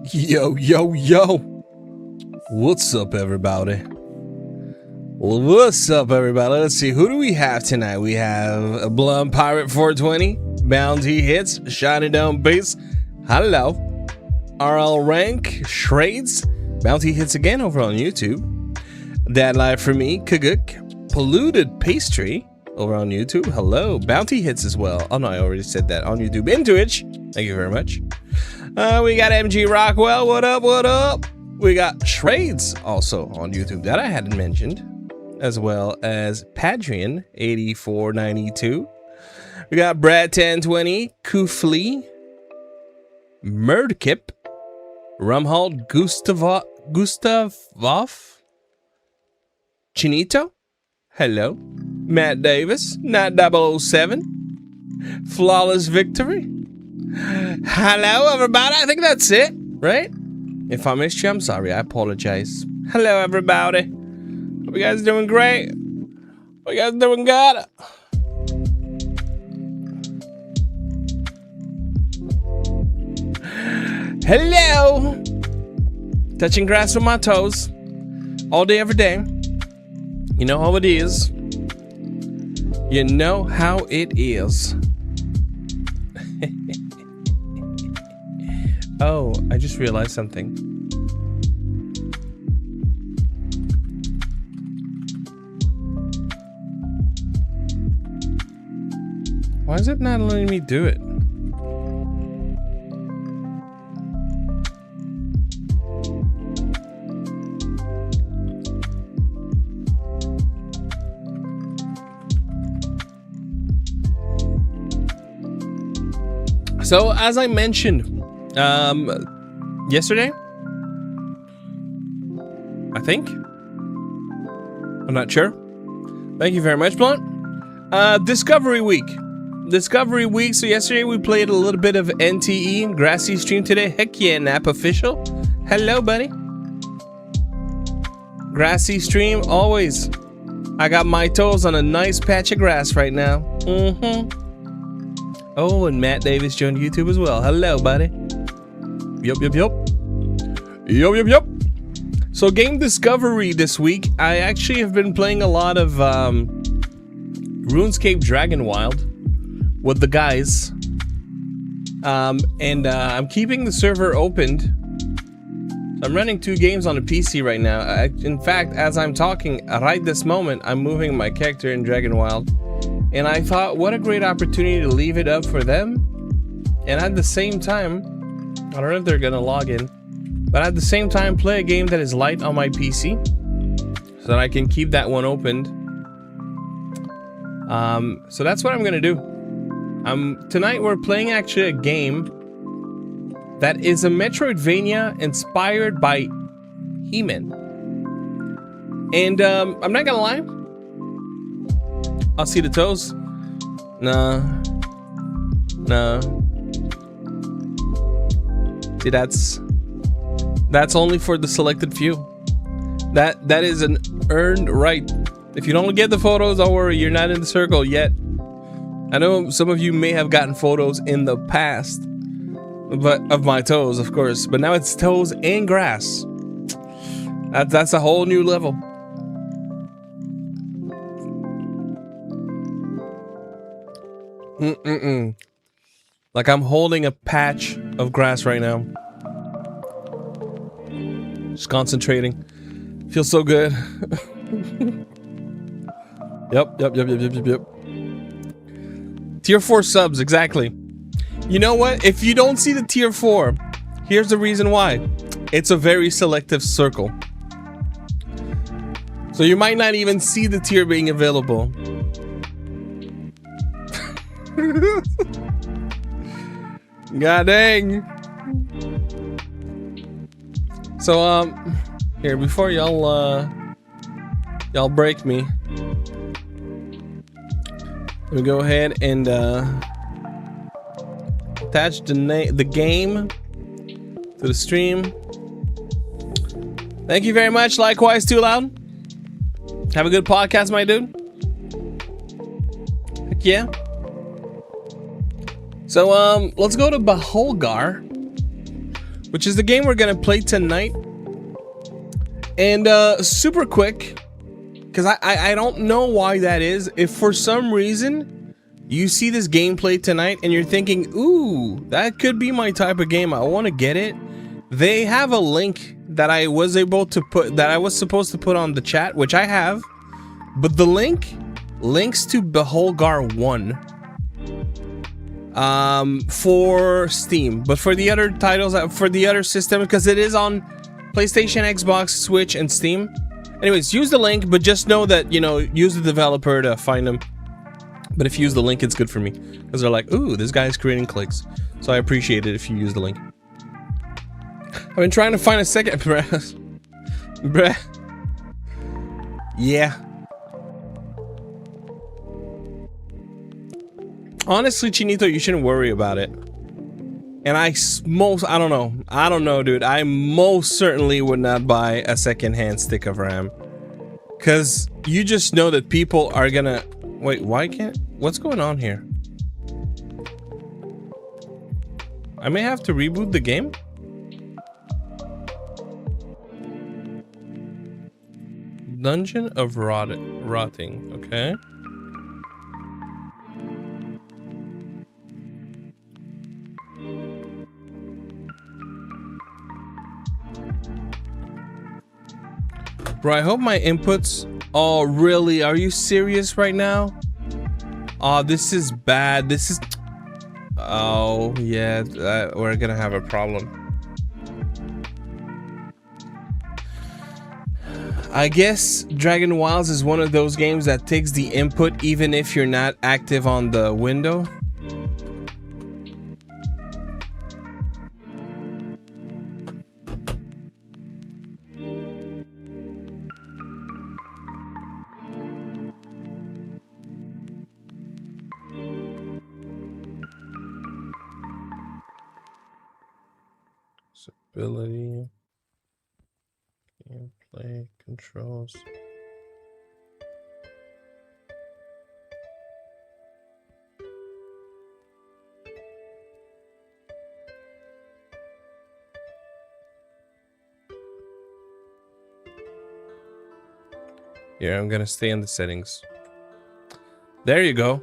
Yo, yo, yo. What's up, everybody? What's up, everybody? Let's see, who do we have tonight? We have a Blonde Pirate 420, Bounty Hits, Shiny Down Base, hello, RL Rank, Shrades, Bounty Hits again over on YouTube, Dad Live for Me, Kaguk, Polluted Pastry over on YouTube, hello, Bounty Hits as well. Oh no, I already said that on YouTube and Twitch. Thank you very much. We got MG Rockwell, what up, what up? We got Shrades also on YouTube that I hadn't mentioned, as well as Padrian 8492. We got Brad 1020, Kufli, Merdkip, Rumhold Gustavov, Chinito, hello, Matt Davis, Nat 007, Flawless Victory. Hello, everybody. I think that's it, right? If I missed you, I'm sorry. I apologize. Hello, everybody. Hope you guys doing great. Hope you guys doing good. Hello. Touching grass with my toes. All day, every day. You know how it is. You know how it is. Oh, I just realized something. Why is it not letting me do it? So, as I mentioned, yesterday, I think. I'm not sure. Thank you very much, Blunt. Discovery Week. Discovery Week. So yesterday we played a little bit of NTE. Grassy stream today. Heck yeah, Nap official. Hello, buddy. Grassy stream always. I got my toes on a nice patch of grass right now. Oh, and Matt Davis joined YouTube as well. Hello, buddy. Yup. So game discovery this week. I actually have been playing a lot of RuneScape Dragon Wild with the guys. I'm keeping the server opened. I'm running 2 games on a PC right now. In fact, as I'm talking right this moment, I'm moving my character in Dragon Wild. And I thought, what a great opportunity to leave it up for them. And at the same time, I don't know if they're gonna log in, but at the same time play a game that is light on my PC so that I can keep that one opened. So that's what I'm gonna do. Tonight we're playing actually a game that is a Metroidvania inspired by He-Man. And I'm not gonna lie, I'll see the toes. Nah. See, that's only for the selected few. That is an earned right. If you don't get the photos, don't worry, you're not in the circle yet. I know some of you may have gotten photos in the past, but of my toes, of course. But now it's toes and grass. That's a whole new level. Like I'm holding a patch of grass right now. Just concentrating. Feels so good. Yep. Tier 4 subs, exactly. You know what? If you don't see the tier 4, here's the reason why. It's a very selective circle. So you might not even see the tier being available. God dang. So here, before y'all break me, let me go ahead and attach the game to the stream. Thank you very much. Likewise, Too Loud. Have a good podcast, my dude. Heck yeah. So let's go to Baholgar, which is the game we're gonna play tonight. And super quick, because I don't know why that is. If for some reason you see this gameplay tonight and you're thinking, ooh, that could be my type of game, I want to get it, they have a link that I was supposed to put on the chat, which I have, but the link links to Beholgar 1 for Steam, but for the other titles, for the other system, because it is on PlayStation, Xbox, Switch, and Steam. Anyways, use the link, but just know that, you know, use the developer to find them. But if you use the link, it's good for me, because they're like, ooh, this guy's creating clicks. So I appreciate it if you use the link. I've been trying to find a second, bruh. Yeah. Honestly, Chinito, you shouldn't worry about it. And I don't know, dude. I most certainly would not buy a secondhand stick of RAM. Cause you just know that people are gonna... Wait, why can't... What's going on here? I may have to reboot the game? Dungeon of Rotting, okay. Bro, I hope my inputs... Oh, really? Are you serious right now? Oh, this is bad. This is... Oh, yeah. We're gonna have a problem. I guess Dragon Wilds is one of those games that takes the input even if you're not active on the window. Ability, gameplay, controls. Here, I'm gonna stay in the settings. There you go.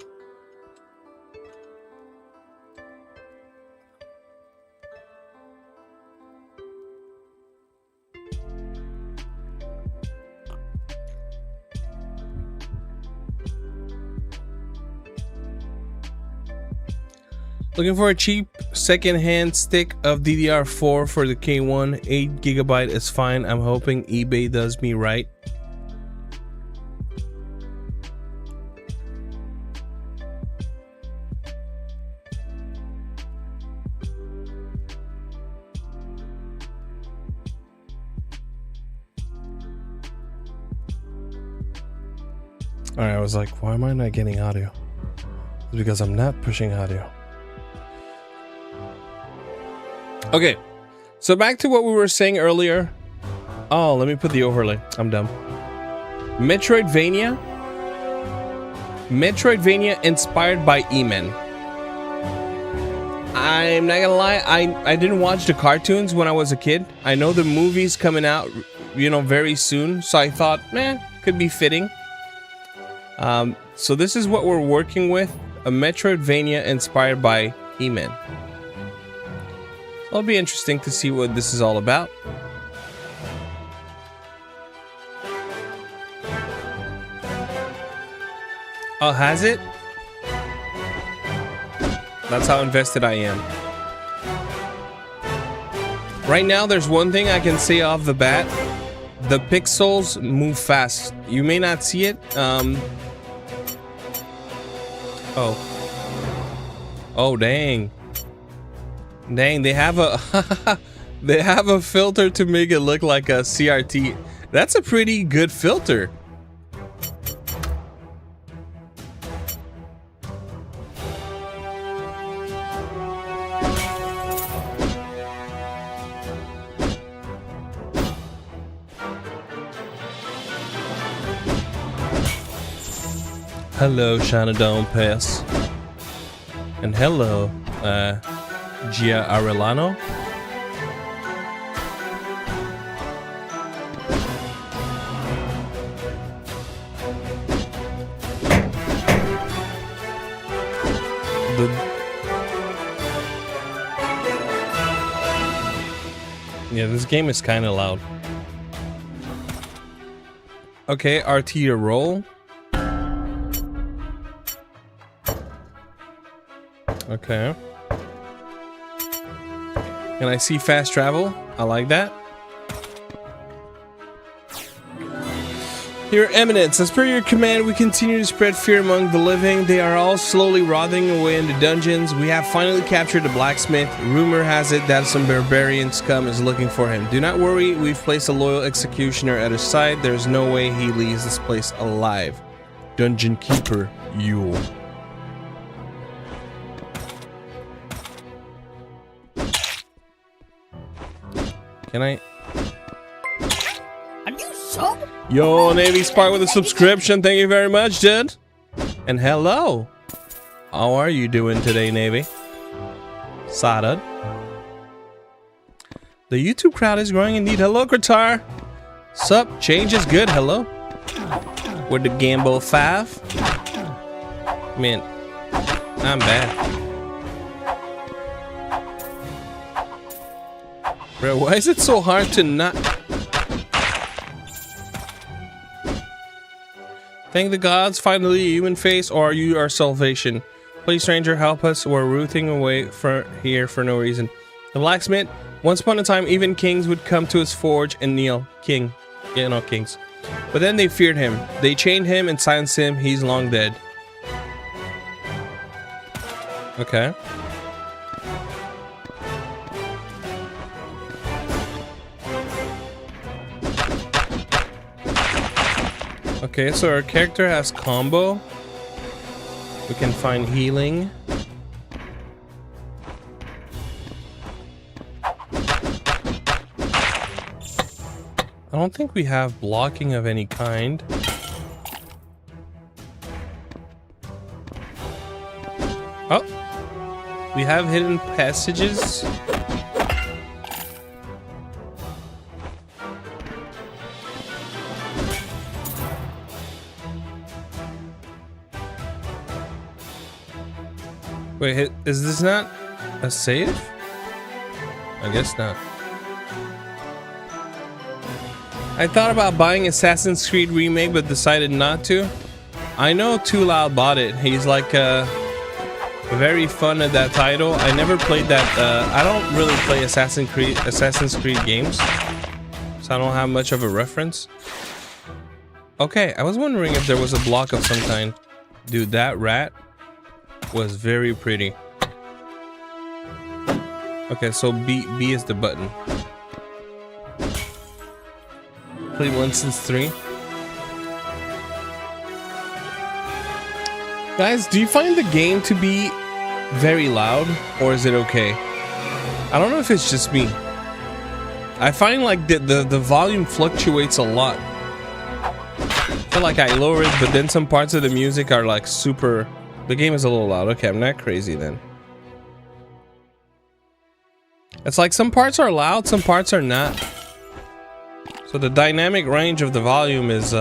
Looking for a cheap second-hand stick of DDR4 for the K1. 8 GB is fine. I'm hoping eBay does me right. Alright, I was like, why am I not getting audio? It's because I'm not pushing audio. Okay, so back to what we were saying earlier. Oh, let me put the overlay. I'm dumb. Metroidvania inspired by E-Men. I'm not gonna lie, I didn't watch the cartoons when I was a kid. I know the movie's coming out, you know, very soon, so I thought, man, could be fitting. So this is what we're working with, a Metroidvania inspired by E-Men. It'll be interesting to see what this is all about. Oh, has it? That's how invested I am. Right now, there's one thing I can say off the bat. The pixels move fast. You may not see it. Oh, dang. Dang, they have a they have a filter to make it look like a CRT. That's a pretty good filter. Hello, Shanadome Pass. And hello, Gia Arellano. Yeah, this game is kind of loud. Okay, RT to roll. Okay. And I see fast travel. I like that. Your Eminence, as per your command, we continue to spread fear among the living. They are all slowly rotting away in the dungeons. We have finally captured the blacksmith. Rumor has it that some barbarian scum is looking for him. Do not worry, we've placed a loyal executioner at his side. There's no way he leaves this place alive. Dungeon Keeper, Yule. Can I? Are you so? Yo, Navy Spark with a subscription. Thank you very much, dude. And hello. How are you doing today, Navy? Sada. The YouTube crowd is growing indeed. Hello, Qatar. Sup? Change is good. Hello. With the Gambo 5. Man, I'm bad. Bro, why is it so hard to not... Thank the gods, finally a human face, or are you our salvation? Please, stranger, help us. We're rooting away here for no reason. The blacksmith, once upon a time, even kings would come to his forge and kneel. King. Yeah, no, kings. But then they feared him. They chained him and silenced him. He's long dead. Okay. Okay, so our character has combo. We can find healing. I don't think we have blocking of any kind. Oh, we have hidden passages. Wait, is this not a save? I guess not. I thought about buying Assassin's Creed Remake, but decided not to. I know Too Loud bought it. He's like very fun at that title. I never played that. I don't really play Assassin's Creed games, so I don't have much of a reference. Okay, I was wondering if there was a block of some kind. Dude, that rat was very pretty. Okay, so B is the button. Play 1 since 3. Guys, do you find the game to be very loud, or is it okay? I don't know if it's just me. I find like the volume fluctuates a lot. I feel like I lower it, but then some parts of the music are like super... The game is a little loud. Okay, I'm not crazy then. It's like some parts are loud, some parts are not. So the dynamic range of the volume is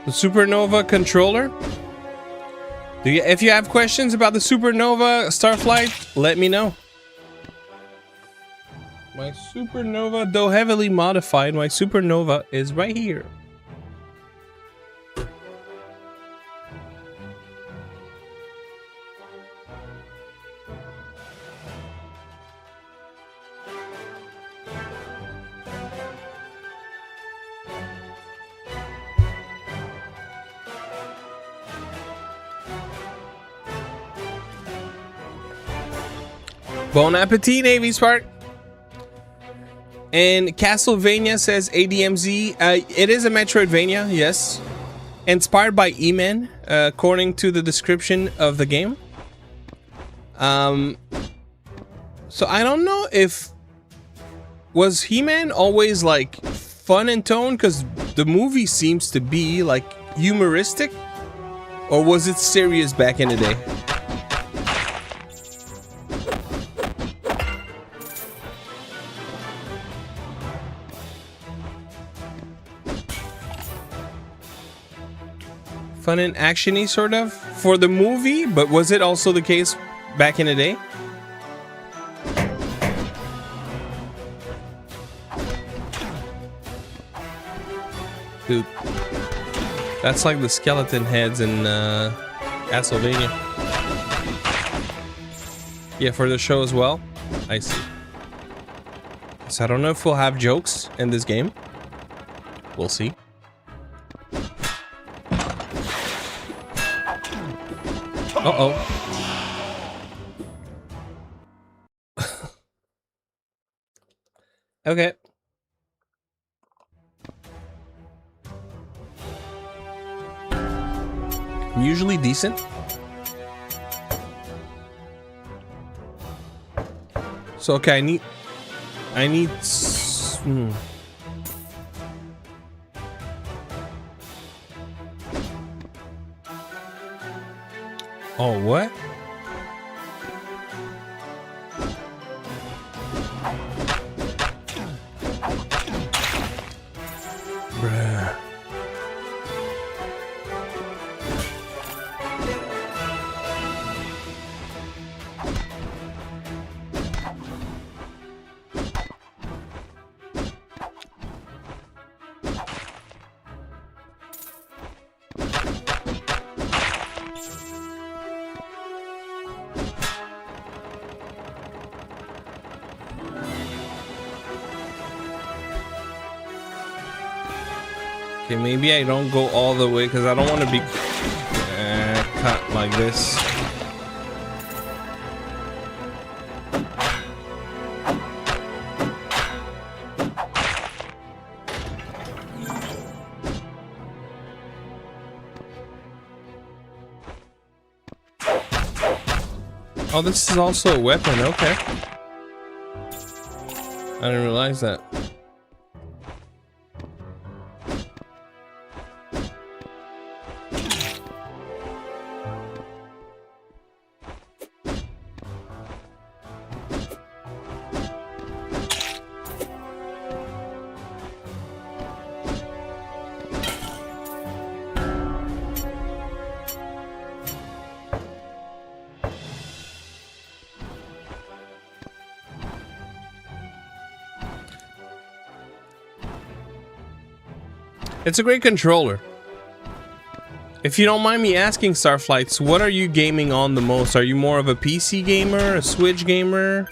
The Supernova controller. If you have questions about the Supernova Starflight, let me know. My Supernova, though heavily modified, my Supernova is right here. Bon appetit, Navy Spark. And Castlevania says ADMZ. It is a Metroidvania, yes. Inspired by E-Man, according to the description of the game. So I don't know if... Was He-Man always like fun in tone? Because the movie seems to be like humoristic. Or was it serious back in the day? fun and actiony sort of for the movie, but was it also the case back in the day? Dude, that's like the skeleton heads in Castlevania. Yeah, for the show as well. I see. So I don't know if we'll have jokes in this game. We'll see. Uh-oh. Okay. Usually decent. So okay, I need Oh, what? Bruh. Okay, maybe I don't go all the way because I don't want to be cut like this. Oh, this is also a weapon, okay. I didn't realize that. It's a great controller. If you don't mind me asking, Starflights, what are you gaming on the most? Are you more of a PC gamer, a Switch gamer?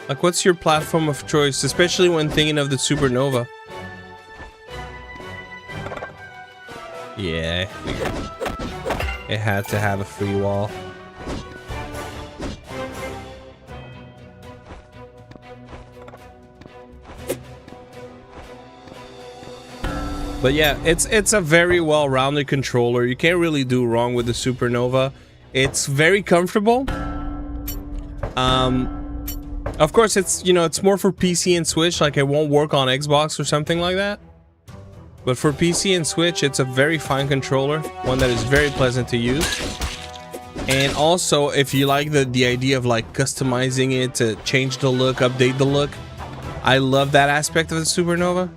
Like, what's your platform of choice, especially when thinking of the Supernova? Yeah, I figured. It had to have a free wall. But yeah, it's a very well-rounded controller. You can't really do wrong with the Supernova. It's very comfortable. Of course, it's, you know, it's more for PC and Switch. Like, it won't work on Xbox or something like that. But for PC and Switch, it's a very fine controller, one that is very pleasant to use. And also, if you like the idea of like customizing it to change the look, update the look, I love that aspect of the Supernova.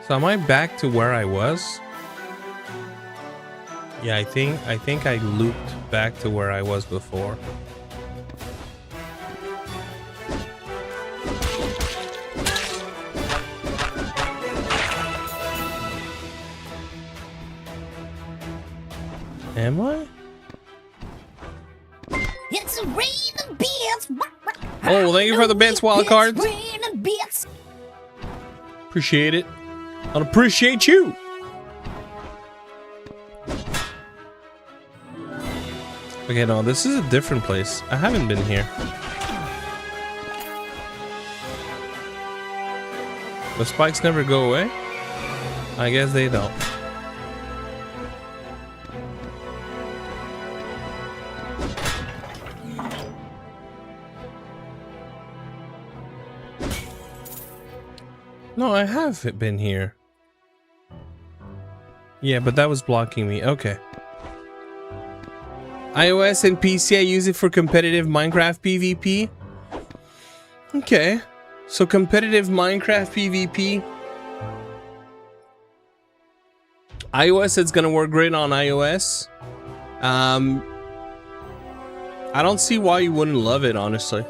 So am I back to where I was? Yeah, I think I looped back to where I was before. Am I? It's a rain and beats. Oh, thank you for the bits, wild cards. Rain and beats. Appreciate it. I appreciate you. Okay, no, this is a different place. I haven't been here. The spikes never go away? I guess they don't. No, I have been here. Yeah, but that was blocking me. Okay. iOS and PC, I use it for competitive Minecraft PvP. Okay. So competitive Minecraft PvP, iOS, it's gonna work great on iOS. I don't see why you wouldn't love it, honestly.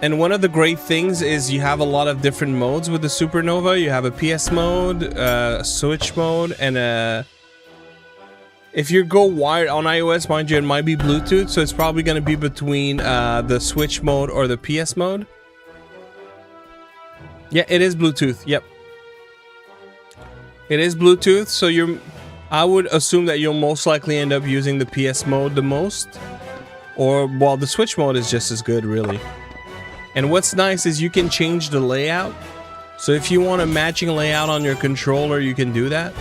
And one of the great things is you have a lot of different modes with the Supernova. You have a PS mode, a Switch mode, and a... If you go wired on iOS, mind you, it might be Bluetooth, so it's probably going to be between the Switch mode or the PS mode. Yeah, it is Bluetooth. Yep. It is Bluetooth, so I would assume that you'll most likely end up using the PS mode the most. Or, well, the Switch mode is just as good, really. And what's nice is you can change the layout. So if you want a matching layout on your controller, you can do that.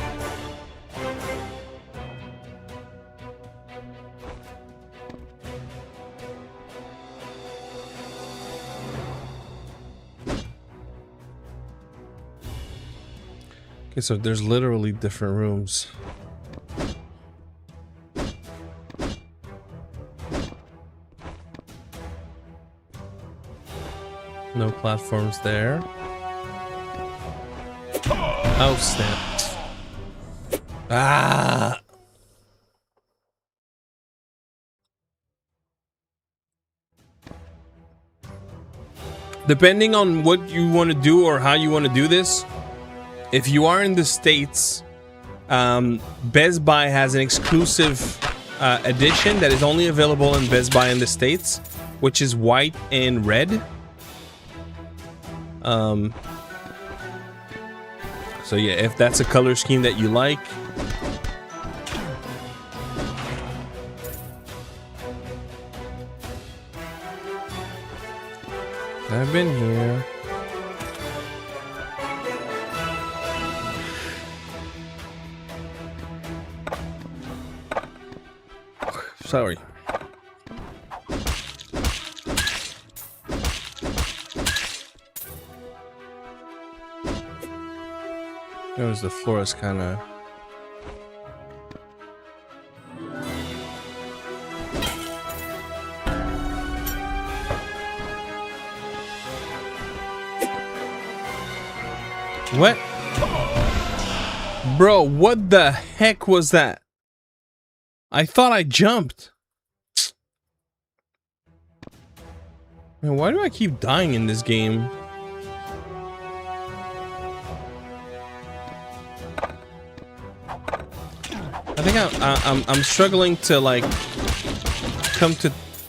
Okay, so there's literally different rooms. No platforms there. Oh, snap. Ah! Depending on what you want to do or how you want to do this, if you are in the States, Best Buy has an exclusive edition that is only available in Best Buy in the States, which is white and red. So yeah, if that's a color scheme that you like. I've been here. Sorry. Notice the floor is kind of... What? Bro, what the heck was that? I thought I jumped. Man, why do I keep dying in this game? I think I'm struggling to like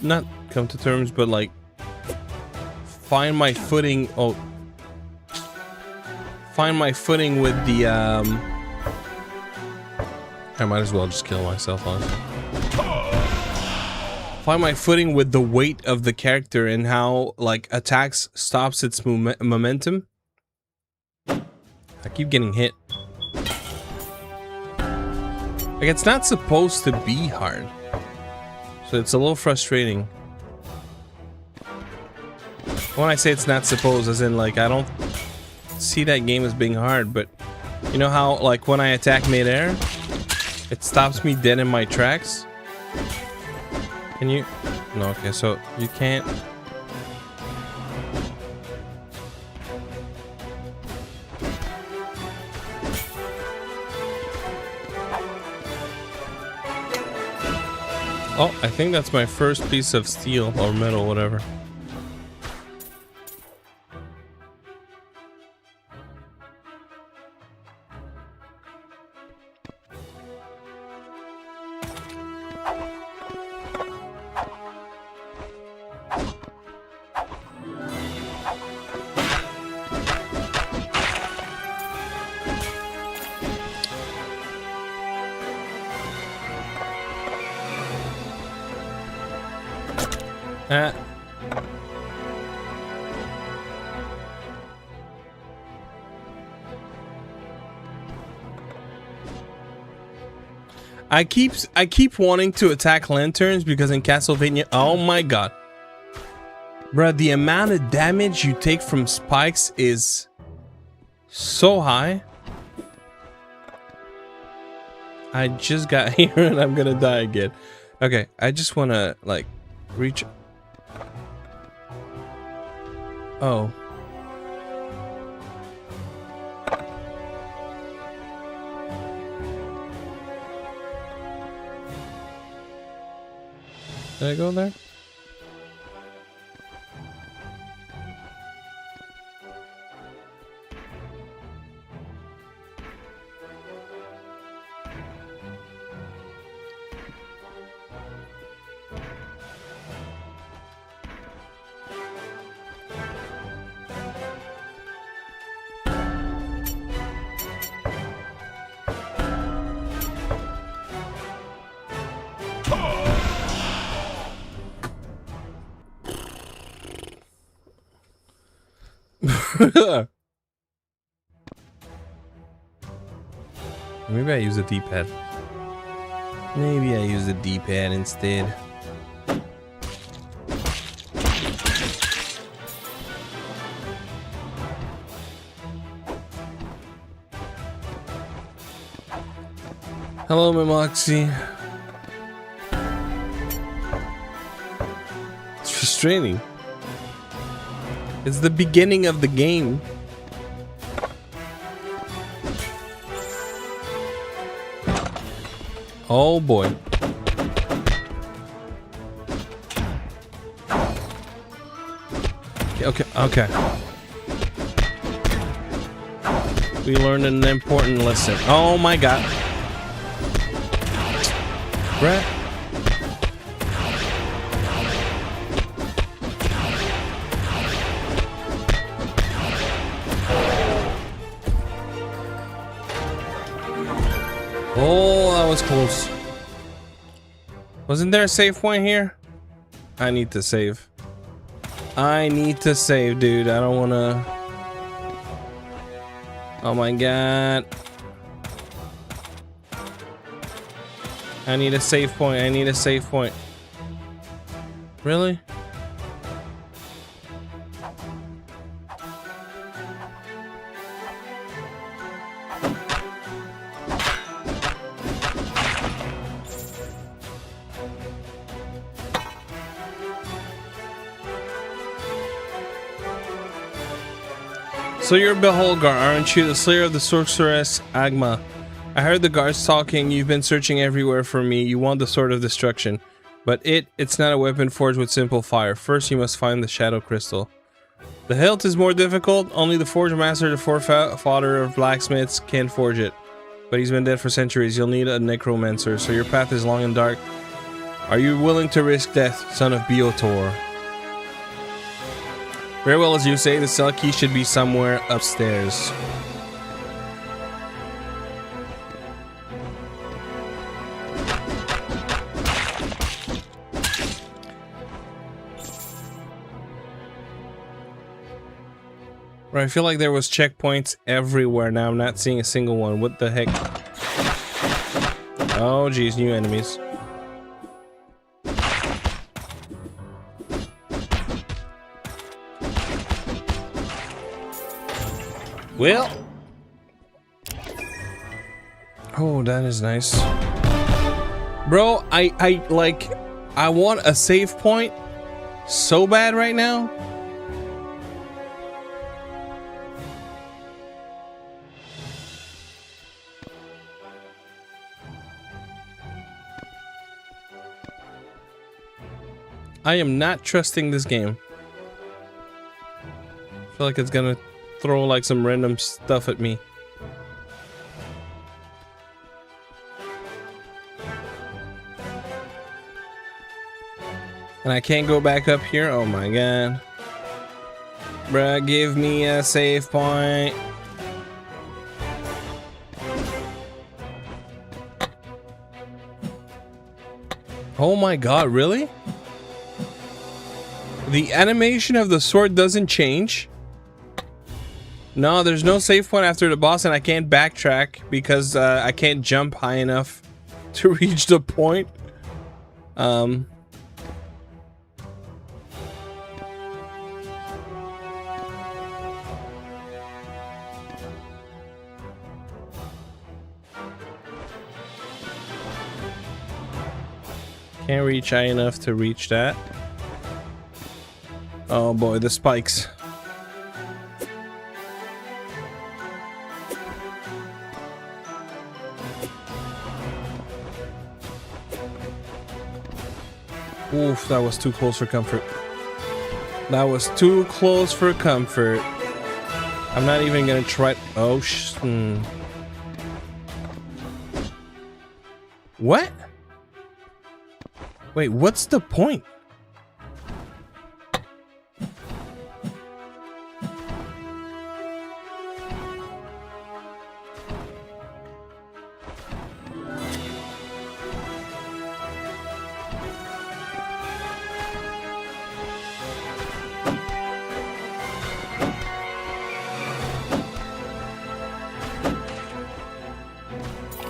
not come to terms, but like find my footing. Oh, find my footing with the I might as well just kill myself, honestly. Find my footing with the weight of the character and how like attacks stops its momentum. I keep getting hit. Like, it's not supposed to be hard, so it's a little frustrating. When I say it's not supposed, as in like I don't see that game as being hard, but you know how like when I attack midair, it stops me dead in my tracks? Can you? No, okay, so you can't. Oh, I think that's my first piece of steel or metal, whatever. I keep wanting to attack lanterns because in Castlevania, oh my god, bruh, the amount of damage you take from spikes is so high. I just got here and I'm gonna die again. Okay, I just want to like reach. Oh. Did I go there? Maybe I use a D-pad. Maybe I use a D-pad instead. Hello, my Moxie. It's frustrating. It's the beginning of the game. Oh boy. Okay. We learned an important lesson. Oh my god. Brett. Oh, that was close. Wasn't there a save point here? I need to save. I need to save, dude. I don't want to... Oh my god. I need a save point. I need a save point. Really? So you're Beholgar, aren't you? The slayer of the sorceress Agma. I heard the guards talking. You've been searching everywhere for me. You want the sword of destruction. But it's not a weapon forged with simple fire. First you must find the shadow crystal. The hilt is more difficult. Only the forge master, the forefather of blacksmiths, can forge it. But he's been dead for centuries. You'll need a necromancer. So your path is long and dark. Are you willing to risk death, son of Beotor? Very well, as you say, the cell key should be somewhere upstairs. Right, I feel like there was checkpoints everywhere. Now I'm not seeing a single one. What the heck? Oh, geez, new enemies. Well, oh, that is nice, bro. I want a save point so bad right now. I am not trusting this game. I feel like it's gonna throw like some random stuff at me. And I can't go back up here. Oh my god. Bruh, give me a save point. Oh my god, really? The animation of the sword doesn't change? No, there's no save point after the boss, and I can't backtrack because I can't jump high enough to reach the point. Can't reach high enough to reach that. Oh boy, the spikes. Oof, that was too close for comfort. That was too close for comfort. I'm not even gonna try. Oh, What? Wait, what's the point?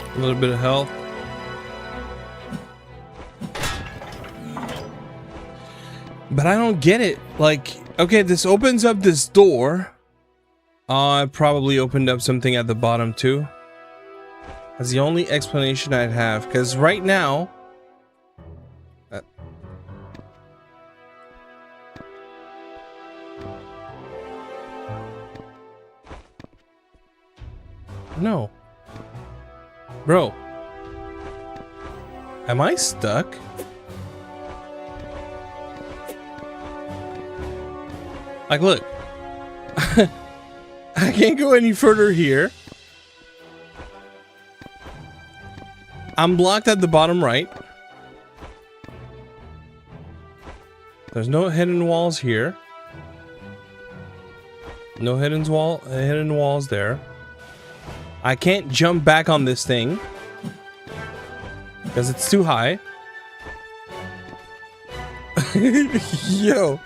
A little bit of health. But I don't get it. Like, okay, this opens up this door. I probably opened up something at the bottom too. That's the only explanation I'd have. Because right now... no. Bro. Am I stuck? Like, look. I can't go any further here. I'm blocked at the bottom right. There's no hidden walls here. No hidden walls there. I can't jump back on this thing because it's too high. Yo.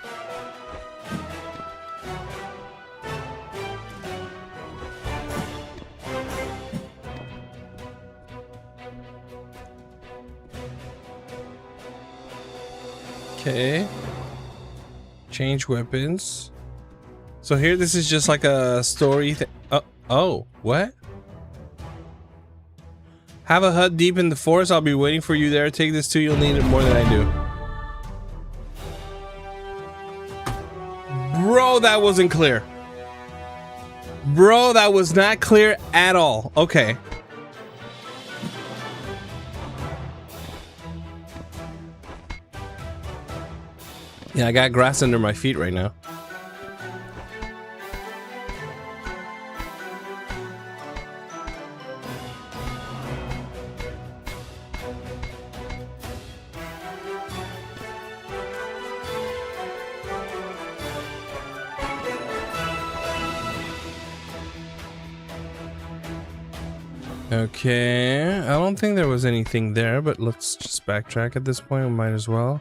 Okay. Change weapons. So here, this is just like a story thing. Oh, what? Have a hut deep in the forest. I'll be waiting for you there. Take this too. You'll need it more than I do. Bro, that wasn't clear. Bro, that was not clear at all. Okay. Yeah, I got grass under my feet right now. Okay, I don't think there was anything there, but let's just backtrack at this point. We might as well.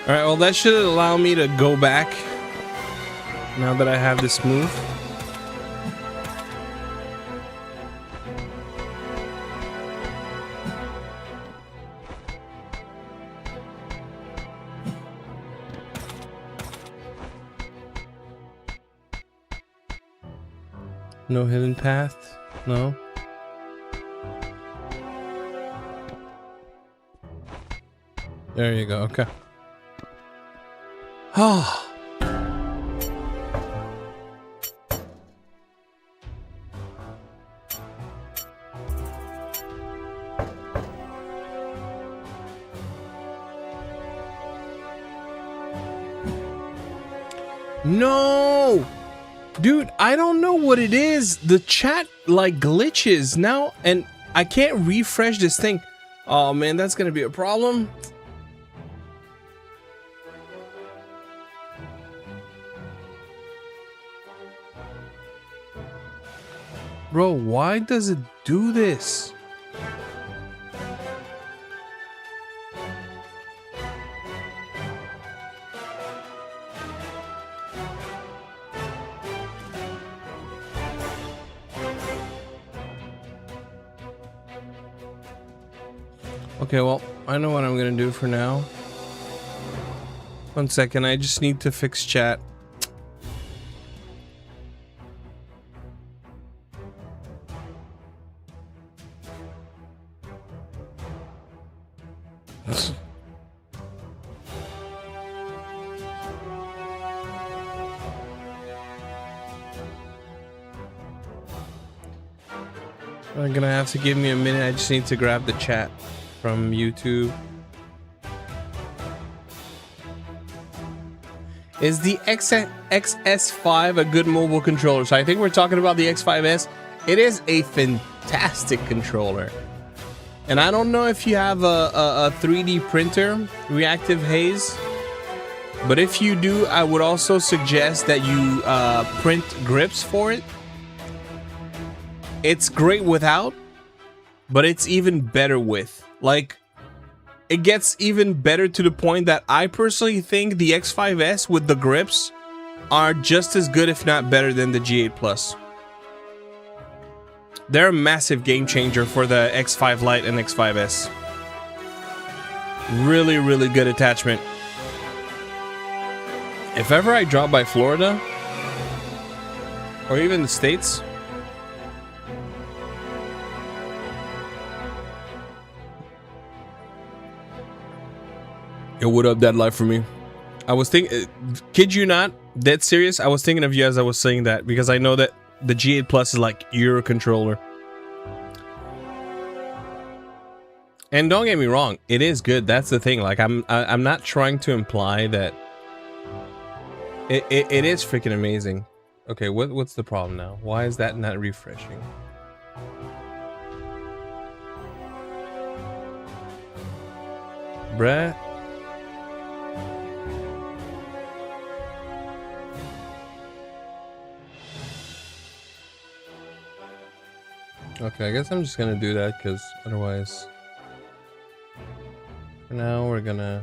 Alright, well that should allow me to go back now that I have this move. No hidden path? No? There you go, okay. Oh. No! Dude, I don't know what it is. The chat like glitches now and I can't refresh this thing. Oh man, that's gonna be a problem. Bro, why does it do this? Okay, well, I know what I'm gonna do for now. 1 second, I just need to fix chat. You're gonna have to give me a minute. I just need to grab the chat from YouTube. Is the XS5 a good mobile controller? So I think we're talking about the X5S. It is a fantastic controller. And I don't know if you have a 3D printer, reactive haze. But if you do, I would also suggest that you print grips for it. It's great without, but it's even better with. Like, it gets even better to the point that I personally think the X5S with the grips are just as good, if not better, than the G8 Plus. They're a massive game changer for the X5 Lite and X5S. Really, really good attachment. If ever I drop by Florida, or even the States, it would up that life for me. I was thinking, kid you not, dead serious, I was thinking of you as I was saying that, because I know that the G8 Plus is like your controller. And don't get me wrong, it is good. That's the thing. Like, I'm not trying to imply that it is freaking amazing. Okay, what's the problem now? Why is that not refreshing? Bruh. Okay, I guess I'm just gonna do that, because otherwise, for now, we're gonna...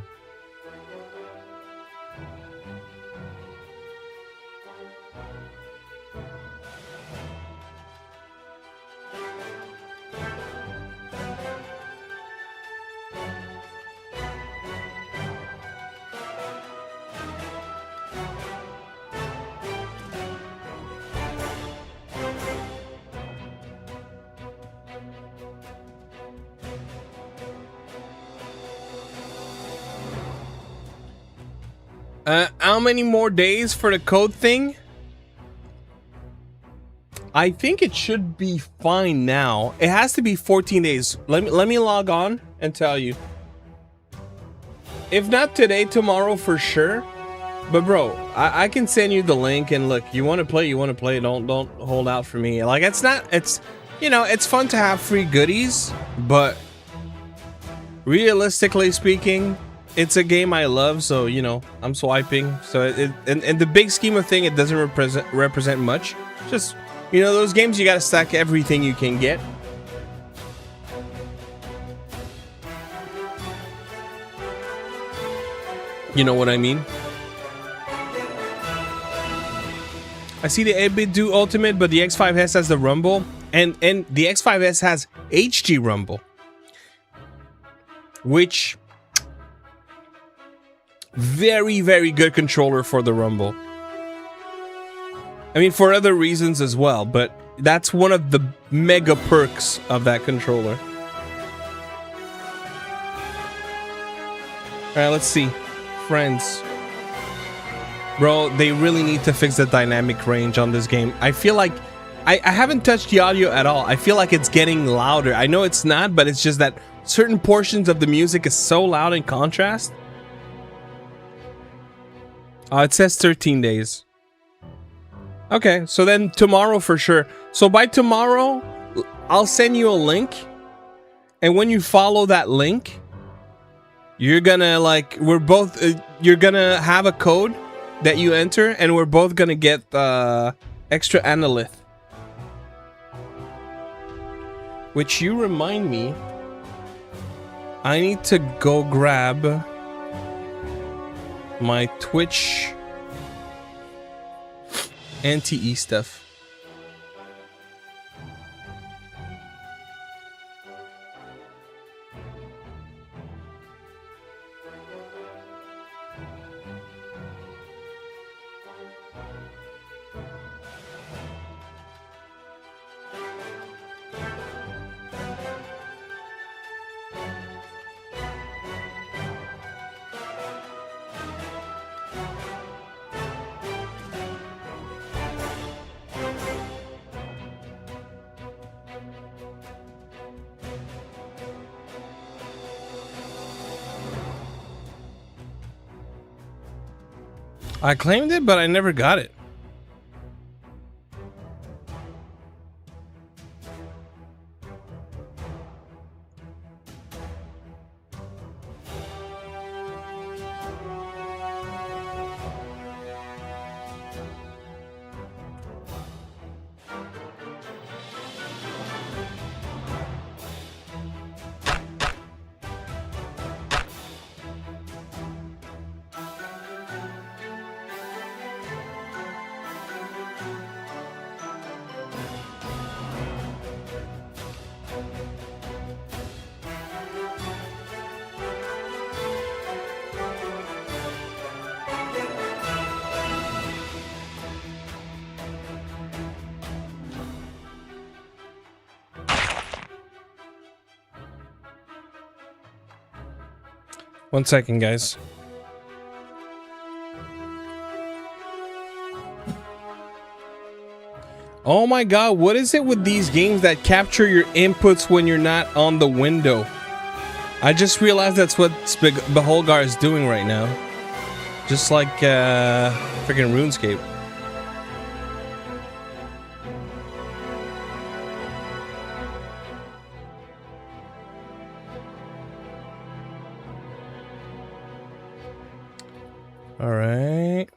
how many more days for the code thing? I think it should be fine now. It has to be 14 days. Let me log on and tell you. If not today, tomorrow for sure. But bro, I can send you the link, and look, you want to play, you want to play. Don't hold out for me. Like, it's you know, it's fun to have free goodies, but realistically speaking, it's a game I love, so you know, I'm swiping. So in the big scheme of thing, it doesn't represent much. Just, you know, those games you gotta stack everything you can get. You know what I mean? I see the 8-bit do Ultimate, but the X5S has the Rumble, and the X5S has HG Rumble, which very, very good controller for the Rumble. I mean, for other reasons as well, but that's one of the mega perks of that controller. Alright, let's see. Friends. Bro, they really need to fix the dynamic range on this game. I feel like I haven't touched the audio at all. I feel like it's getting louder. I know it's not, but it's just that certain portions of the music is so loud in contrast. It says 13 days. Okay, so then tomorrow for sure. So by tomorrow, I'll send you a link. And when you follow that link, you're gonna, like, we're both, you're gonna have a code that you enter, and we're both gonna get extra analyth. Which, you remind me, I need to go grab my Twitch anti-E stuff. I claimed it, but I never got it. One second, guys. Oh my god, what is it with these games that capture your inputs when you're not on the window? I just realized that's what Beholgar is doing right now. Just like freaking RuneScape. All right.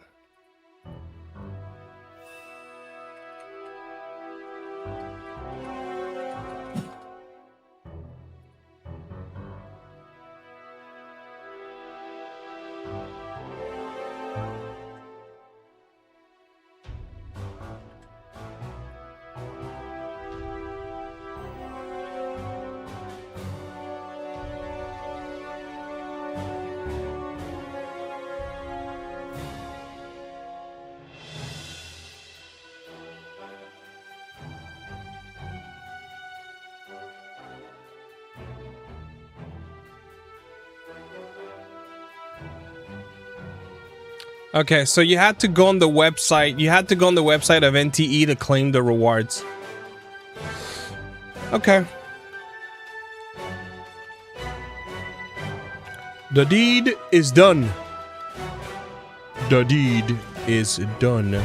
Okay, so you had to go on the website. You had to go on the website of NTE to claim the rewards. Okay. The deed is done. The deed is done.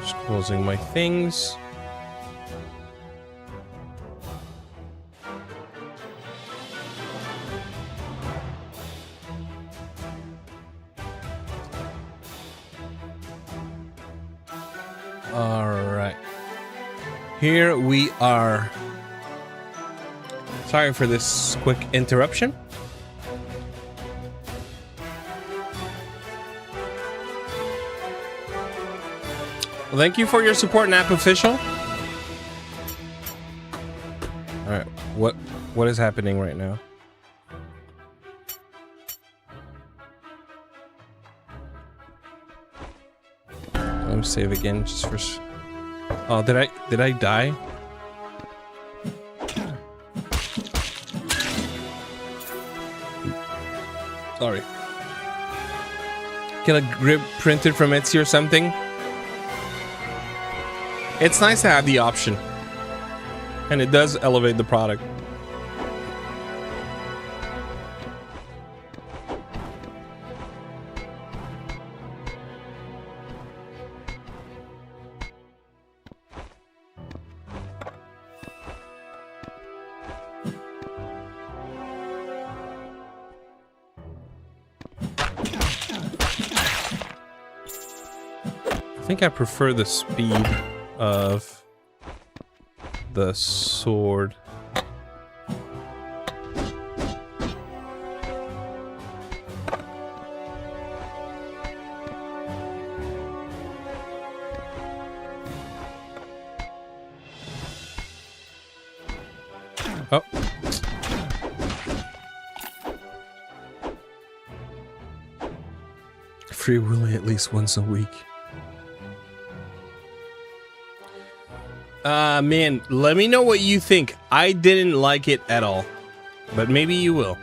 Just closing my things. All right. Here we are. Sorry for this quick interruption. Well, thank you for your support, Nap Official. All right, what is happening right now? Let me save again, just for. Oh, did I die? Sorry. Get a grip printed from Etsy or something. It's nice to have the option, and it does elevate the product. I think I prefer the speed of the sword. Oh. Free Willy at least once a week. Man, let me know what you think. I didn't like it at all, but maybe you will.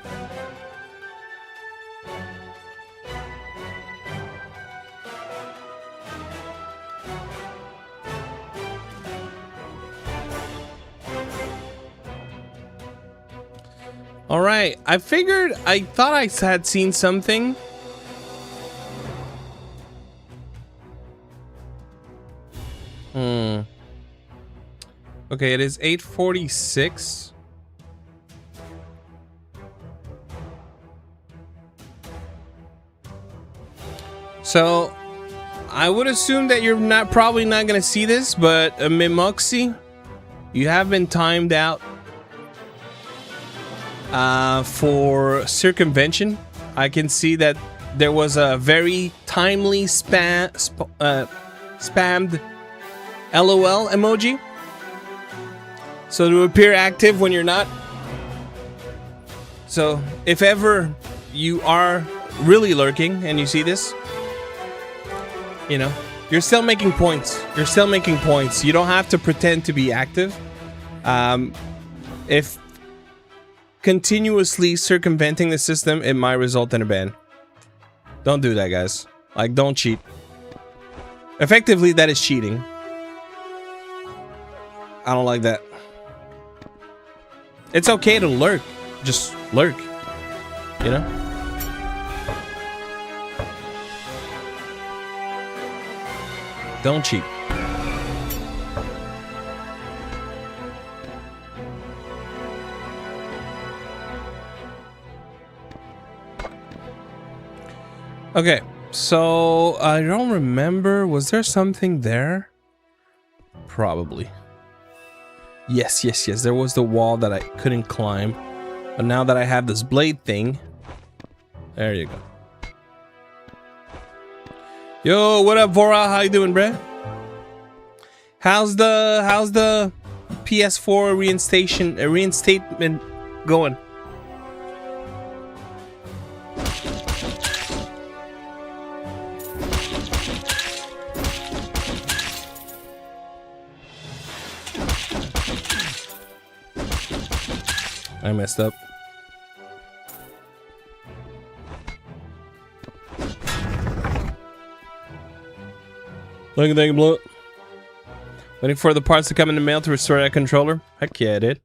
All right, I thought I had seen something. Okay, it is 8:46. So, I would assume that you're probably not gonna see this, but Mimoxie, you have been timed out for circumvention. I can see that there was a very timely spammed LOL emoji. So to appear active when you're not. So if ever you are really lurking and you see this, you know, you're still making points. You're still making points. You don't have to pretend to be active. If continuously circumventing the system, it might result in a ban. Don't do that, guys. Like, don't cheat. Effectively, that is cheating. I don't like that. It's okay to lurk. Just lurk. You know? Don't cheat. Okay, so I don't remember. Was there something there? Probably. Yes. There was the wall that I couldn't climb. But now that I have this blade thing, there you go. Yo, what up, Vora? How you doing, bruh? How's the PS4 reinstatement going? I messed up. Thank you, Blunt. Waiting for the parts to come in the mail to restore that controller? Heck yeah, I did.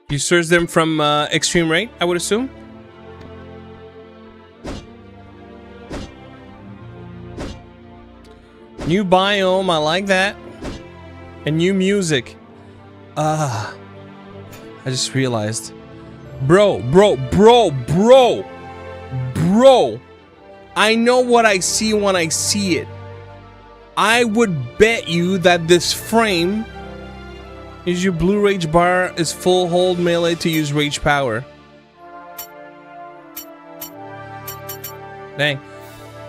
You sourced them from Extreme Rate, I would assume? New biome, I like that. And new music. I just realized. Bro. I know what I see when I see it. I would bet you that this frame is your blue rage bar is full hold melee to use rage power. Dang.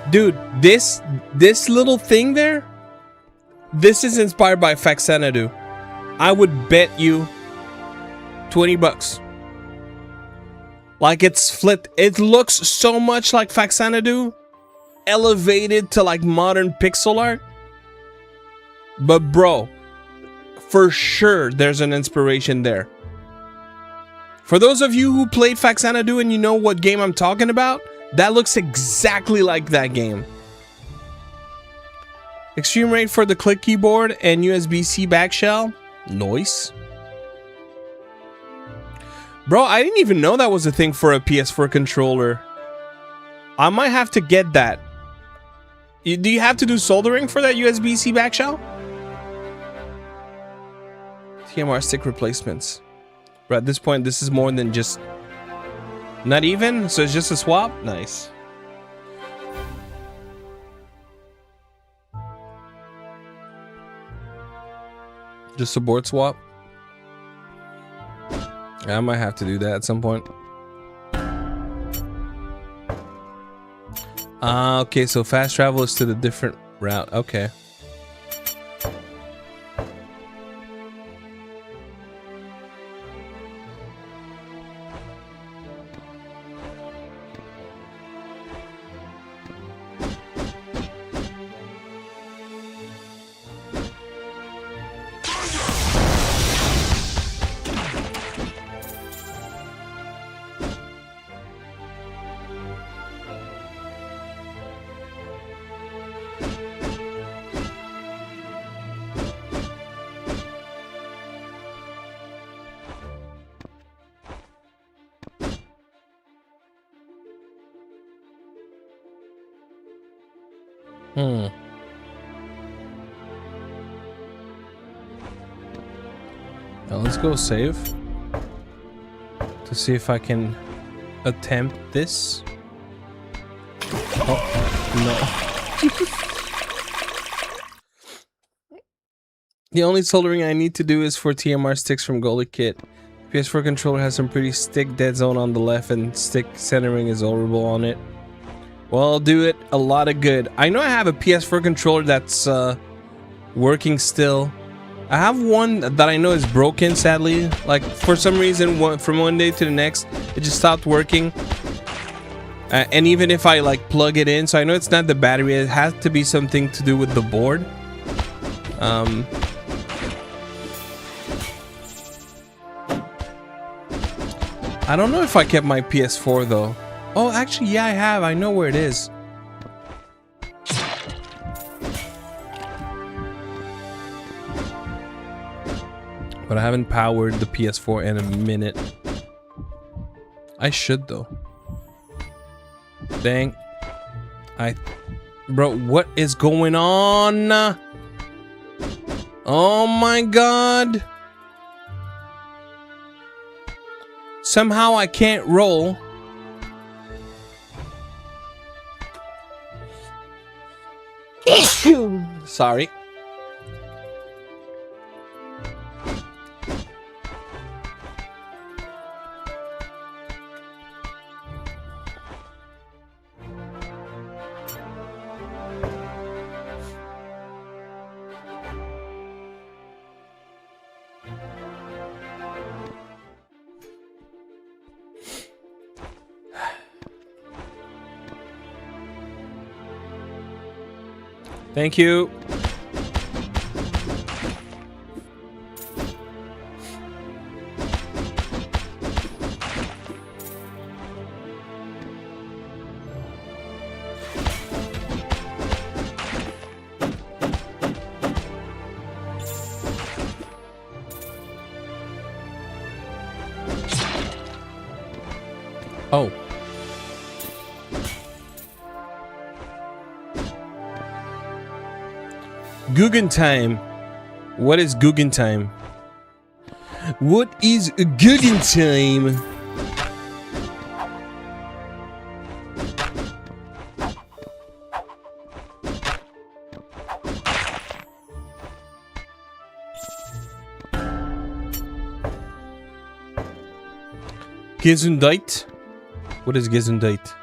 Dude, this little thing there, this is inspired by Faxanadu. I would bet you 20 bucks. Like, it's flipped. It looks so much like Faxanadu, elevated to like modern pixel art. But bro, for sure there's an inspiration there. For those of you who played Faxanadu and you know what game I'm talking about, that looks exactly like that game. Extreme Rate for the click keyboard and USB-C back shell. Nice. Bro, I didn't even know that was a thing for a PS4 controller. I might have to get that. Do you have to do soldering for that USB-C back shell? TMR stick replacements. But at this point, this is more than just... Not even? So it's just a swap? Nice. Just a board swap? I might have to do that at some point. Okay, so fast travel is to the different route. Okay. Now let's go save to see if I can attempt this. Oh, no. The only soldering I need to do is for TMR sticks from Goalie Kit. PS4 controller has some pretty stick dead zone on the left and stick centering is horrible on it. Well, I'll do it a lot of good. I know I have a PS4 controller that's working still. I have one that I know is broken, sadly. Like, for some reason, from one day to the next, it just stopped working. And even if I, like, plug it in, so I know it's not the battery. It has to be something to do with the board. I don't know if I kept my PS4, though. Oh, actually, yeah, I have. I know where it is. But I haven't powered the PS4 in a minute. I should, though. Dang. Bro, what is going on? Oh my god. Somehow I can't roll. Sorry. Thank you. Oh. Guggen What is Guggen What is Guggen Gesundheit? What is Gesundheit?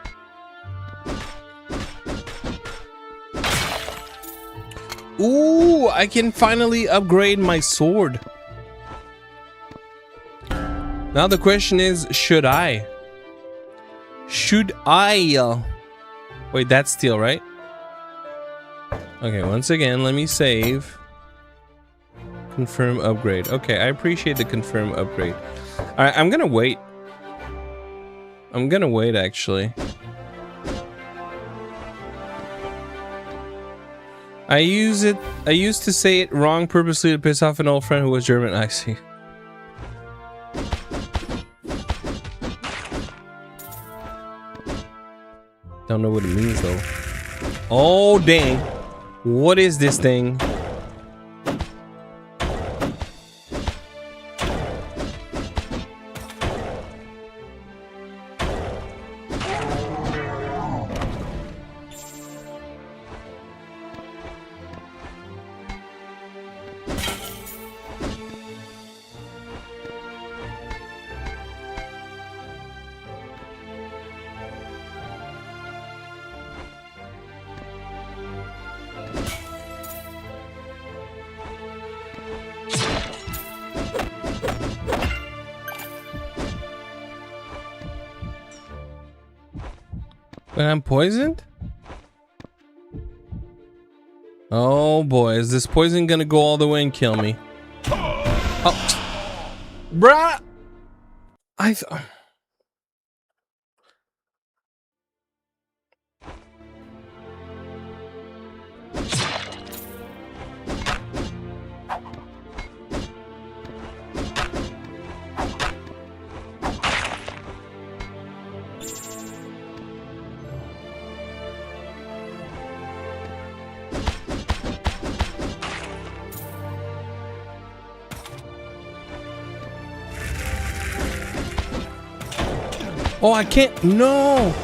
Ooh, I can finally upgrade my sword. Now the question is, should I? Should I? Wait, that's steel, right? Okay, once again, let me save. Confirm upgrade. Okay, I appreciate the confirm upgrade. Alright, I'm gonna wait. I'm gonna wait, actually. I used to say it wrong purposely to piss off an old friend who was German. I see. Don't know what it means though. Oh dang. What is this thing? When I'm poisoned? Oh boy, is this poison gonna go all the way and kill me? Oh. Bruh! Oh, I can't. No.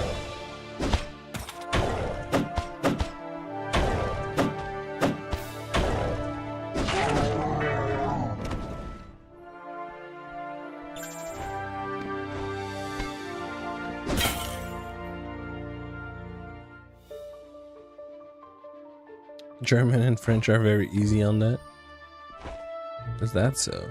German and French are very easy on that. Is that so?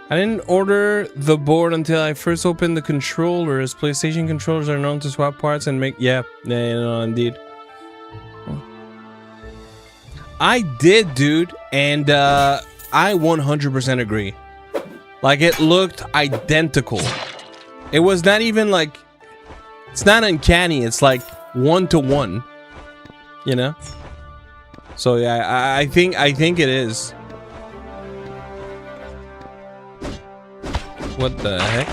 I didn't order the board until I first opened the controllers. PlayStation controllers are known to swap parts and make... Yeah, no, indeed. I did, dude, and I 100% agree. Like, it looked identical. It was not even like... It's not uncanny, it's like 1-to-1. You know? So yeah, I think it is. What the heck?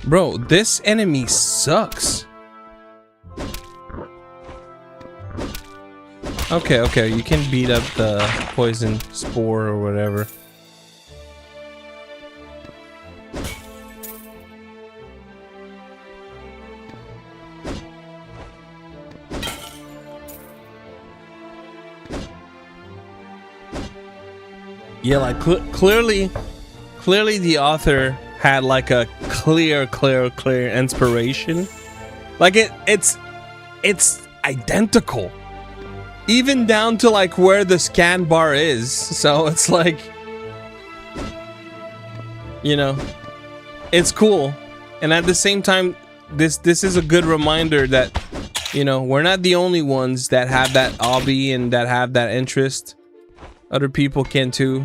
Bro, this enemy sucks. Okay, you can beat up the poison spore or whatever. Yeah, like clearly the author had like a clear inspiration. Like it's identical. Even down to like where the scan bar is. So it's like, you know, it's cool. And at the same time, this is a good reminder that, you know, we're not the only ones that have that hobby and that have that interest. Other people can too.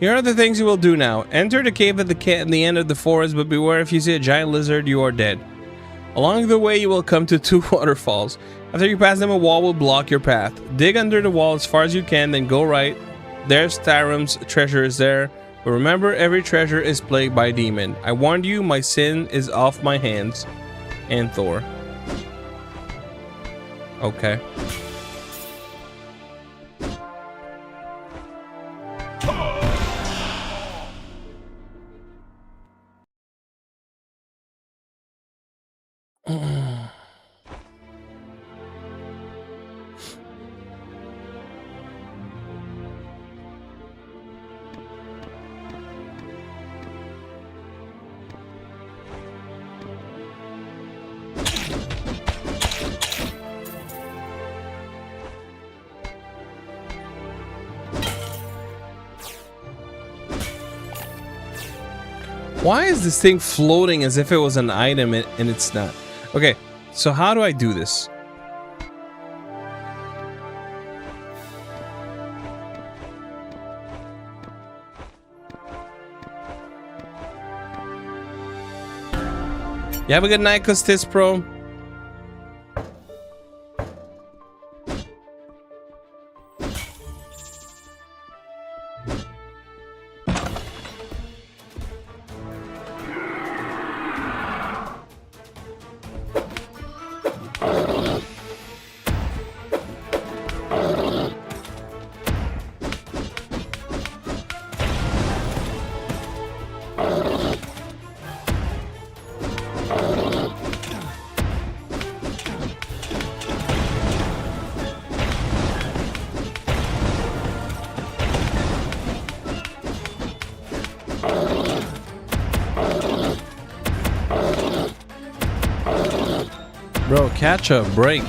Here are the things you will do now. Enter the cave at the end of the forest, but beware, if you see a giant lizard, you are dead. Along the way, you will come to 2 waterfalls. After you pass them, a wall will block your path. Dig under the wall as far as you can, then go right. There's Tyrum's treasure is there. But remember, every treasure is plagued by a demon. I warned you, my sin is off my hands. And Thor. Okay. Why is this thing floating as if it was an item and it's not? Okay, so how do I do this? You have a good night, Costis Pro. Bro, catch a break.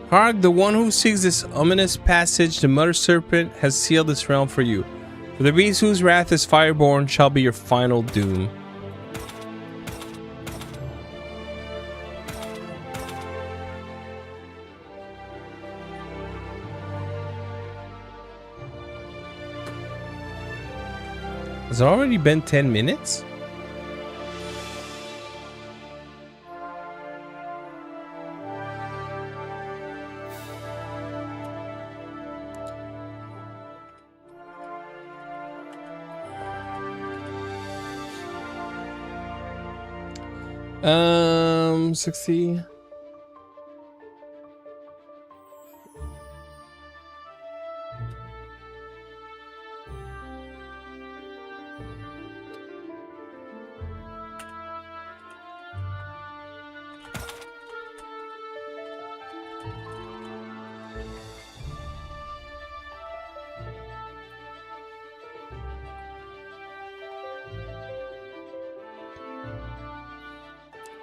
Hark, the one who seeks this ominous passage, the mother serpent, has sealed this realm for you. For the beast whose wrath is fireborn shall be your final doom. Has it already been 10 minutes? Um, 60.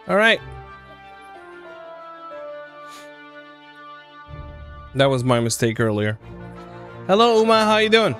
All right. That was my mistake earlier. Hello, Uma. How you doing?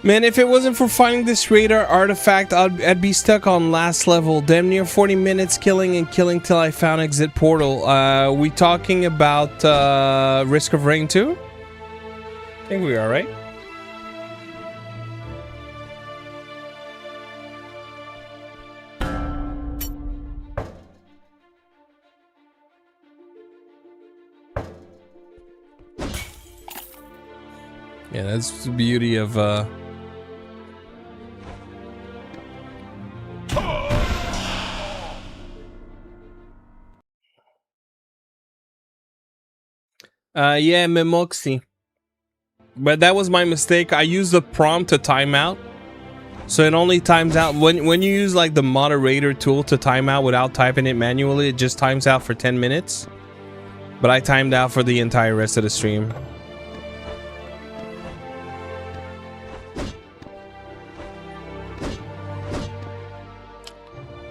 Man, if it wasn't for finding this radar artifact, I'd be stuck on last level. Damn near 40 minutes killing and killing till I found exit portal. We talking about Risk of Rain 2? I think we are, right? Yeah, that's the beauty of yeah, Memoxy. But that was my mistake. I used the prompt to time out. So it only times out when you use like the moderator tool to time out without typing it manually, it just times out for 10 minutes. But I timed out for the entire rest of the stream.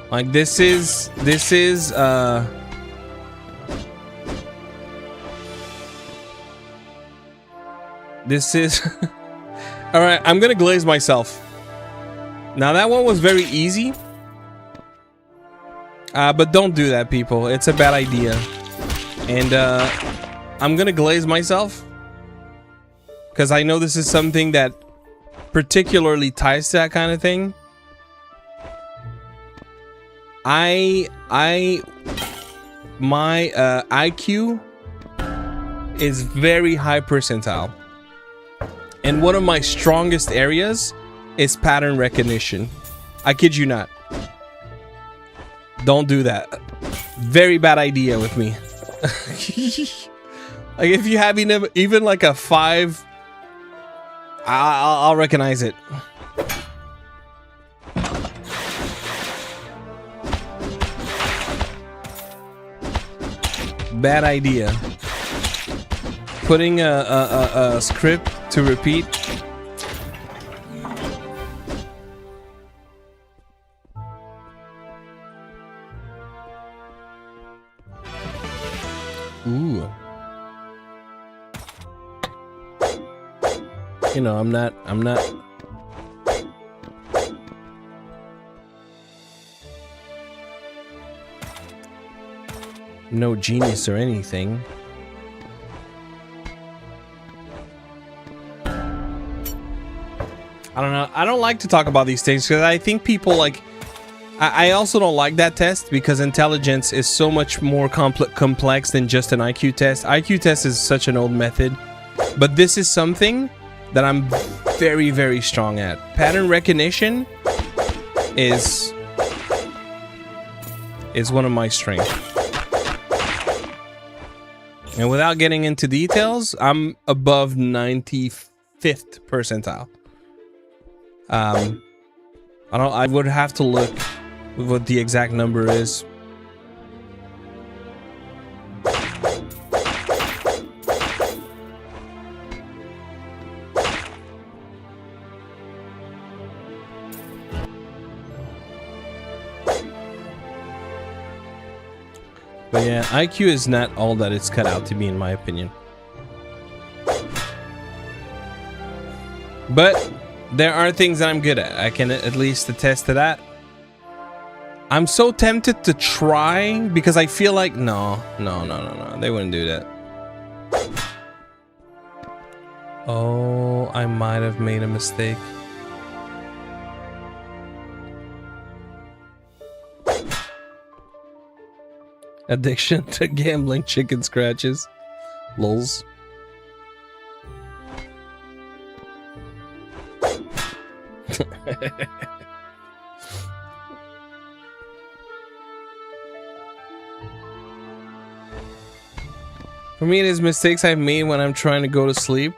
Like this is all right, I'm gonna glaze myself. Now that one was very easy, but don't do that, people. It's a bad idea. And I'm gonna glaze myself because I know this is something that particularly ties to that kind of thing. My IQ is very high percentile. And one of my strongest areas is pattern recognition. I kid you not. Don't do that. Very bad idea with me. Like if you have even like a 5, I'll recognize it. Bad idea. Putting a script to repeat. Ooh. You know, I'm not no genius or anything. I don't know. I don't like to talk about these things because I think people like I also don't like that test because intelligence is so much more complex than just an IQ test. IQ test is such an old method, but this is something that I'm very, very strong at. Pattern recognition is one of my strengths. And without getting into details, I'm above 95th percentile. I would have to look what the exact number is. But yeah, IQ is not all that it's cut out to be, in my opinion. But there are things that I'm good at. I can at least attest to that. I'm so tempted to try because I feel like no, they wouldn't do that. Oh, I might have made a mistake. Addiction to gambling chicken scratches. Lols. For me, it is mistakes I've made when I'm trying to go to sleep.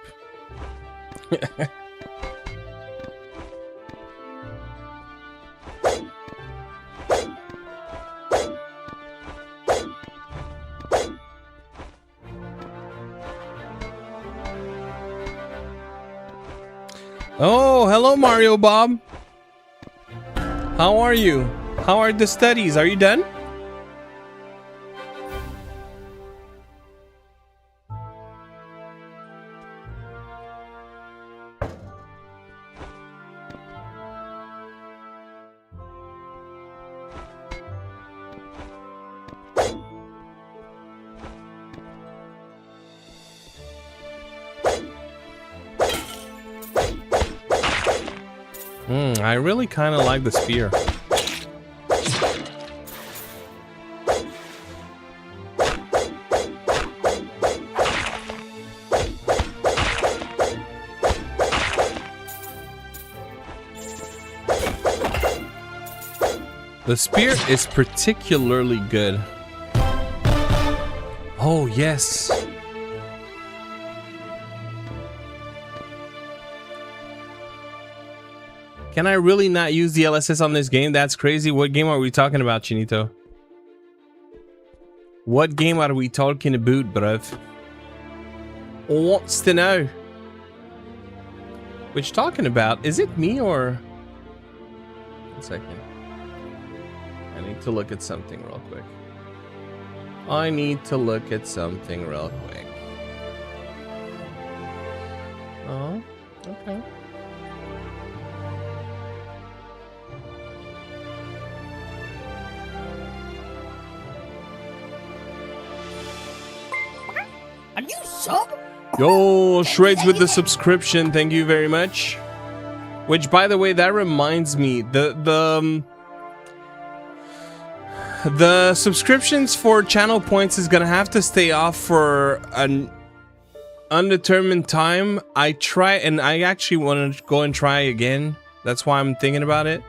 Oh, hello, Mario Bob. How are you? How are the studies? Are you done? I really kind of like the spear. The spear is particularly good. Oh, yes. Can I really not use the LSS on this game? That's crazy. What game are we talking about, Chinito? What game are we talking about, bruv? Wants to know. Which talking about? Is it me or... 1 second. I need to look at something real quick. I need to look at something real quick. Oh, okay. Are you sub? Yo, Shreds with the subscription. Thank you very much. Which, by the way, that reminds me, the subscriptions for channel points is gonna have to stay off for an undetermined time. I actually want to go and try again. That's why I'm thinking about it.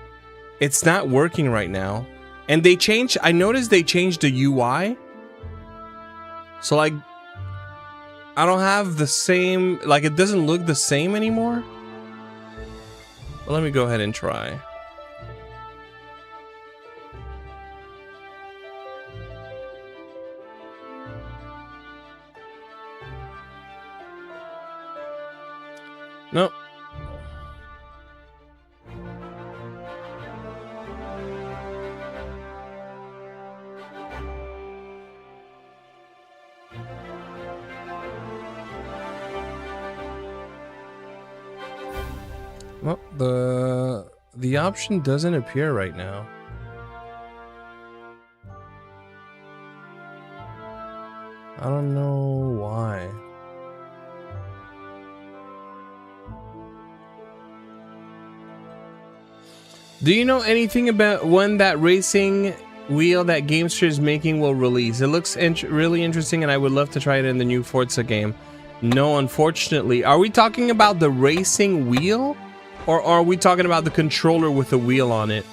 It's not working right now, and I noticed they changed the UI. So like, I don't have the same, like it doesn't look the same anymore. Well, let me go ahead and try. Nope. Well, the option doesn't appear right now. I don't know why. Do you know anything about when that racing wheel that GameSir is making will release? It looks really interesting, and I would love to try it in the new Forza game. No, unfortunately. Are we talking about the racing wheel, or are we talking about the controller with the wheel on it?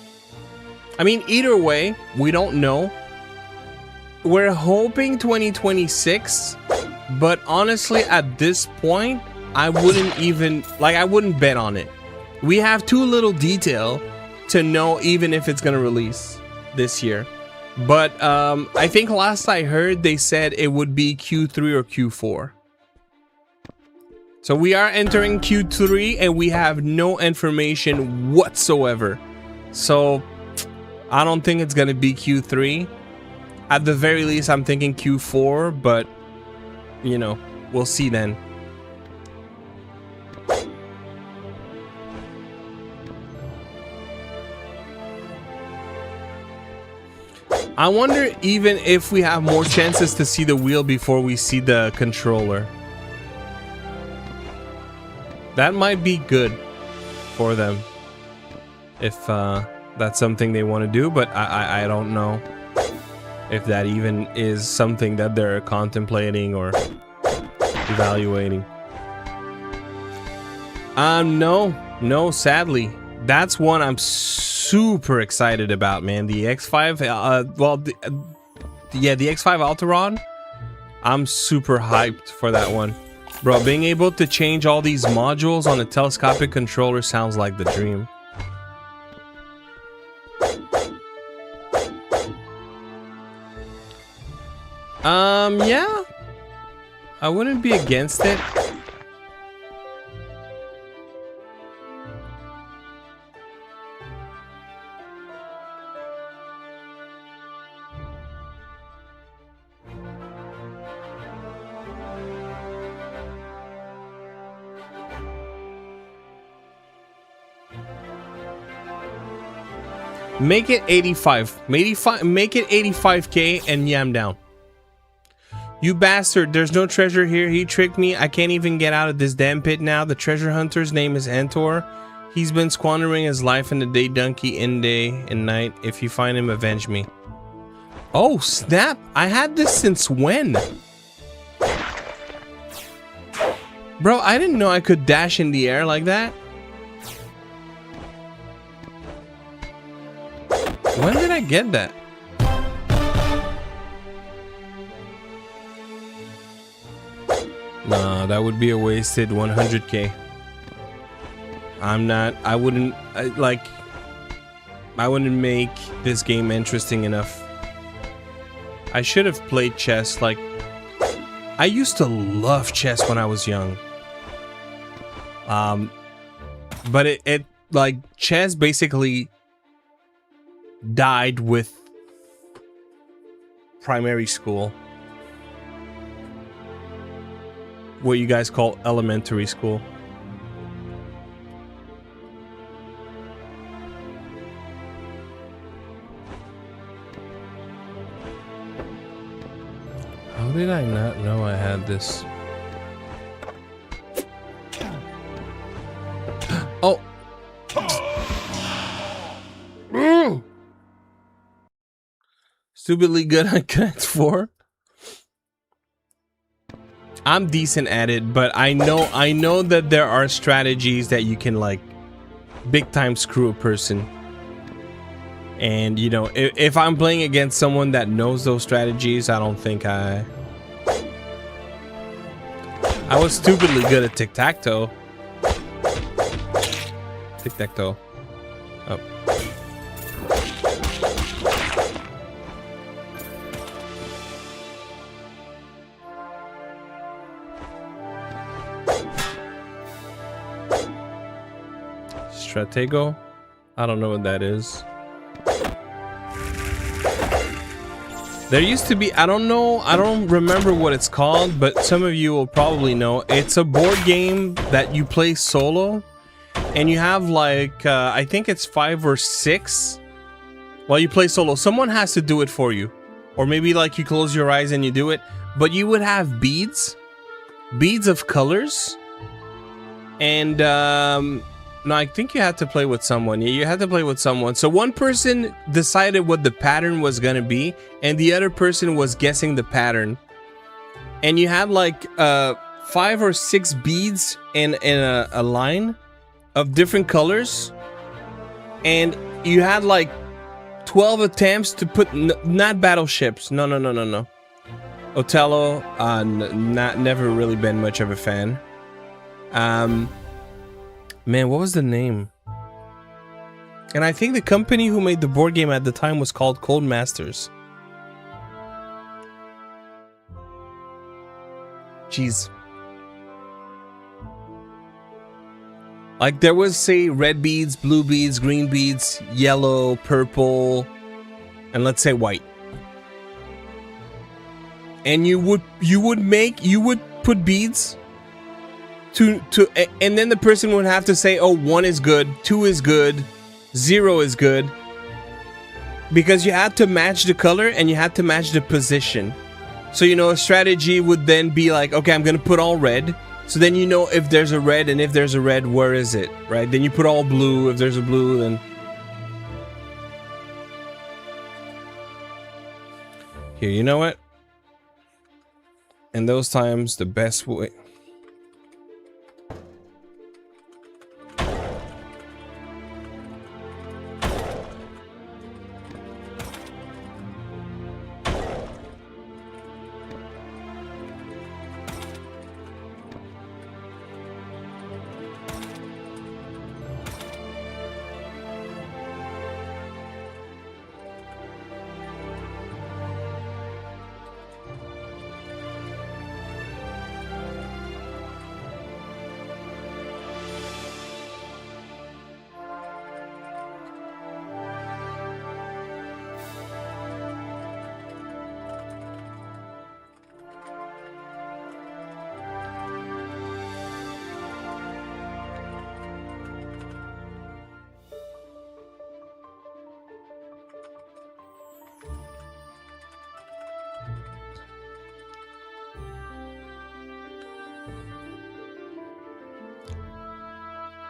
I mean, either way, we don't know. We're hoping 2026, but honestly, at this point, I wouldn't even, like, I wouldn't bet on it. We have too little detail to know even if it's gonna release this year. But I think last I heard, they said it would be Q3 or Q4. So we are entering Q3 and we have no information whatsoever. So I don't think it's gonna be Q3. At the very least, I'm thinking Q4, but you know, we'll see then. I wonder even if we have more chances to see the wheel before we see the controller. That might be good for them if that's something they want to do, but I don't know if that even is something that they're contemplating or evaluating. No, sadly. That's one I'm super excited about, man. The X5, the X5 Alteron. I'm super hyped for that one. Bro, being able to change all these modules on a telescopic controller sounds like the dream. Yeah. I wouldn't be against it. Make it 85. Make it 85K and yeah, I'm down. You bastard, there's no treasure here. He tricked me. I can't even get out of this damn pit now. The treasure hunter's name is Antor. He's been squandering his life in the day donkey in day and night. If you find him, avenge me. Oh, snap. I had this since when? Bro, I didn't know I could dash in the air like that. When did I get that? Nah, that would be a wasted 100K. I wouldn't make this game interesting enough. I should have played chess. Like, I used to love chess when I was young. But it like chess basically died with primary school. What you guys call elementary school. How did I not know I had this? Oh. Stupidly good on Connect 4. I'm decent at it, but I know that there are strategies that you can like big time screw a person. And you know, if I'm playing against someone that knows those strategies, I don't think I was stupidly good at tic-tac-toe. Tic-tac-toe. Oh. Stratego? I don't know what that is. There used to be, I don't remember what it's called, but some of you will probably know. It's a board game that you play solo, and you have like, I think it's 5 or 6 while you play solo. Someone has to do it for you. Or maybe like you close your eyes and you do it. But you would have beads of colors, and No, I think you had to play with someone. Yeah, you had to play with someone. So one person decided what the pattern was gonna be, and the other person was guessing the pattern. And you had like 5 or 6 beads in a line of different colors, and you had like 12 attempts to put not battleships. No. Othello, never really been much of a fan. Man, what was the name? And I think the company who made the board game at the time was called Cold Masters. Jeez. Like there was, say, red beads, blue beads, green beads, yellow, purple, and let's say white. And you would put beads to and then the person would have to say, oh, 1 is good, 2 is good, 0 is good, because you had to match the color and you had to match the position. So, you know, a strategy would then be like, okay, I'm gonna put all red, so then you know if there's a red, and if there's a red, where is it, right? Then you put all blue. If there's a blue, then here, you know what, in those times the best way.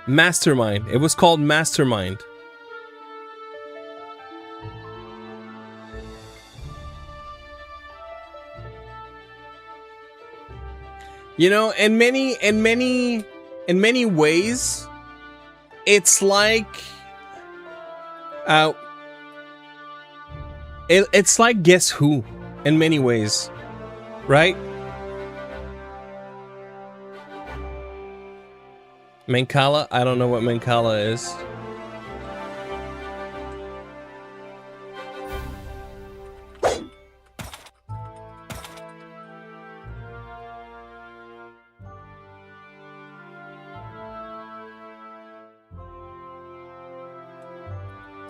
Mastermind. It was called Mastermind. You know, in many ways, it's like it's like Guess Who in many ways, right? Mancala? I don't know what Mancala is.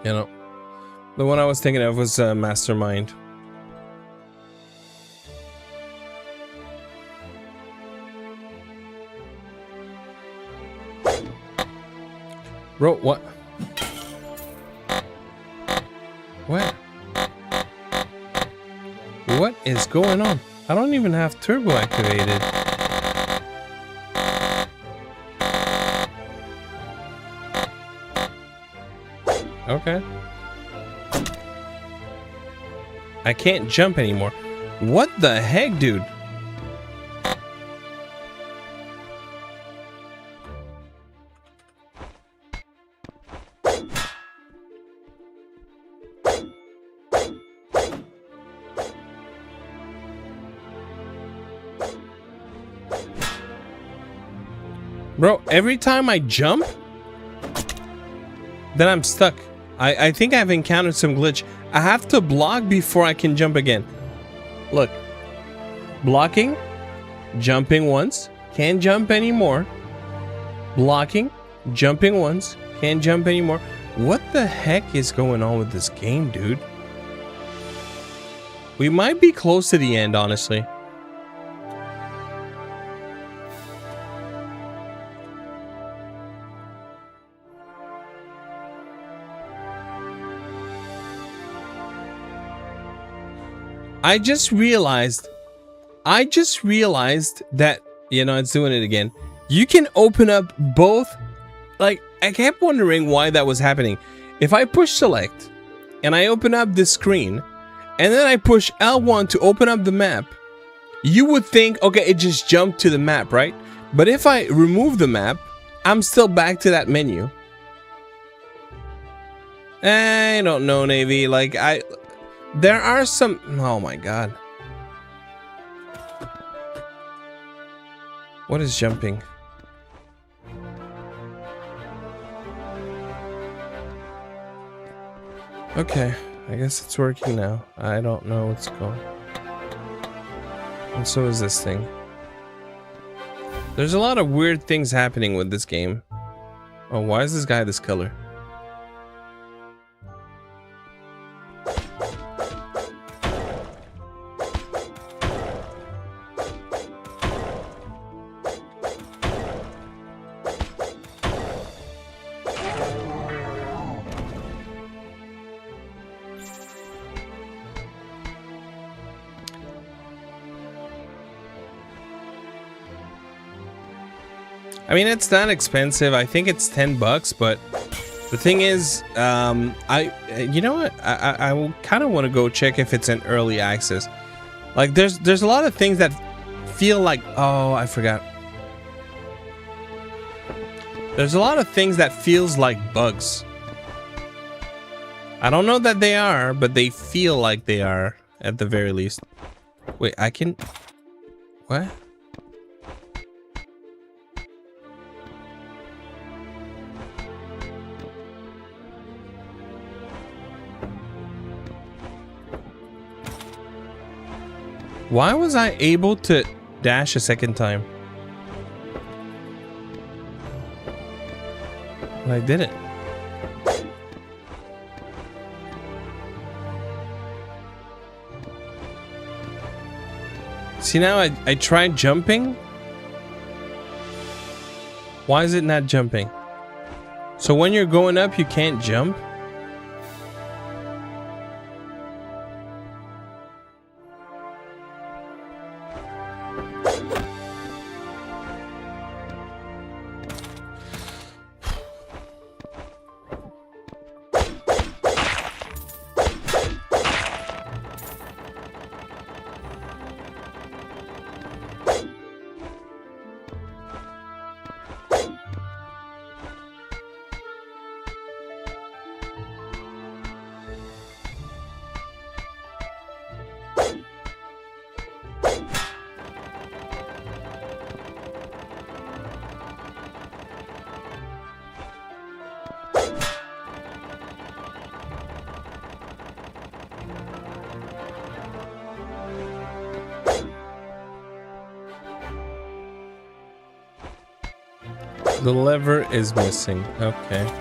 You know, the one I was thinking of was Mastermind. Bro, what? What? What is going on? I don't even have turbo activated. Okay. I can't jump anymore. What the heck, dude? Bro, every time I jump, then I'm stuck. I think I've encountered some glitch. I have to block before I can jump again. Look. Blocking. Jumping once. Can't jump anymore. Blocking. Jumping once. Can't jump anymore. What the heck is going on with this game, dude? We might be close to the end, honestly. I just realized that, you know, it's doing it again. You can open up both like, I kept wondering why that was happening. If I push select and I open up this screen and then I push L1 to open up the map, you would think, okay, it just jumped to the map, right? But if I remove the map, I'm still back to that menu. I don't know, Navy. Like, there are some, oh my god. What is jumping? Okay, I guess it's working now. I don't know what's going on. And so is this thing. There's a lot of weird things happening with this game. Oh, why is this guy this color? I mean, it's not expensive. I think it's $10, but the thing is, you know what? I kind of want to go check if it's in early access. Like, there's a lot of things that feel like, oh, I forgot. There's a lot of things that feels like bugs. I don't know that they are, but they feel like they are at the very least. Wait, I can, what? Why was I able to dash a second time? I did it. See, now I tried jumping. Why is it not jumping? So when you're going up, you can't jump? The lever is missing. Okay.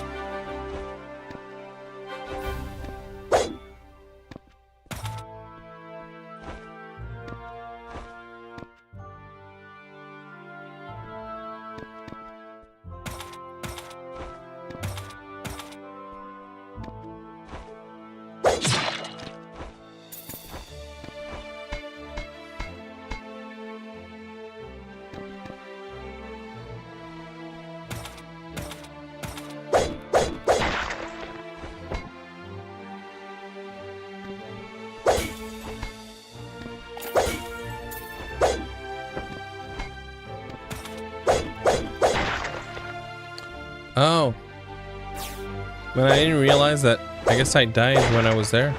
Oh. But I didn't realize that. I guess I died when I was there.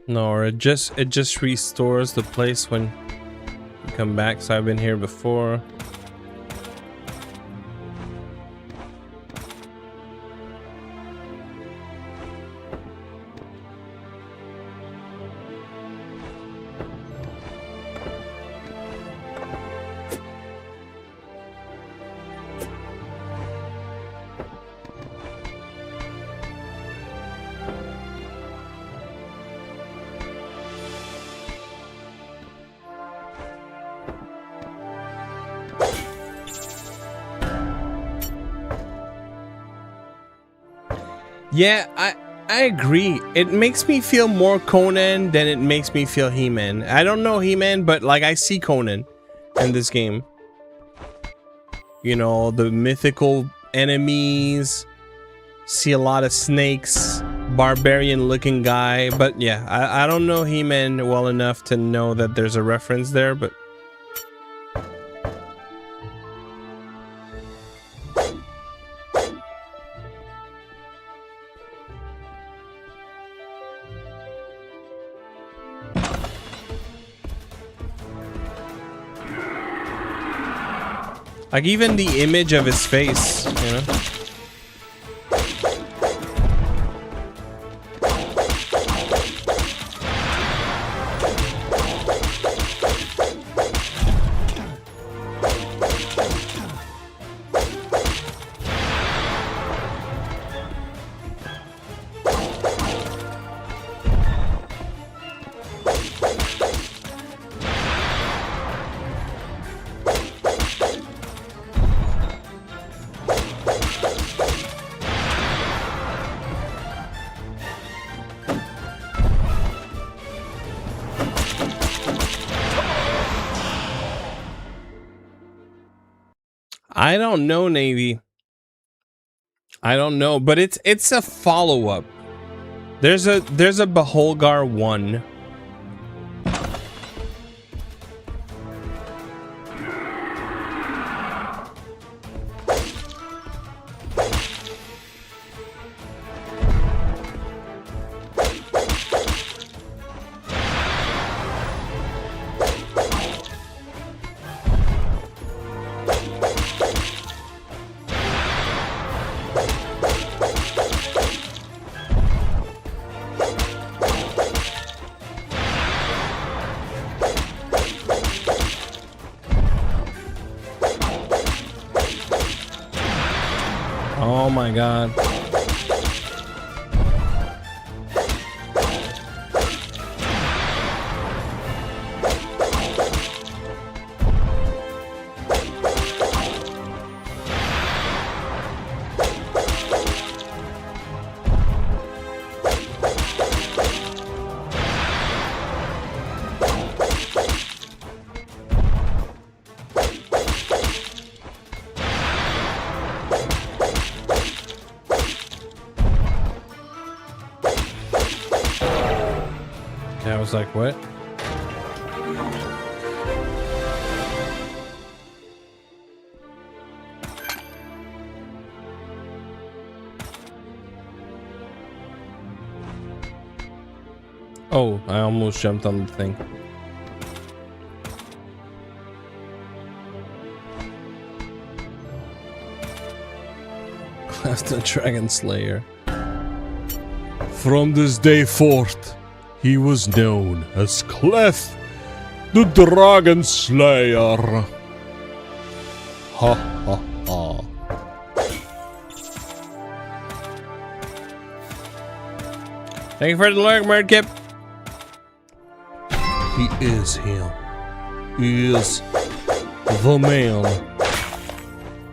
No, or it just restores the place when you come back. So I've been here before. Yeah, I agree. It makes me feel more Conan than it makes me feel He-Man. I don't know He-Man, but like I see Conan in this game. You know, the mythical enemies, see a lot of snakes, barbarian looking guy, but yeah, I don't know He-Man well enough to know that there's a reference there, but like even the image of his face, you know? I don't know, Navy. I don't know, but it's a follow-up. There's a Beholgar 1. Oh my god. I was like, what? Oh, I almost jumped on the thing. Clef the Dragon Slayer. From this day forth, he was known as Clef the Dragon Slayer. Ha ha ha. Thank you for the lurk, Murdkip. He is him. He is the man.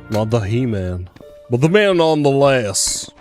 Not the He-Man, but the man nonetheless.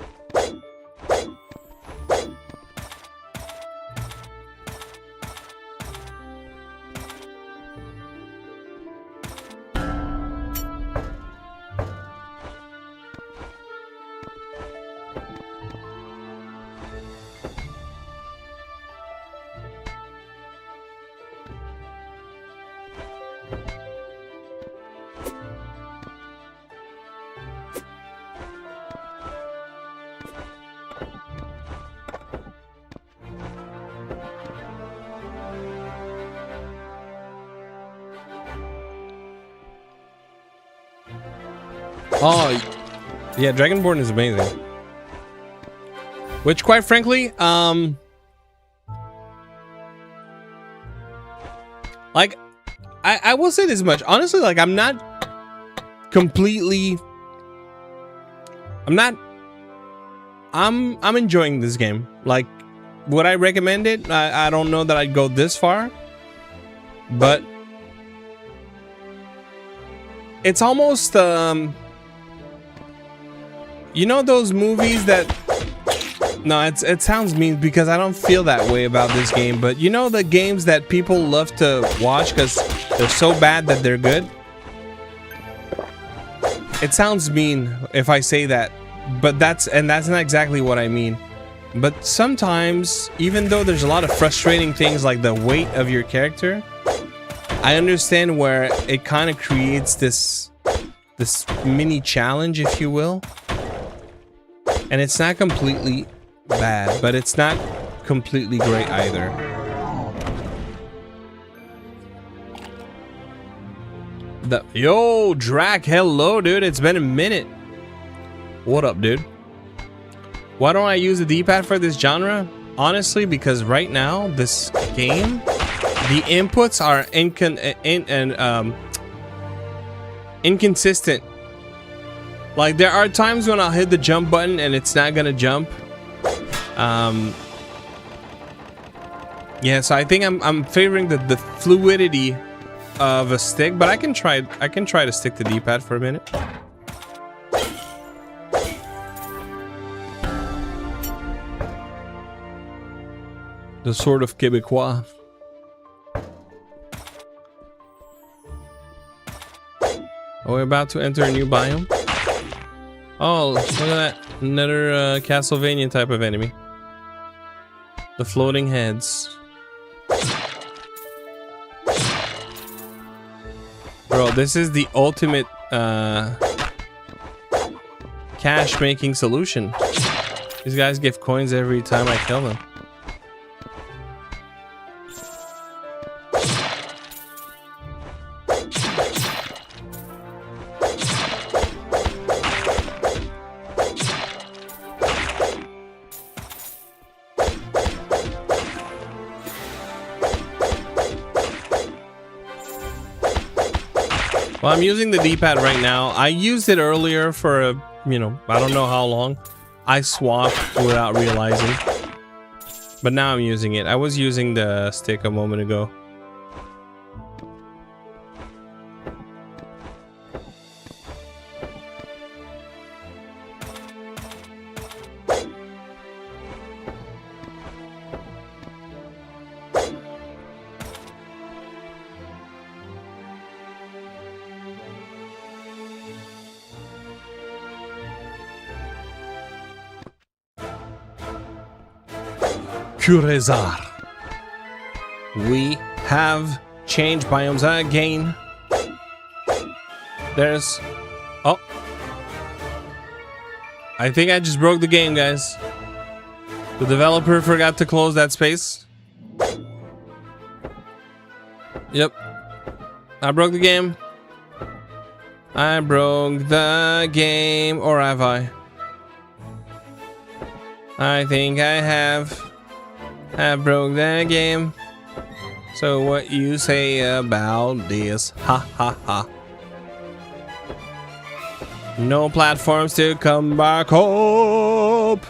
Oh, yeah, Dragonborn is amazing. Which, quite frankly, like, I will say this much. Honestly, like, I'm enjoying this game. Like, would I recommend it? I don't know that I'd go this far, but it's almost, you know those movies that No, it sounds mean because I don't feel that way about this game. But you know the games that people love to watch because they're so bad that they're good? It sounds mean if I say that, but that's not exactly what I mean. But sometimes, even though there's a lot of frustrating things like the weight of your character, I understand where it kind of creates this mini challenge, if you will. And it's not completely bad, but it's not completely great either. Yo, Drac, hello, dude. It's been a minute. What up, dude? Why don't I use the D-pad for this genre? Honestly, because right now, this game, the inputs are inconsistent. Like, there are times when I'll hit the jump button and it's not gonna jump. Yeah, so I think I'm favoring the fluidity of a stick, but I can try to stick the D-pad for a minute. The Sword of Quebecois. Are we about to enter a new biome? Oh, look at that. Another Castlevania type of enemy. The floating heads. Bro, this is the ultimate cash making solution. These guys give coins every time I kill them. Well, I'm using the D-pad right now. I used it earlier for a, I don't know how long. I swapped without realizing. But now I'm using it. I was using the stick a moment ago. Curazar. We have changed biomes again. There's... Oh. I think I just broke the game, guys. The developer forgot to close that space. Yep. I broke the game. I broke the game. Or have I? I think I have. I broke the game. So what you say about this? Ha ha ha. No platforms to come back up.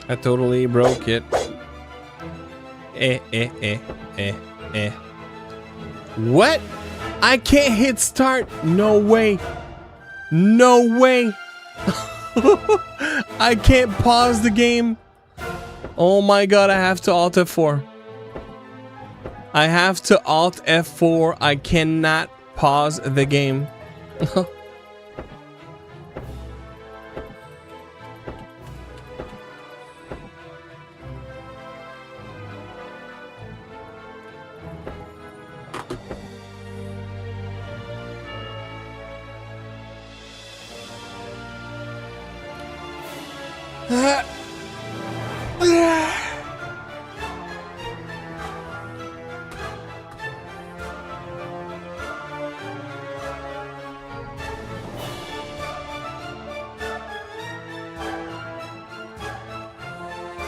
I totally broke it. What? I can't hit start. No way. No way. I can't pause the game. Oh my god, I have to Alt F4. I have to Alt F4. I cannot pause the game.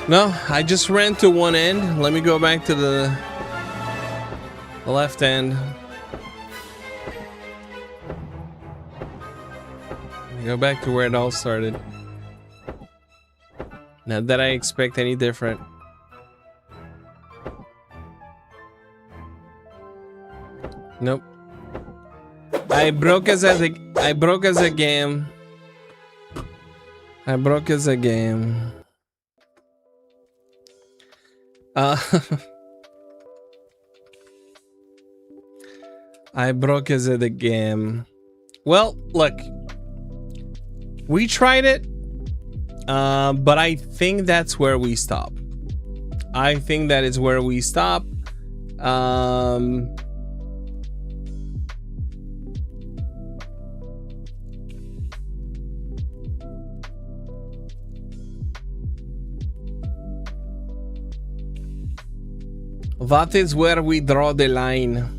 No, I just ran to one end. Let me go back to the left end. Go back to where it all started. Not that I expect any different. Nope. I broke as a game. I broke as a game. I broke as a game. Well, look. We tried it. But I think that's where we stop. I think that is where we stop. That is where we draw the line.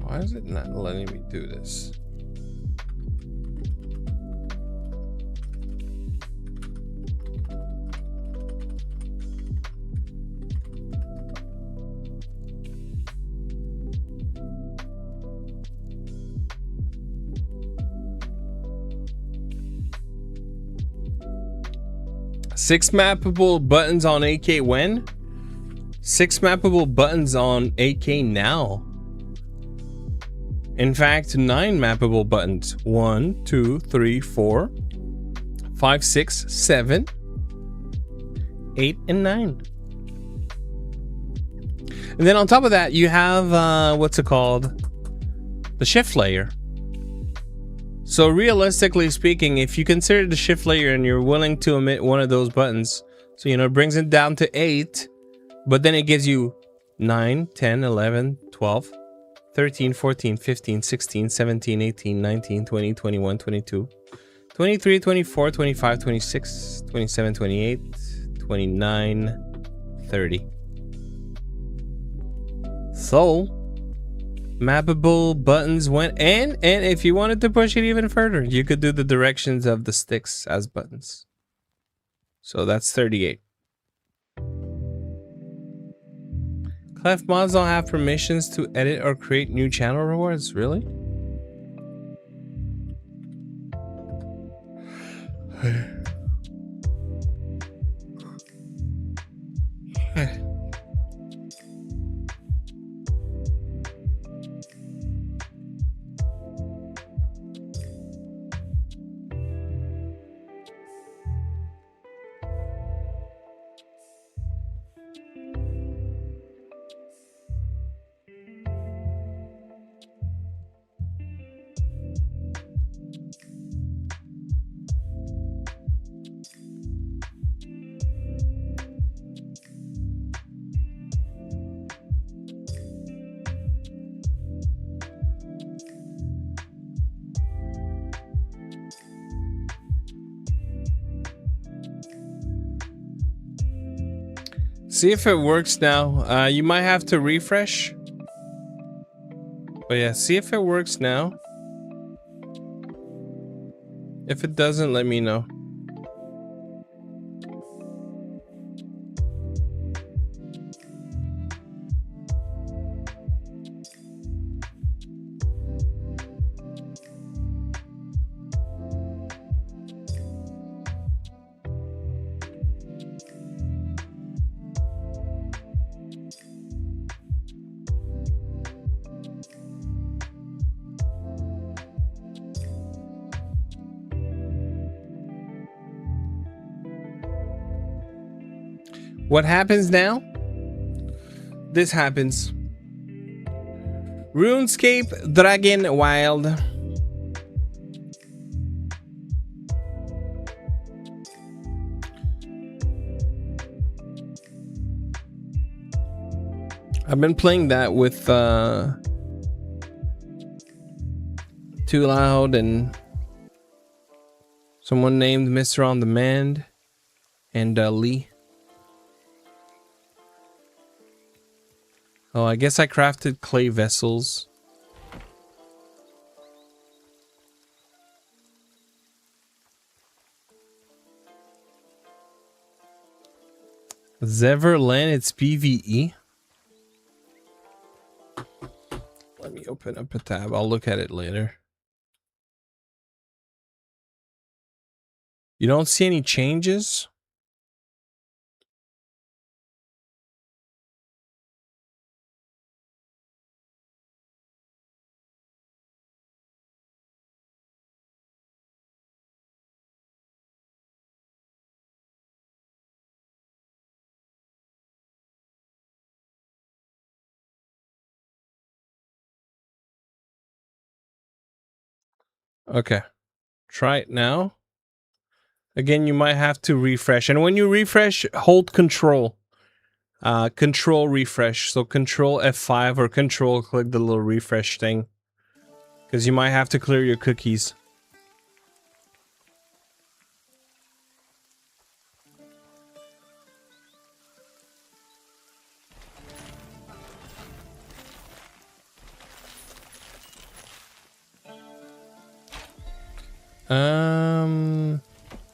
Why is it not letting me do this? Six mappable buttons on AK when? 6 mappable buttons on AK now. In fact, 9 mappable buttons. 1, 2, 3, 4, 5, 6, 7, 8, and 9. And then on top of that, you have what's it called? The shift layer. So realistically speaking, if you consider the shift layer and you're willing to omit one of those buttons, so it brings it down to 8, but then it gives you 9, 10, 11, 12, 13, 14, 15, 16, 17, 18, 19, 20, 21, 22, 23, 24, 25, 26, 27, 28, 29, 30. So, mappable buttons went, and if you wanted to push it even further, you could do the directions of the sticks as buttons. So that's 38. Clef mods don't have permissions to edit or create new channel rewards, really? See if it works now. You might have to refresh. But yeah, see if it works now. If it doesn't, let me know. What happens now? This happens. RuneScape Dragon Wild. I've been playing that with too loud and someone named Mr. On Demand and Lee. Oh, I guess I crafted clay vessels. Zeverland, it's PvE. Let me open up a tab. I'll look at it later. You don't see any changes? Okay. Try it now. Again, you might have to refresh. And when you refresh, hold control. Control refresh. So control F5 or control click the little refresh thing. Because you might have to clear your cookies.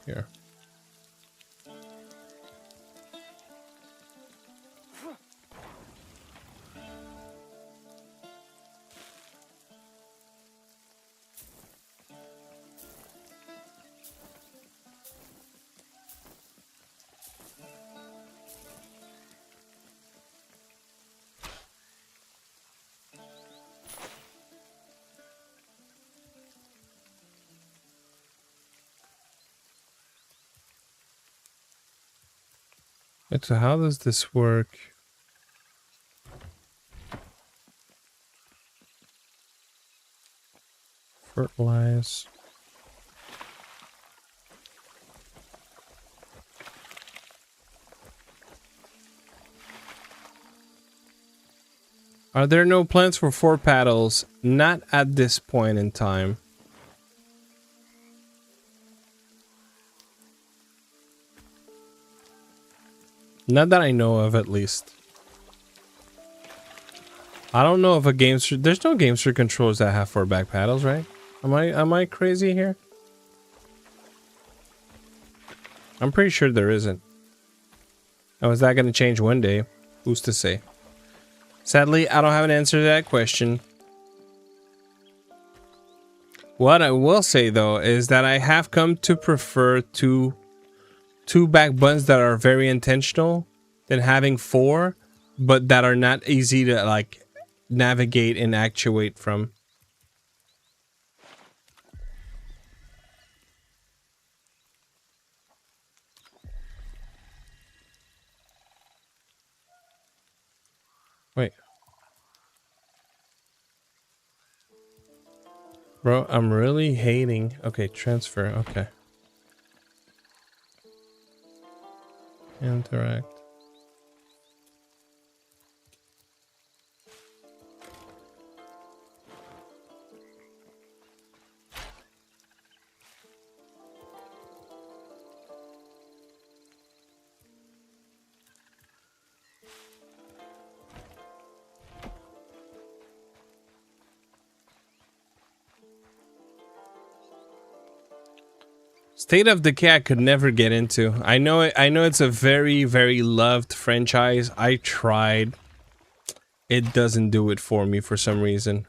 Here. Wait, so how does this work? Fertilize. Are there no plants for 4 paddles? Not at this point in time. Not that I know of, at least. I don't know if a GameSir... There's no GameSir controllers that have 4 back paddles, right? Am I crazy here? I'm pretty sure there isn't. Oh, is that going to change one day? Who's to say? Sadly, I don't have an answer to that question. What I will say, though, is that I have come to prefer two back buttons that are very intentional than having 4, but that are not easy to, like, navigate and actuate from. Wait. Bro, I'm really hating. Okay, transfer. Okay. Interact. State of Decay I could never get into. I know it's a very, very loved franchise. I tried. It doesn't do it for me for some reason.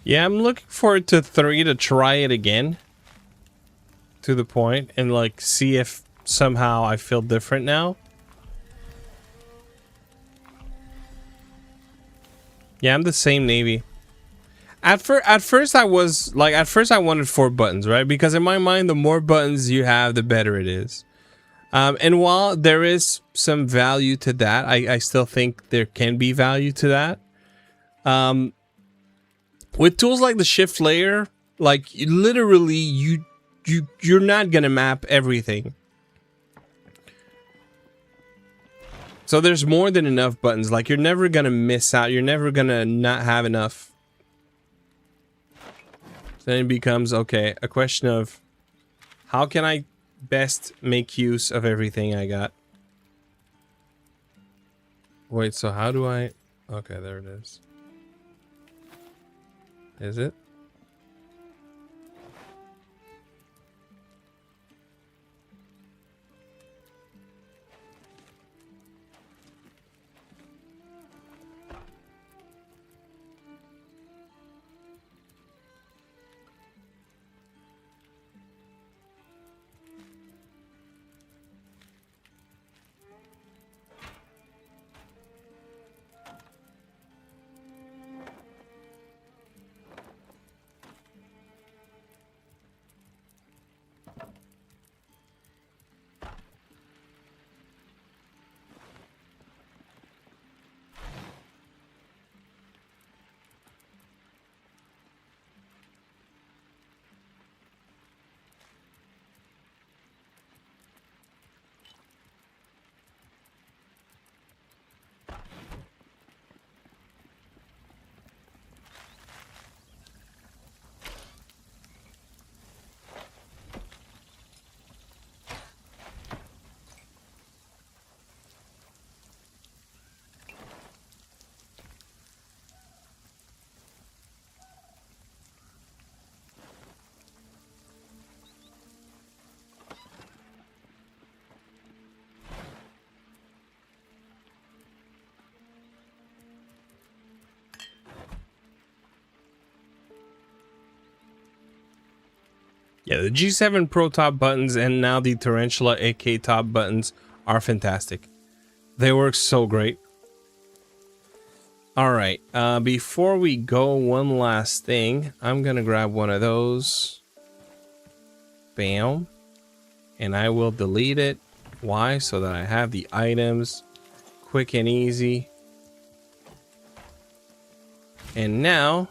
Yeah, I'm looking forward to 3 to try it again. To the point and like see if somehow I feel different now. Yeah, I'm the same Navy. At first I was like, at first I wanted 4 buttons, right? Because in my mind, the more buttons you have, the better it is. And while there is some value to that, I still think there can be value to that. With tools like the shift layer, like literally you're not gonna map everything. So there's more than enough buttons. Like you're never gonna miss out. You're never gonna not have enough. So then it becomes, okay, a question of how can I best make use of everything I got? Wait, so how do I... Okay, there it is. Is it? Yeah, the G7 Pro top buttons and now the Tarantula AK top buttons are fantastic. They work so great. All right, before we go, one last thing. I'm gonna grab one of those. Bam. And I will delete it. Why? So that I have the items quick and easy. And now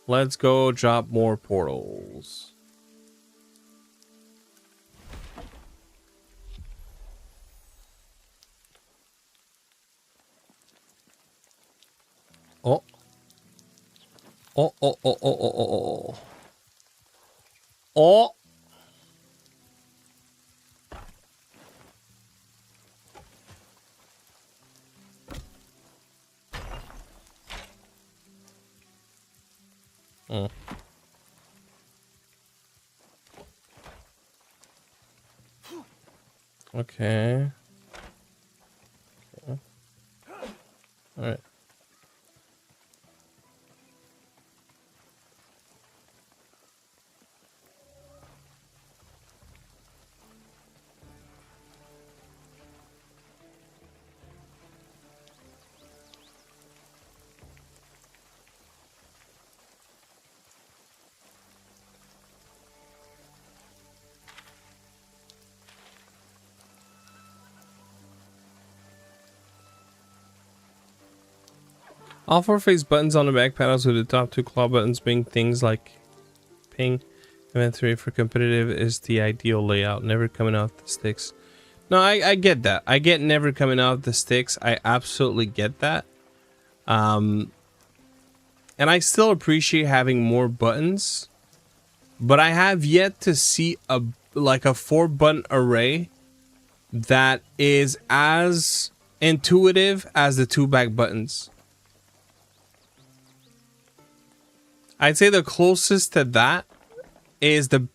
let's go drop more portals. Oh. Oh, oh, oh, oh, oh, oh, oh. Oh. Mm. Okay. All right. All 4 face buttons on the back panels with the top 2 claw buttons being things like ping. Inventory for competitive is the ideal layout, never coming off the sticks. No, I get that. I get never coming off the sticks. I absolutely get that. And I still appreciate having more buttons, but I have yet to see a 4 button array that is as intuitive as the 2 back buttons. I'd say the closest to that is the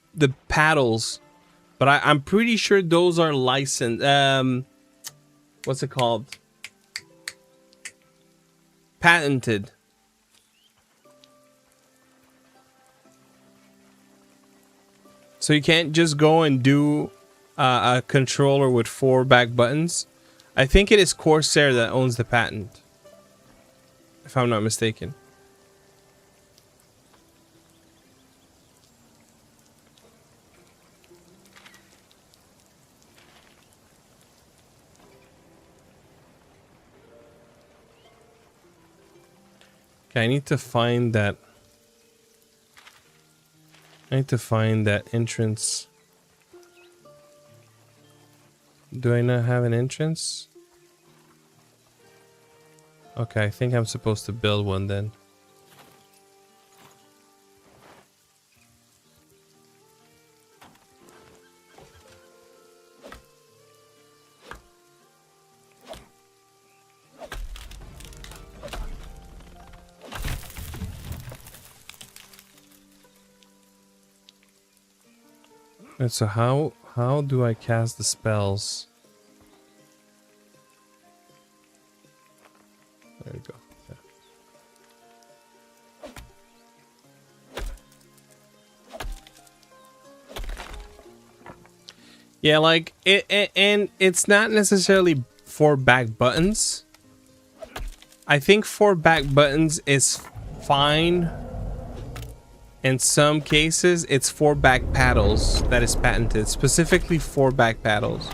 paddles, but I'm pretty sure those are licensed. What's it called? Patented. So you can't just go and do a controller with 4 back buttons. I think it is Corsair that owns the patent, if I'm not mistaken. Okay, I need to find that. I need to find that entrance. Do I not have an entrance? Okay, I think I'm supposed to build one then. And so how do I cast the spells? There you go. Yeah, like and it's not necessarily 4 back buttons. I think 4 back buttons is fine. In some cases, it's 4 back paddles that is patented, specifically 4 back paddles.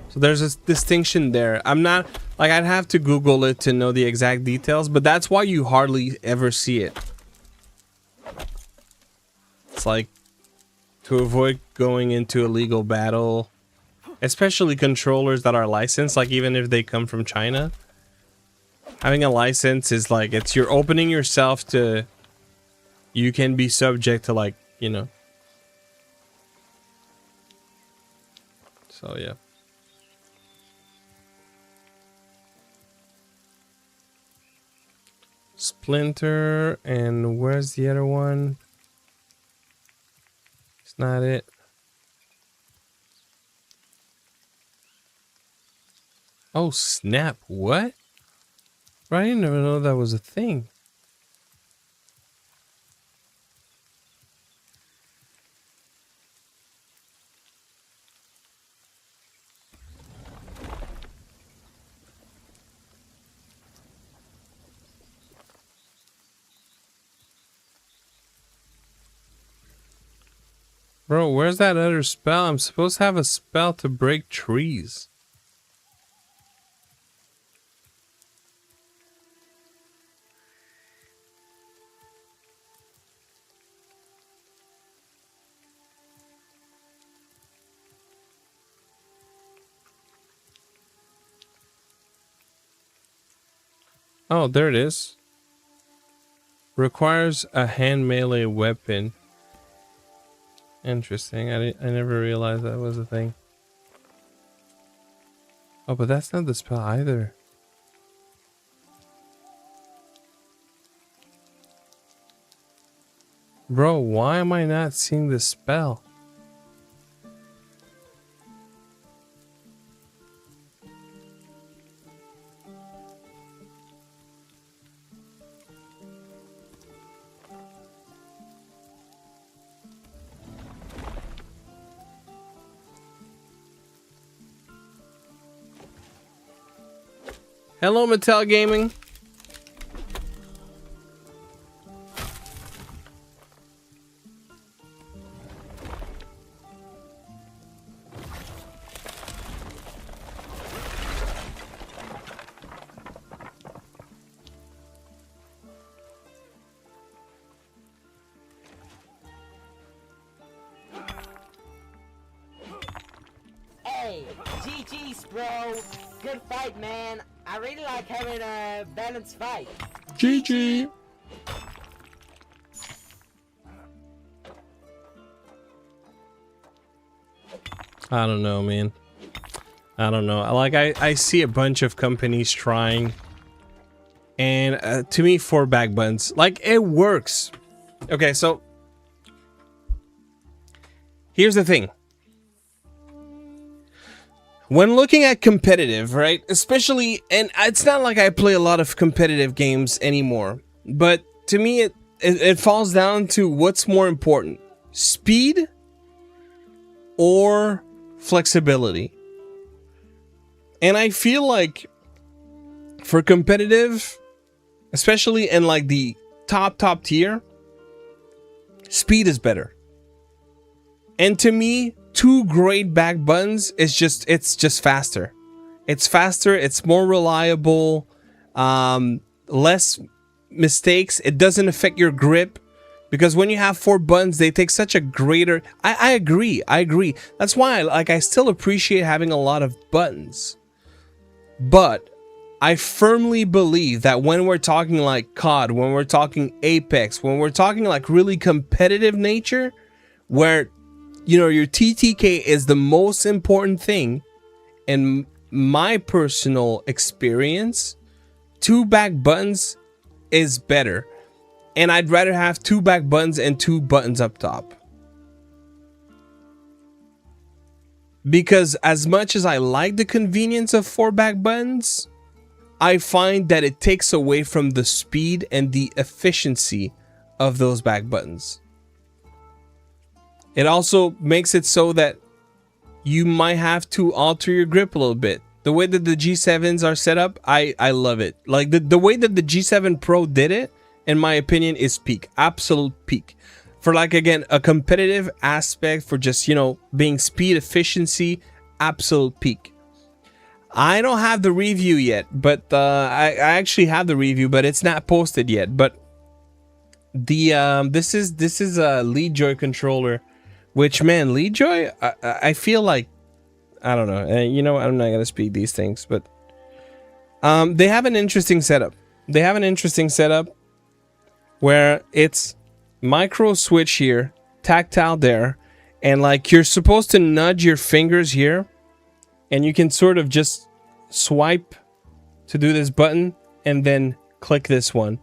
So there's a distinction there. I'm not, like, I'd have to Google it to know the exact details, but that's why you hardly ever see it. It's like to avoid going into a legal battle, especially controllers that are licensed, like even if they come from China. Having a license is like, it's you're opening yourself to, you can be subject to, like, you know. So yeah. Splinter, and where's the other one? It's not it. Oh snap, what? Bro, I didn't even know that was a thing. Bro, where's that other spell? I'm supposed to have a spell to break trees. Oh, there it is. Requires a hand melee weapon. Interesting. I never realized that was a thing. Oh, but that's not the spell either. Bro, why am I not seeing the spell? Hello, Mattel Gaming. Hey, GG's, bro. Good fight, man. I really like having a balanced fight. GG. I don't know, man. I don't know. Like, I see a bunch of companies trying, and to me, 4 back buttons, like, it works. Okay, so here's the thing. When looking at competitive, right, especially, and it's not like I play a lot of competitive games anymore, but to me, it falls down to what's more important, speed or flexibility. And I feel like for competitive, especially in like the top tier, speed is better. And to me, 2 great back buttons is just, it's just faster. It's faster, it's more reliable, less mistakes. It doesn't affect your grip, because when you have 4 buttons, they take such a greater... I agree. That's why I still appreciate having a lot of buttons. But I firmly believe that when we're talking like COD, when we're talking Apex, when we're talking like really competitive nature, where, you know, your TTK is the most important thing, in my personal experience, 2 back buttons is better. And I'd rather have 2 back buttons and 2 buttons up top. Because as much as I like the convenience of 4 back buttons, I find that it takes away from the speed and the efficiency of those back buttons. It also makes it so that you might have to alter your grip a little bit. The way that the G7s are set up, I love it. Like the way that the G7 Pro did it, in my opinion, is peak. Absolute peak. For like, again, a competitive aspect, for just, you know, being speed, efficiency, absolute peak. I don't have the review yet, but I actually have the review, but it's not posted yet. But the this is a Leadjoy controller, which, man, Leadjoy, I feel like, I don't know. You know, I'm not gonna speak these things, but they have an interesting setup. They have an interesting setup where it's micro switch here, tactile there, and like you're supposed to nudge your fingers here, and you can sort of just swipe to do this button and then click this one.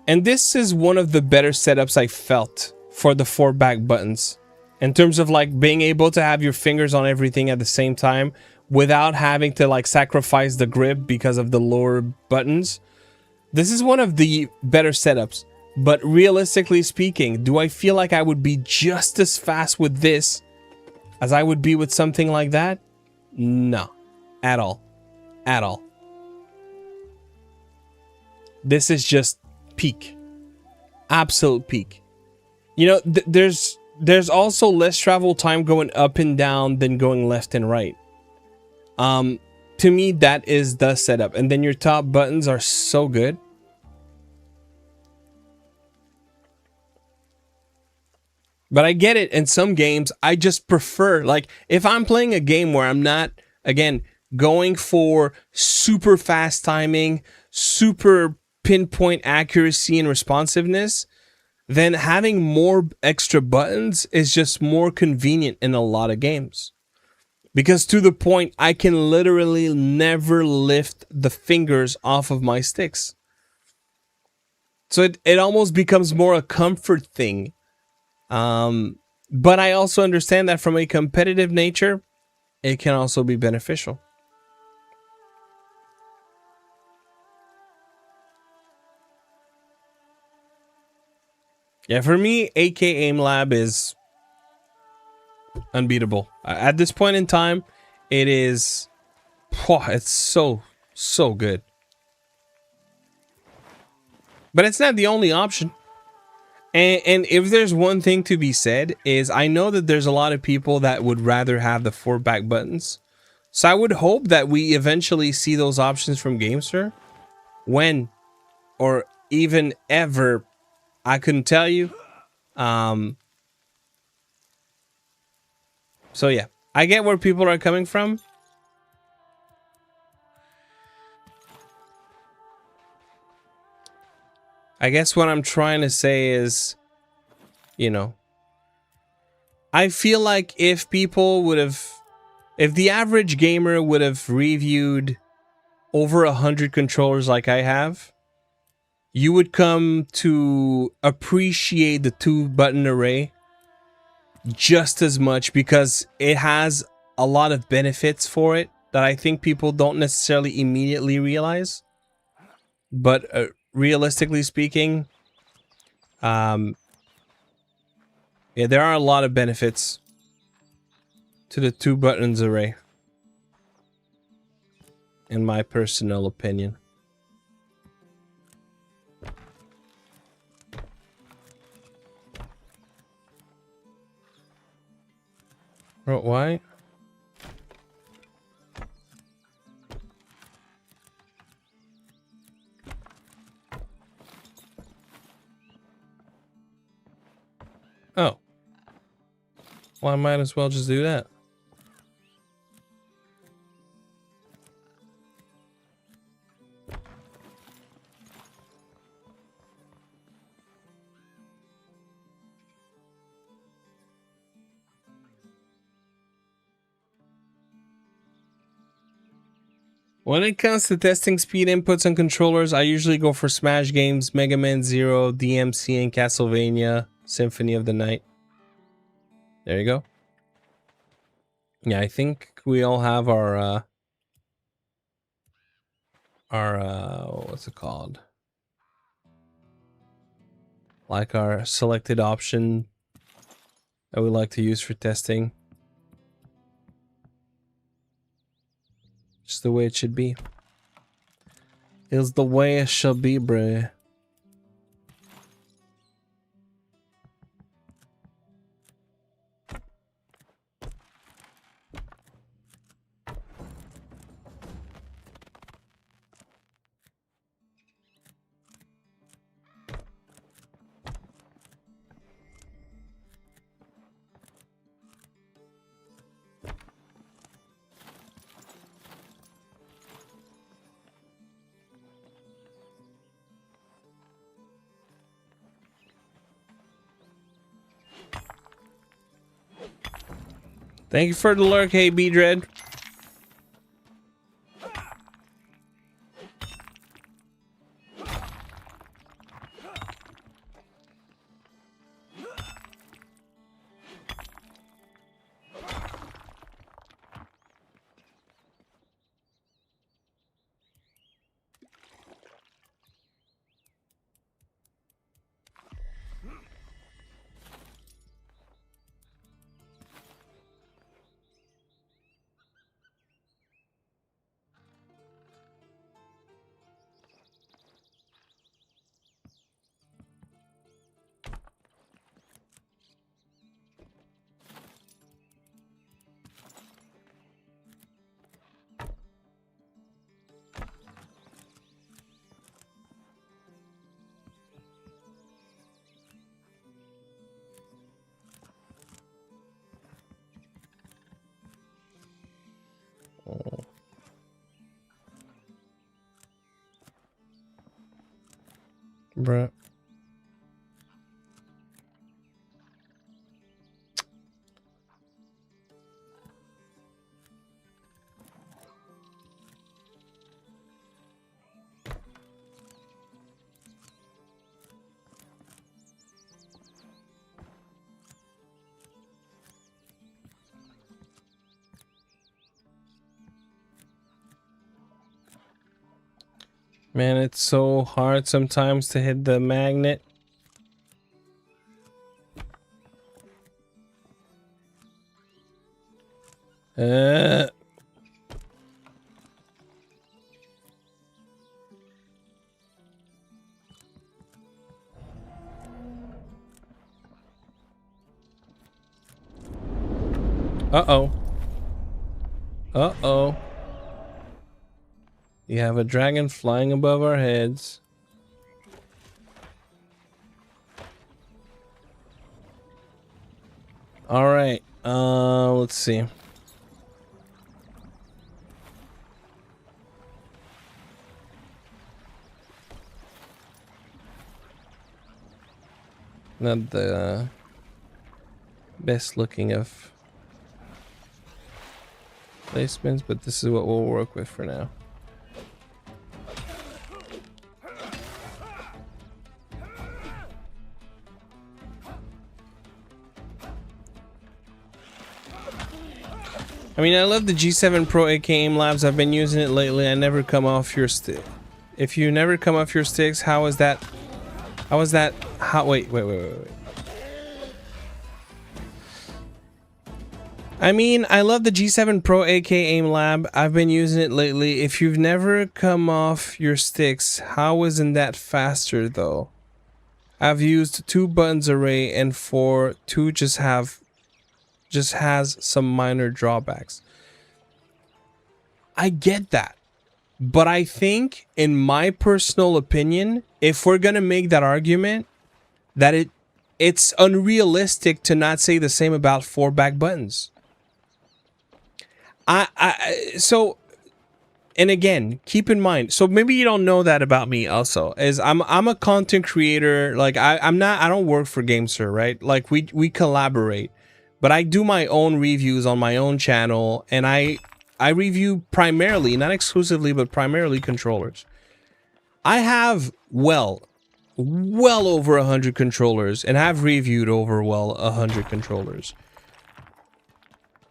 And this is one of the better setups I felt for the 4 back buttons, in terms of like being able to have your fingers on everything at the same time without having to like sacrifice the grip because of the lower buttons. This is one of the better setups. But realistically speaking, do I feel like I would be just as fast with this as I would be with something like that? No. At all. At all. This is just peak. Absolute peak. You know, there's also less travel time going up and down than going left and right. To me, that is the setup. And then your top buttons are so good. But I get it, in some games, I just prefer, like, if I'm playing a game where I'm not, again, going for super fast timing, super pinpoint accuracy and responsiveness, then having more extra buttons is just more convenient in a lot of games. Because to the point, I can literally never lift the fingers off of my sticks. So it almost becomes more a comfort thing. But I also understand that from a competitive nature, it can also be beneficial. Yeah, for me, AK Aim Lab is unbeatable. At this point in time, it is... it's so good. But it's not the only option. And if there's one thing to be said, is I know that there's a lot of people that would rather have the 4 back buttons. So I would hope that we eventually see those options from GameSir. When, or even ever, I couldn't tell you. So yeah, I get where people are coming from. I guess what I'm trying to say is, you know, I feel like if people would have, if the average gamer would have reviewed over 100 controllers like I have, you would come to appreciate the 2-button array just as much, because it has a lot of benefits for it that I think people don't necessarily immediately realize. But realistically speaking, yeah, there are a lot of benefits. to the 2 buttons array. In my personal opinion. Bro, why? Oh. Well, I might as well just do that. When it comes to testing speed inputs on controllers, I usually go for Smash games, Mega Man Zero, DMC, and Castlevania Symphony of the Night. There you go. Yeah, I think we all have our what's it called? Like our selected option that we like to use for testing. Just the way it should be. Is the way it shall be, bruh. Thank you for the lurk, hey B-Dread. Bruh. Man, it's so hard sometimes to hit the magnet. Uh-oh. Uh-oh. You have a dragon flying above our heads. All right. Let's see. Not the best looking of placements, but this is what we'll work with for now. I mean, I love the G7 Pro AK Aim Labs. I've been using it lately. I never come off your stick. If you never come off your sticks, how is that? How is that? How? Wait. I mean, I love the G7 Pro AK Aim Lab. I've been using it lately. If you've never come off your sticks, how isn't that faster though? I've used 2 buttons array and 4, 2 just has some minor drawbacks. I get that. But I think, in my personal opinion, if we're gonna make that argument, that it's unrealistic to not say the same about 4 back buttons. So, and again, keep in mind, so maybe you don't know that about me also, is I'm a content creator. Like I don't work for GameSir, right? Like we collaborate, but I do my own reviews on my own channel, and I review primarily, not exclusively, but primarily controllers. I have well over 100 controllers, and have reviewed over 100 controllers.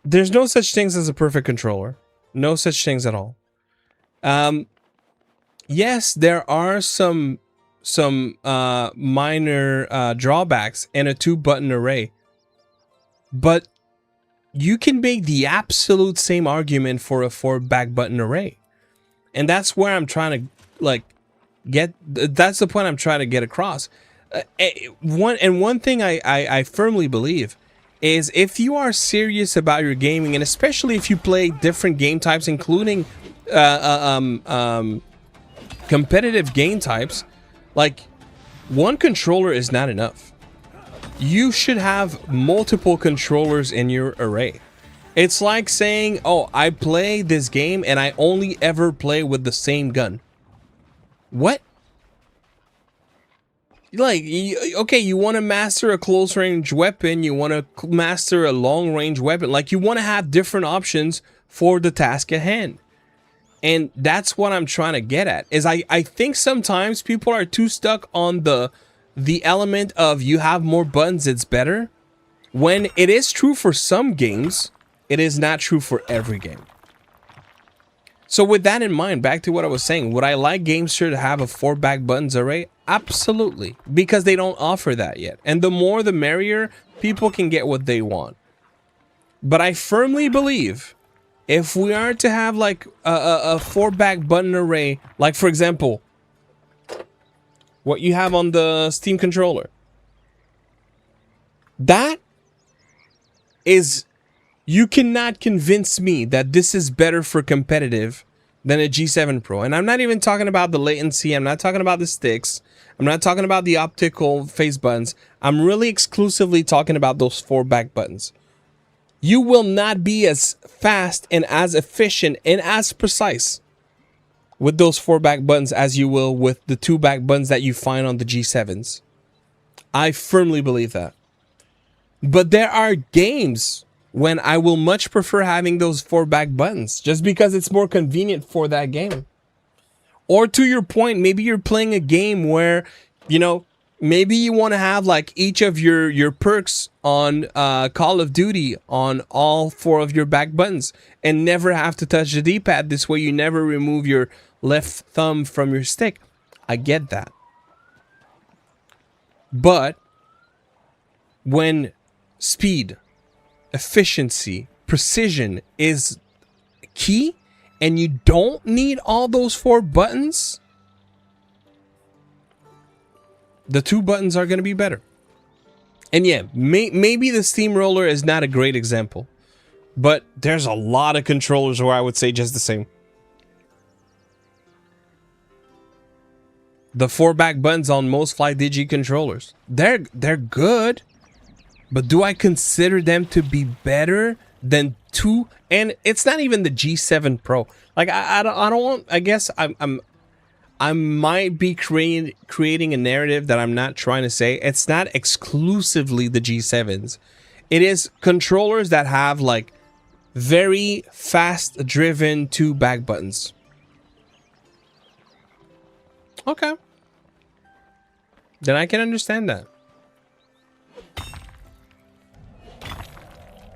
There's no such things as a perfect controller. No such things at all. Yes, there are some minor drawbacks in a 2-button array, but you can make the absolute same argument for a 4-back button array, and that's where I'm trying to that's the point I'm trying to get across. One thing I firmly believe is, if you are serious about your gaming, and especially if you play different game types, including competitive game types, like, one controller is not enough. You should have multiple controllers in your array. It's like saying, oh, I play this game and I only ever play with the same gun. What? Like, okay, you want to master a close range weapon, you want to master a long range weapon, like, you want to have different options for the task at hand. And that's what I'm trying to get at, is I think sometimes people are too stuck on the element of you have more buttons, it's better. When it is true for some games, it is not true for every game. So with that in mind, back to what I was saying, would I like GameSir to have a 4-back buttons array? Absolutely, because they don't offer that yet. And the more the merrier, people can get what they want. But I firmly believe, if we are to have like a 4-back button array, like for example, what you have on the Steam controller, that is, you cannot convince me that this is better for competitive than a G7 Pro. And I'm not even talking about the latency, I'm not talking about the sticks, I'm not talking about the optical face buttons. I'm really exclusively talking about those 4-back buttons. You will not be as fast and as efficient and as precise with those 4-back buttons as you will with the 2-back buttons that you find on the G7s. I firmly believe that. But there are games when I will much prefer having those 4-back buttons, just because it's more convenient for that game. Or to your point, maybe you're playing a game where, you know, maybe you want to have like each of your perks on Call of Duty on all 4 of your back buttons and never have to touch the D-pad. This way you never remove your left thumb from your stick. I get that. But when speed, efficiency, precision is key, and you don't need all those 4 buttons, the 2 buttons are going to be better. And yeah, maybe the Steamroller is not a great example, but there's a lot of controllers where I would say just the same. The 4-back buttons on most FlyDigi controllers, they're good, but do I consider them to be better than 2? And it's not even the G7 Pro. Like, I don't want, I guess I might be creating a narrative that I'm not trying to say. It's not exclusively the G7s. It is controllers that have like very fast driven 2-back buttons. Okay. Then I can understand that.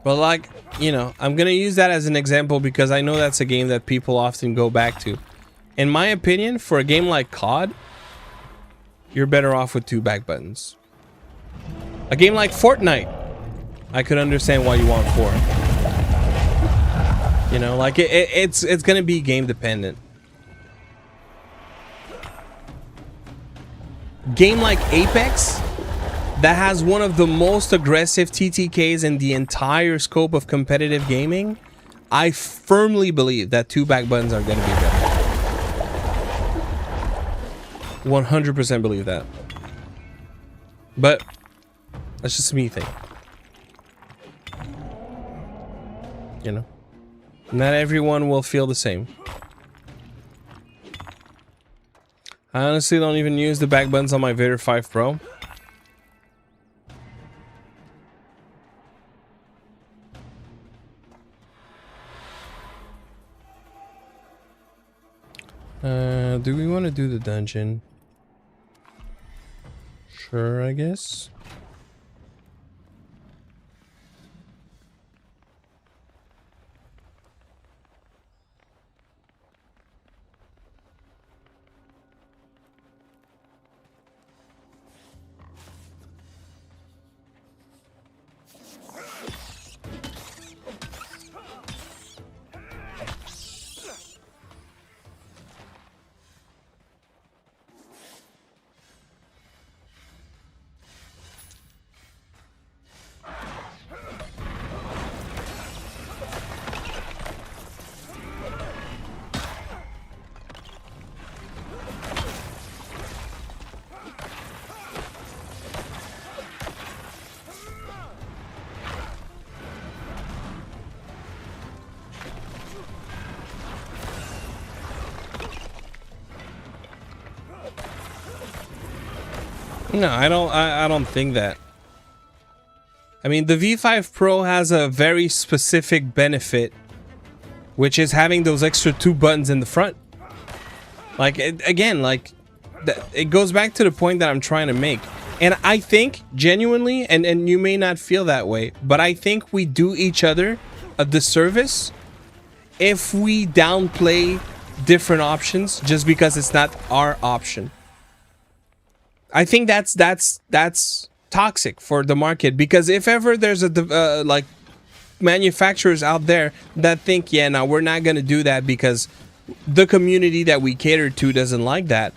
But like, you know, I'm going to use that as an example because I know that's a game that people often go back to. In my opinion, for a game like COD, you're better off with 2-back buttons. A game like Fortnite, I could understand why you want 4. You know, like it's gonna be game dependent. Game like Apex, that has one of the most aggressive TTKs in the entire scope of competitive gaming, I firmly believe that 2 back buttons are gonna be better. 100% believe that. But that's just me thing. You know, not everyone will feel the same. I honestly don't even use the back buttons on my Vader 5 Pro. Do we want to do the dungeon? Sure, I guess. No, I don't think that. I mean, the V5 Pro has a very specific benefit, which is having those extra 2 buttons in the front. Like, again, like, it goes back to the point that I'm trying to make. And I think, genuinely, and you may not feel that way, but I think we do each other a disservice if we downplay different options just because it's not our option. I think that's toxic for the market, because if ever there's a like manufacturers out there that think, yeah, no, we're not gonna do that because the community that we cater to doesn't like that,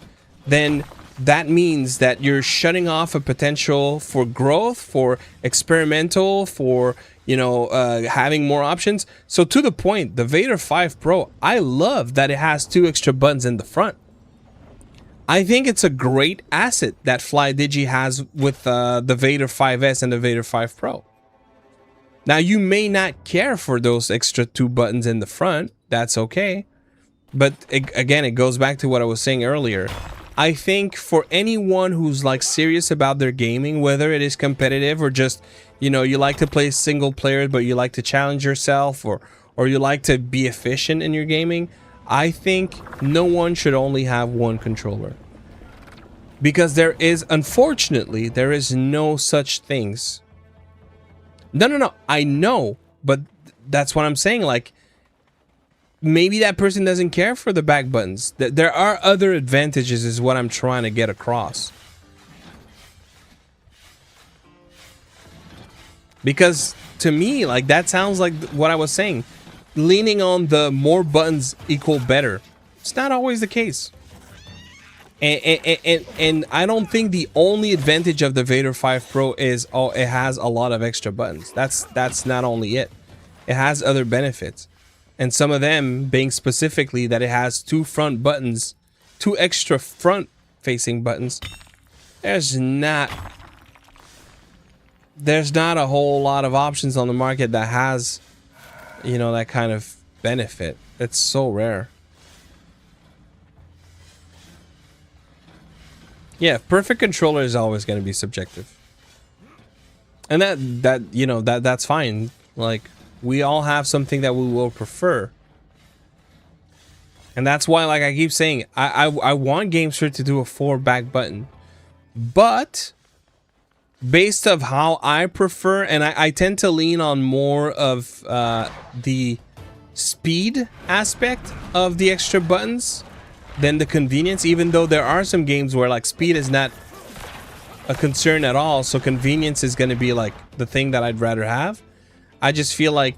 then that means that you're shutting off a potential for growth, for experimental, for, you know, having more options. So to the point, the Vader 5 Pro, I love that it has 2 extra buttons in the front. I think it's a great asset that FlyDigi has with the Vader 5S and the Vader 5 Pro. Now, you may not care for those extra 2 buttons in the front. That's okay. But again, it goes back to what I was saying earlier. I think for anyone who's like serious about their gaming, whether it is competitive or just, you know, you like to play single player, but you like to challenge yourself, or you like to be efficient in your gaming, I think no one should only have 1 controller. Because there is, unfortunately, there is no such things. No, I know, but that's what I'm saying. Like, maybe that person doesn't care for the back buttons. There are other advantages, is what I'm trying to get across. Because to me, like, that sounds like what I was saying. Leaning on the more buttons equal better. It's not always the case. And I don't think the only advantage of the Vader 5 Pro is, oh, it has a lot of extra buttons. That's not only it. It has other benefits. And some of them being specifically that it has 2 front buttons, 2 extra front facing buttons. There's not a whole lot of options on the market that has, you know, that kind of benefit. It's so rare. Yeah, perfect controller is always going to be subjective. And that you know, that's fine. Like, we all have something that we will prefer. And that's why, like I keep saying, I want GameSir to do a 4 back button. But based of how I prefer, and I tend to lean on more of the speed aspect of the extra buttons than the convenience, even though there are some games where like speed is not a concern at all, so convenience is going to be like the thing that I'd rather have. I just feel like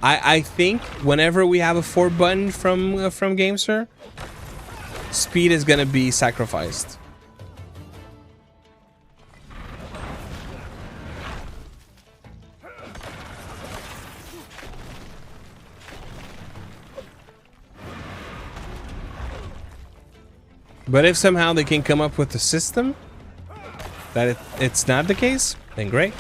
I think whenever we have a 4 button from GameSir, speed is gonna be sacrificed. But if somehow they can come up with a system that it's not the case, then great.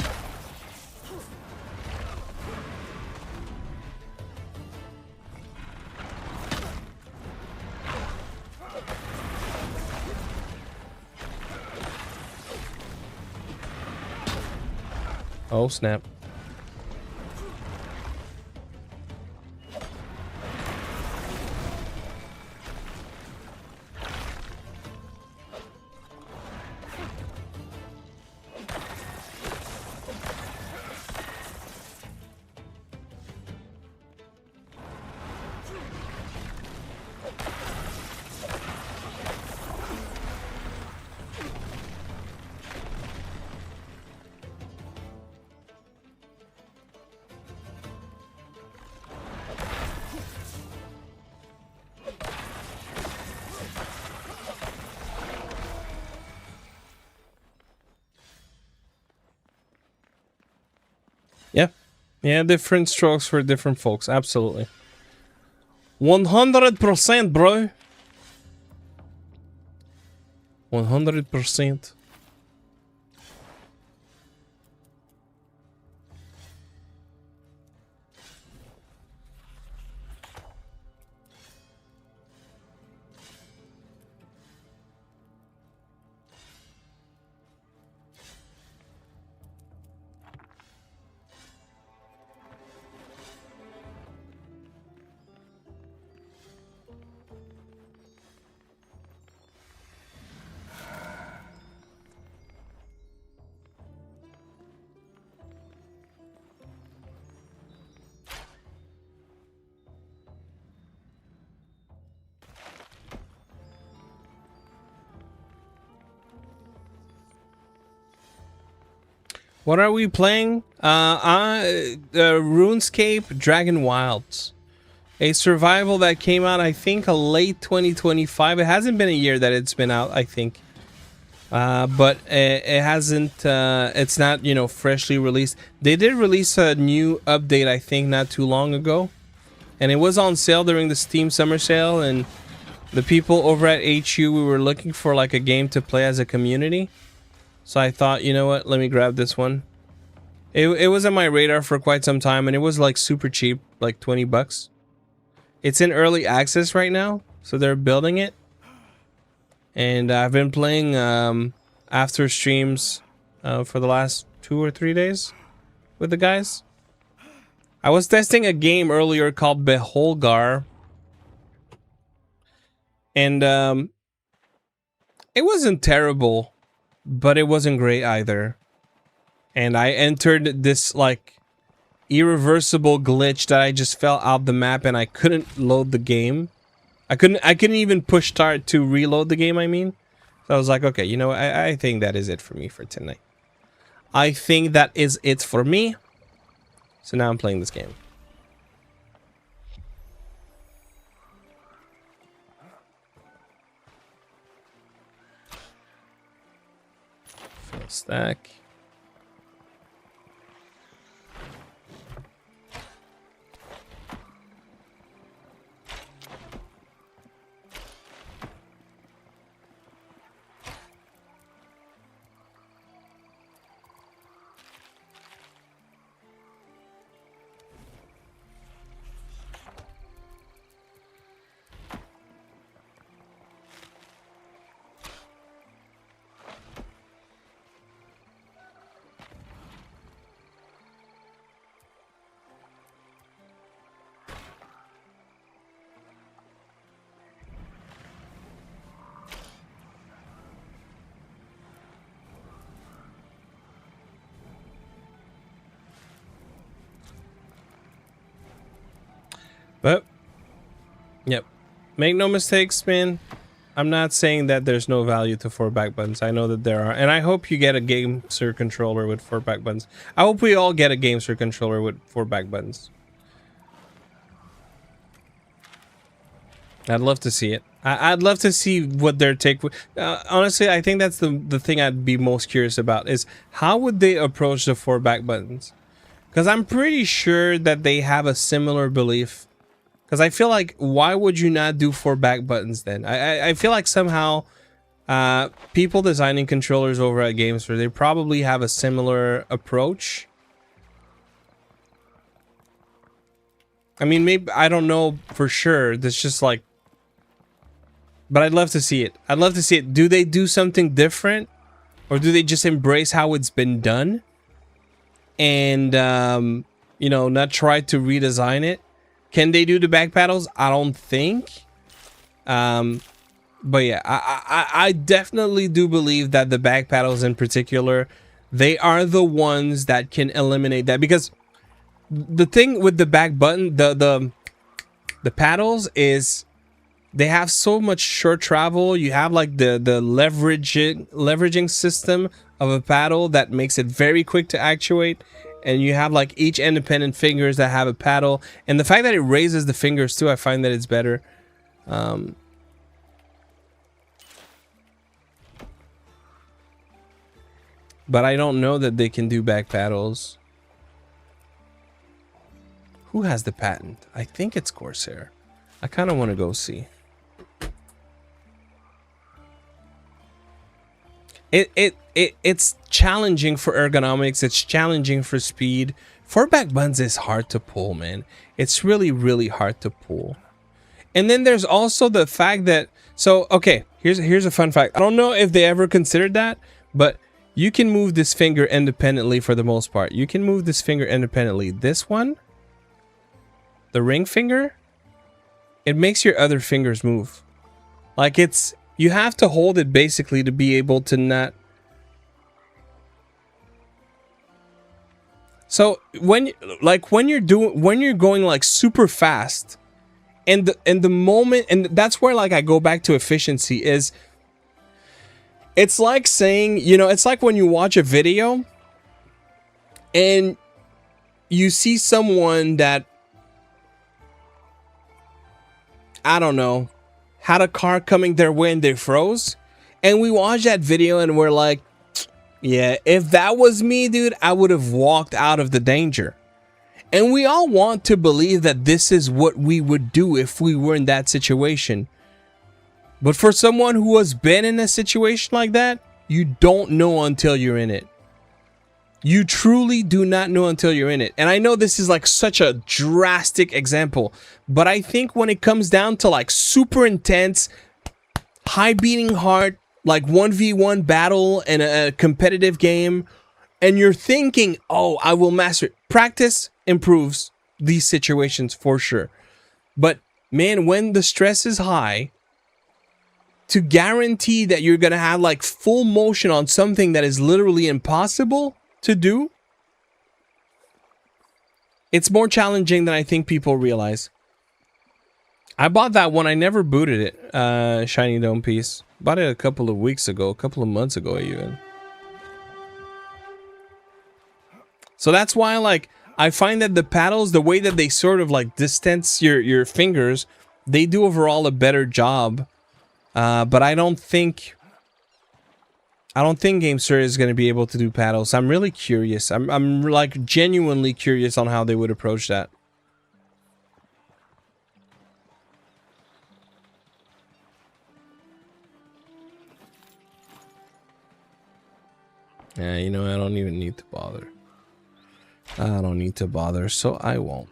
Oh, snap. Yeah. Yeah, different strokes for different folks. Absolutely. 100%, bro. 100%. What are we playing? RuneScape Dragon Wilds. A survival that came out, I think, late 2025. It hasn't been a year that it's been out, I think. But it hasn't, it's not, you know, freshly released. They did release a new update, I think, not too long ago. And it was on sale during the Steam Summer Sale. And the people over at HU, we were looking for like a game to play as a community. So I thought, you know what, let me grab this one. It was on my radar for quite some time, and it was like super cheap, like 20 bucks. It's in early access right now, so they're building it. And I've been playing after streams for the last 2 or 3 days with the guys. I was testing a game earlier called Beholgar. And it wasn't terrible, but it wasn't great either. And I entered this like irreversible glitch that I just fell out the map and I couldn't load the game. I couldn't even push start to reload the game, I mean. So I was like, okay, you know, I think that is it for me for tonight. I think that is it for me. So now I'm playing this game. Full stack. But, yep. Make no mistakes, man. I'm not saying that there's no value to 4 back buttons. I know that there are. And I hope you get a GameSir controller with 4 back buttons. I hope we all get a GameSir controller with 4 back buttons. I'd love to see it. I'd love to see what their take would. Honestly, I think that's the thing I'd be most curious about is how would they approach the 4 back buttons? Because I'm pretty sure that they have a similar belief. Because I feel like, why would you not do 4 back buttons then? I feel like somehow people designing controllers over at GameSir, they probably have a similar approach. I mean, maybe, I don't know for sure. That's just like, but I'd love to see it. I'd love to see it. Do they do something different? Or do they just embrace how it's been done? And, you know, not try to redesign it? Can they do the back paddles? I don't think. But yeah, I definitely do believe that the back paddles in particular, they are the ones that can eliminate that. Because the thing with the back button, the paddles is they have so much short travel. You have like the leveraging system of a paddle that makes it very quick to actuate. And you have like each independent fingers that have a paddle. And the fact that it raises the fingers too, I find that it's better. But I don't know that they can do back paddles. Who has the patent? I think it's Corsair. I kind of want to go see. It's challenging for ergonomics. It's challenging for speed. 4 back buttons is hard to pull, man. It's really, really hard to pull. And then there's also the fact that, so, okay, here's a fun fact. I don't know if they ever considered that, but you can move this finger independently for the most part. You can move this finger independently. This one, the ring finger, it makes your other fingers move. Like you have to hold it basically to be able to not. So when you're going like super fast, and the moment, and that's where like I go back to efficiency is. It's like saying, you know, it's like when you watch a video and you see someone that, I don't know, had a car coming their way and they froze. And we watch that video and we're like, yeah, if that was me, dude, I would have walked out of the danger. And we all want to believe that this is what we would do if we were in that situation. But for someone who has been in a situation like that, you don't know until you're in it. You truly do not know until you're in it. And I know this is like such a drastic example, but I think when it comes down to like super intense, high beating heart, like 1v1 battle in a competitive game, and you're thinking, oh, I will master it. Practice improves these situations for sure. But man, when the stress is high, to guarantee that you're gonna have like full motion on something that is literally impossible to do, it's more challenging than I think people realize. I bought that one. I never booted it. Shiny Dome piece. Bought it a couple of weeks ago, a couple of months ago even. So that's why, like, I find that the paddles, the way that they sort of like distance your fingers, they do overall a better job. But I don't think GameSir is going to be able to do paddles. I'm really curious. I'm like genuinely curious on how they would approach that. Yeah, you know, I don't even need to bother. I don't need to bother, so I won't.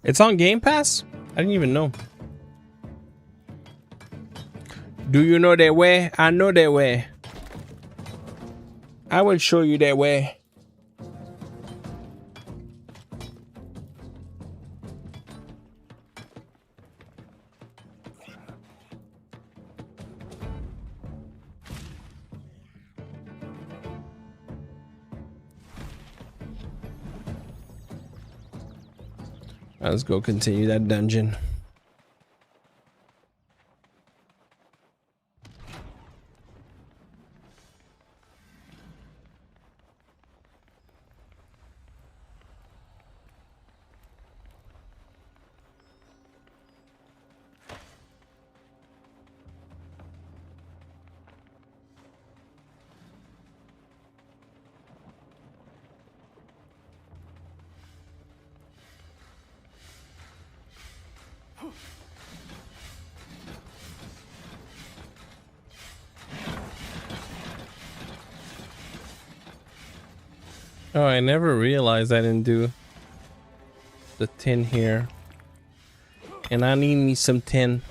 It's on Game Pass? I didn't even know. Do you know their way? I know their way. I will show you their way. Let's go continue that dungeon. Oh, I never realized I didn't do the tin here. And I need me some tin.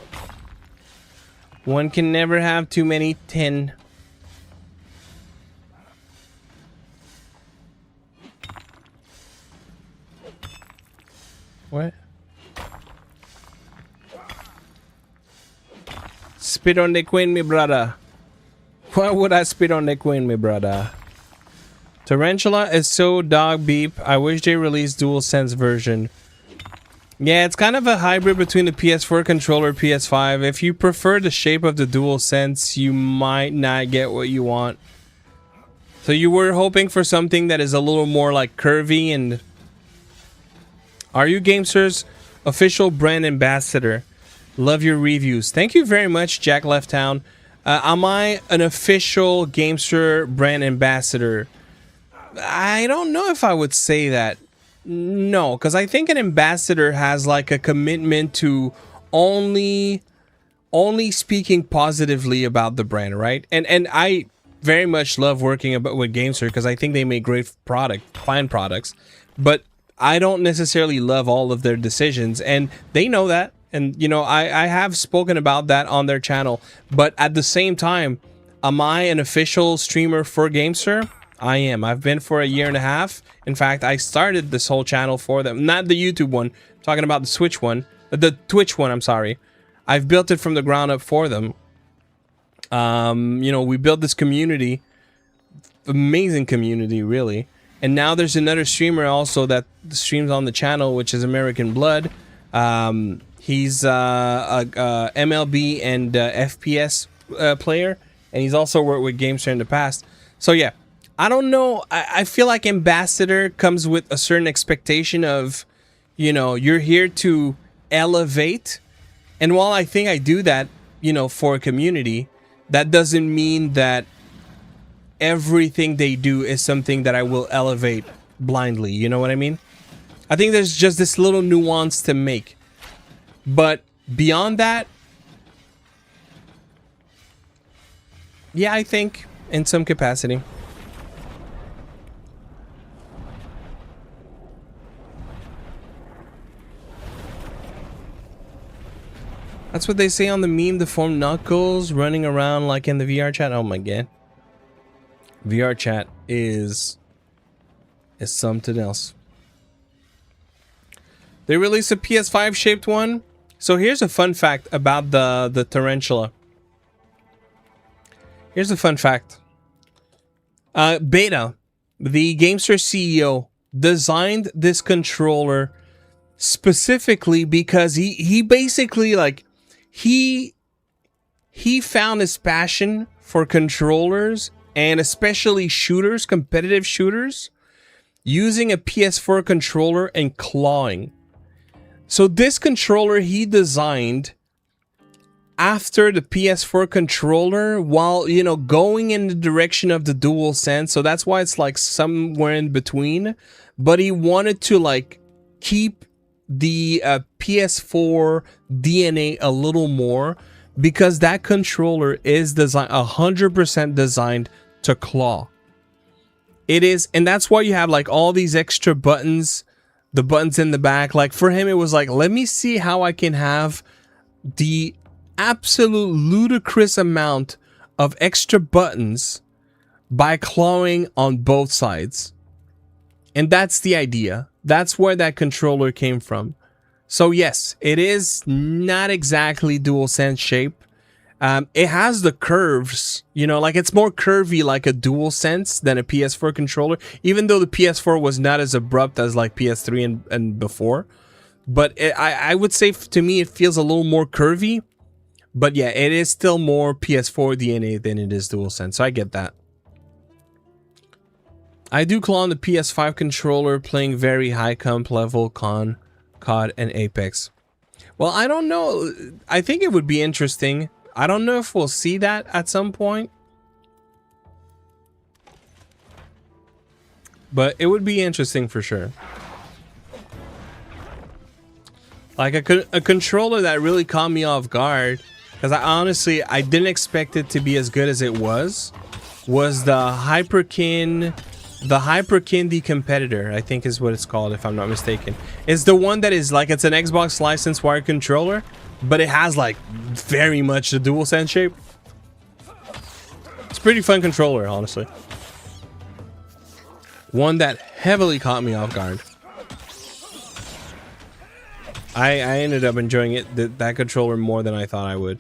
One can never have too many tin. What? Spit on the queen, me brother. Why would I spit on the queen, me brother? Tarantula is so dog beep. I wish they released DualSense version. Yeah, it's kind of a hybrid between the PS4 controller and PS5. If you prefer the shape of the DualSense, you might not get what you want. So you were hoping for something that is a little more like curvy. And are you GameSir's official brand ambassador? Love your reviews. Thank you very much, Jack Left Town. Am I an official GameSir brand ambassador? I don't know if I would say that. No, because I think an ambassador has like a commitment to only speaking positively about the brand, right? And I very much love working with GameSir because I think they make great fine products. But I don't necessarily love all of their decisions, and they know that. And you know, I have spoken about that on their channel. But at the same time, am I an official streamer for GameSir? I am. I've been for 1.5 years. In fact, I started this whole channel for them. Not the YouTube one. I'm talking about the Switch one. The Twitch one, I'm sorry. I've built it from the ground up for them. You know, we built this community. Amazing community, really. And now there's another streamer also that streams on the channel, which is American Blood. He's a MLB and FPS player. And he's also worked with GameSir in the past. So yeah. I don't know. I feel like ambassador comes with a certain expectation of, you know, you're here to elevate. And while I think I do that, you know, for a community, that doesn't mean that everything they do is something that I will elevate blindly. You know what I mean? I think there's just this little nuance to make. But beyond that, yeah, I think in some capacity. That's what they say on the meme, the form Knuckles running around like in the VR chat. Oh my god. VR chat is something else. They released a PS5 shaped one. So here's a fun fact about the Tarantula. Here's a fun fact. Beta, the GameSir CEO, designed this controller specifically because he basically like he found his passion for controllers and especially shooters, competitive shooters, using a PS4 controller and clawing. So this controller he designed after the PS4 controller while, you know, going in the direction of the DualSense. So that's why it's like somewhere in between. But he wanted to like keep the PS4 DNA a little more because that controller is designed 100% designed to claw. It is, and that's why you have like all these extra buttons, the buttons in the back. Like for him, it was like, let me see how I can have the absolute ludicrous amount of extra buttons by clawing on both sides. And that's the idea. That's where that controller came from. So yes, it is not exactly DualSense shape. It has the curves, you know, like it's more curvy like a DualSense than a PS4 controller, even though the PS4 was not as abrupt as like PS3 and before. but I would say to me it feels a little more curvy. But yeah, it is still more PS4 DNA than it is DualSense, so I get that. I do claw on the PS5 controller playing very high comp level COD and Apex. Well, I don't know. I think it would be interesting. I don't know if we'll see that at some point. But it would be interesting for sure. Like a controller that really caught me off guard, because I didn't expect it to be as good as it was the Hyperkin the Competitor, I think is what it's called, if I'm not mistaken. It's the one that is like, it's an Xbox licensed wired controller, but it has like very much the DualSense shape. It's a pretty fun controller, honestly. One that heavily caught me off guard. I ended up enjoying it, that controller, more than I thought I would.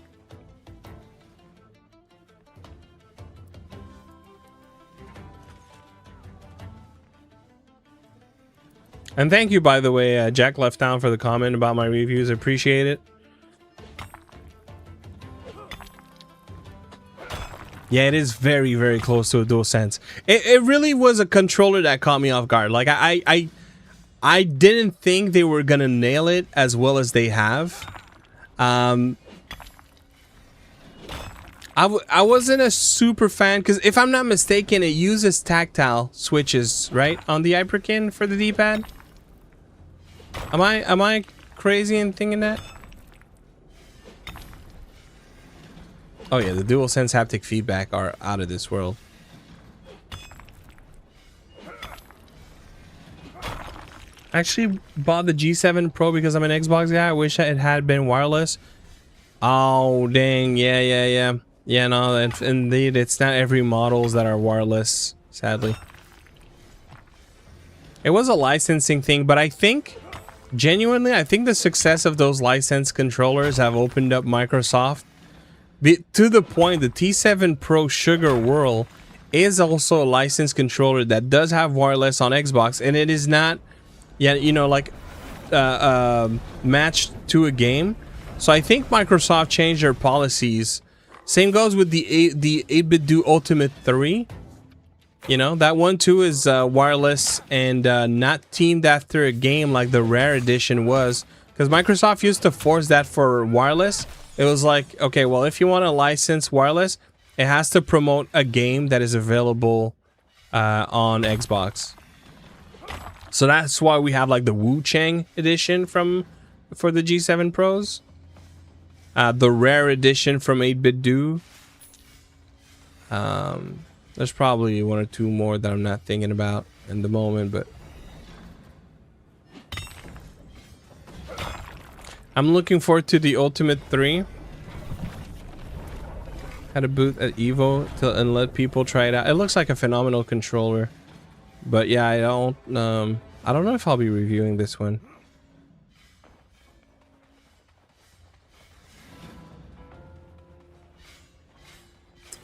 And thank you, by the way, Jack Left Down, for the comment about my reviews. Appreciate it. Yeah, it is very, very close to a DualSense. It really was a controller that caught me off guard. Like, I didn't think they were gonna nail it as well as they have. I wasn't a super fan, because if I'm not mistaken, it uses tactile switches, right, on the Hyperkin for the D-pad. Am I crazy in thinking that? Oh yeah, the DualSense haptic feedback are out of this world. I actually bought the G7 Pro because I'm an Xbox guy. I wish it had been wireless. Oh dang, yeah. Yeah, no, indeed, it's not every models that are wireless, sadly. It was a licensing thing, but I think, genuinely, I think the success of those licensed controllers have opened up Microsoft to the point the T7 Pro Sugar Whirl is also a licensed controller that does have wireless on Xbox, and it is not, yeah, you know, like matched to a game. So I think Microsoft changed their policies. Same goes with the 8BitDo Ultimate 3. You know, that one too is wireless and not teamed after a game like the Rare Edition was, because Microsoft used to force that for wireless. It was like, okay, well, if you want to license wireless, it has to promote a game that is available on Xbox. So that's why we have like the Wu Chang edition for the G7 Pros, the Rare edition from 8BitDo. There's probably one or two more that I'm not thinking about in the moment, but I'm looking forward to the Ultimate 3. Had a booth at Evo and let people try it out. It looks like a phenomenal controller, but yeah, I don't know if I'll be reviewing this one.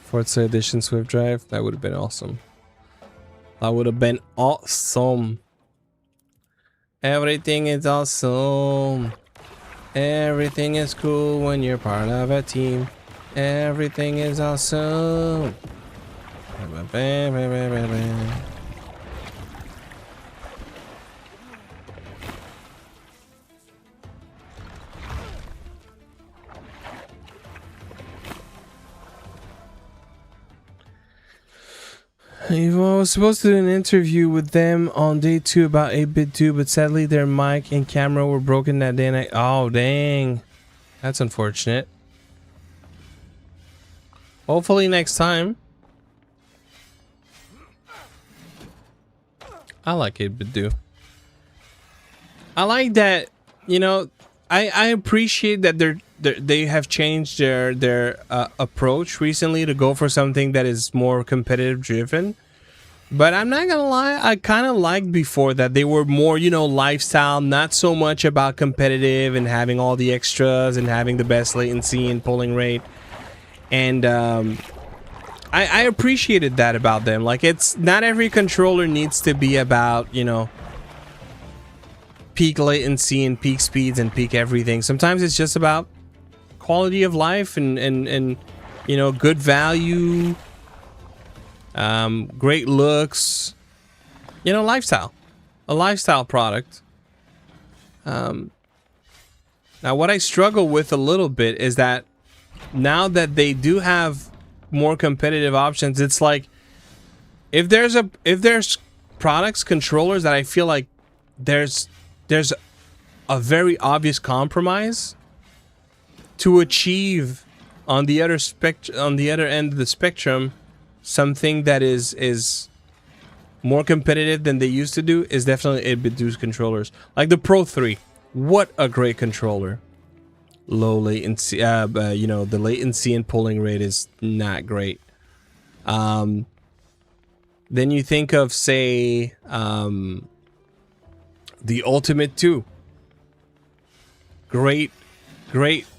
Forza Edition Swift Drive, that would have been awesome. That would have been awesome. Everything is awesome. Everything is cool when you're part of a team. Everything is awesome. I was supposed to do an interview with them on day 2 about 8BitDo, but sadly their mic and camera were broken that day and oh dang. That's unfortunate. Hopefully next time. I like 8BitDo. I like that, you know, I appreciate that they have changed their approach recently to go for something that is more competitive driven. But I'm not gonna lie, I kind of liked before that they were more, you know, lifestyle, not so much about competitive and having all the extras and having the best latency and polling rate. And I appreciated that about them. Like, it's not every controller needs to be about, you know, peak latency and peak speeds and peak everything. Sometimes it's just about quality of life and you know, good value, great looks, you know, lifestyle, a lifestyle product. Now what I struggle with a little bit is that now that they do have more competitive options, it's like if there's products, controllers that I feel like there's a very obvious compromise to achieve on the other end of the spectrum, something that is more competitive than they used to do, is definitely 8BitDo's controllers. Like the Pro 3, what a great controller. Low latency, you know, the latency and pulling rate is not great. Then you think of, say, the Ultimate 2. Great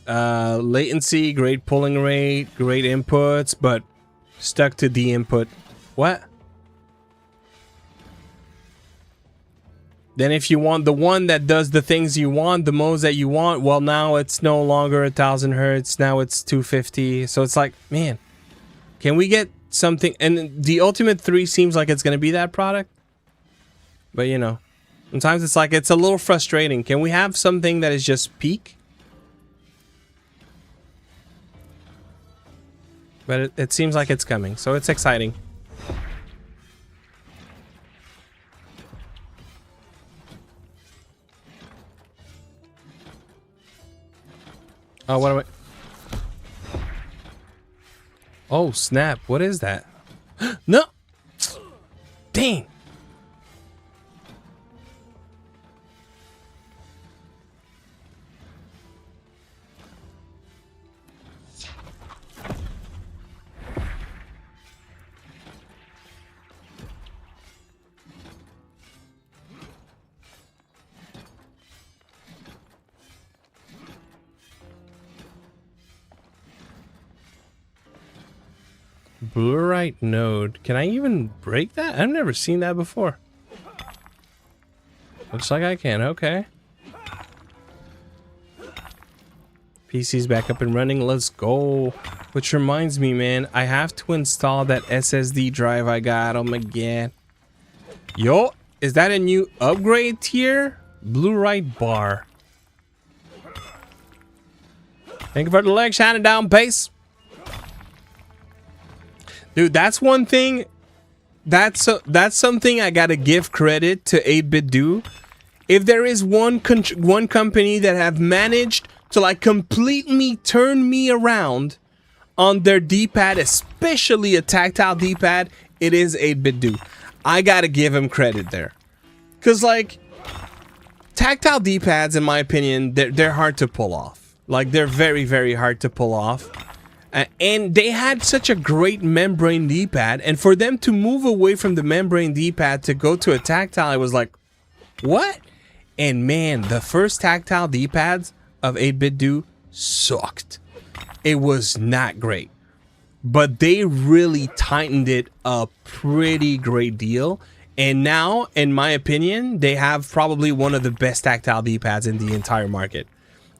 latency, great pulling rate, great inputs, but stuck to the input. What? Then if you want the one that does the things you want, the modes that you want, well, now it's no longer 1000 hertz, now it's 250. So it's like, man, can we get something? And the Ultimate 3 seems like it's going to be that product. But, you know, sometimes it's like, it's a little frustrating. Can we have something that is just peak? But it seems like it's coming, so it's exciting. Oh, what am I? Oh, snap. What is that? No! Dang! Blu-ray node. Can I even break that? I've never seen that before. Looks like I can. Okay. PC's back up and running. Let's go. Which reminds me, man, I have to install that SSD drive I got. Oh my god. Yo, is that a new upgrade tier? Blu-ray bar. Thank you for the leg, shining down pace. Dude, that's one thing. That's something I gotta give credit to 8BitDo. If there is one company that have managed to like completely turn me around on their D-pad, especially a tactile D-pad, it is 8BitDo. I gotta give him credit there, cause like tactile D-pads, in my opinion, they're hard to pull off. Like they're very hard to pull off. And they had such a great membrane D-pad, and for them to move away from the membrane D-pad to go to a tactile, I was like, what? And man, the first tactile D-pads of 8BitDo sucked. It was not great. But they really tightened it a pretty great deal. And now, in my opinion, they have probably one of the best tactile D-pads in the entire market.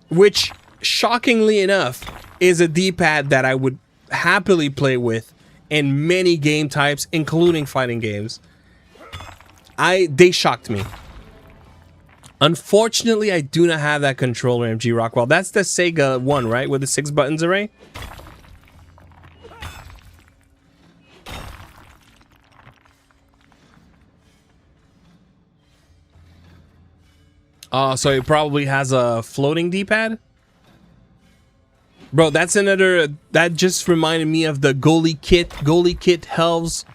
Which, shockingly enough, is a D-pad that I would happily play with in many game types, including fighting games. They shocked me. Unfortunately, I do not have that controller, MG Rockwell. That's the Sega one, right? With the 6 buttons array? So it probably has a floating D-pad? Bro, that's another... That just reminded me of the goalie kit elves.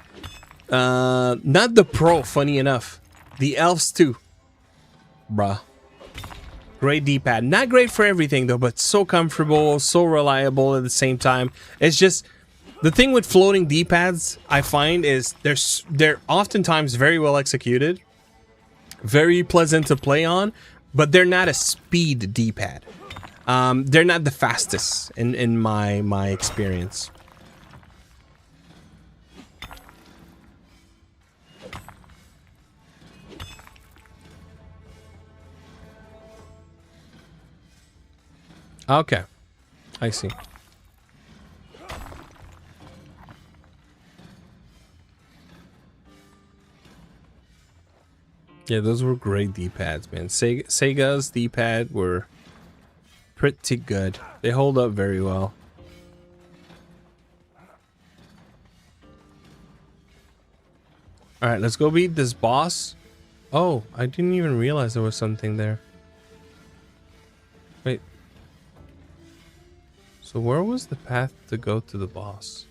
Not the Pro, funny enough. The elves too. Bruh. Great D-pad. Not great for everything though, but so comfortable, so reliable at the same time. It's just... The thing with floating D-pads, I find, is they're oftentimes very well executed. Very pleasant to play on, but they're not a speed D-pad. They're not the fastest in my experience. Okay, I see. Yeah, those were great D-pads, man. Sega's D-pad were pretty good. They hold up very well. All right, let's go beat this boss. Oh, I didn't even realize there was something there. Wait. So where was the path to go to the boss?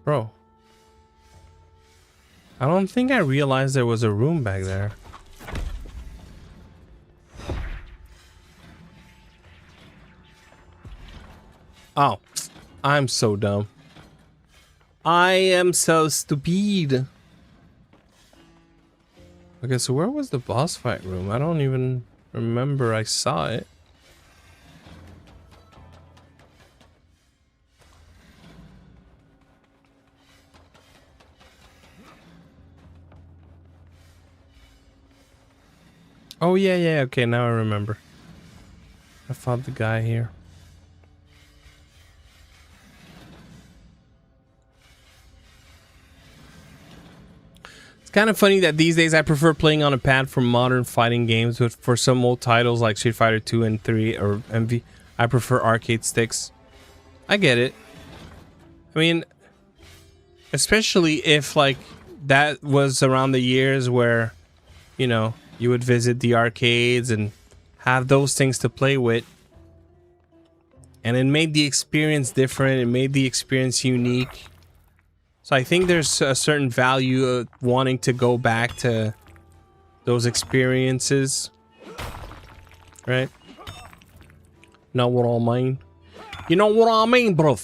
Bro. I don't think I realized there was a room back there. Oh, I'm so dumb. I am so stupid. Okay, so where was the boss fight room? I don't even remember I saw it. Oh, yeah, okay, now I remember. I fought the guy here. It's kind of funny that these days I prefer playing on a pad for modern fighting games, but for some old titles like Street Fighter 2 and 3 or MV, I prefer arcade sticks. I get it. I mean, especially if like that was around the years where, you know, you would visit the arcades and have those things to play with. And it made the experience different. It made the experience unique. So I think there's a certain value of wanting to go back to those experiences. Right? Know what I mean? You know what I mean, bro?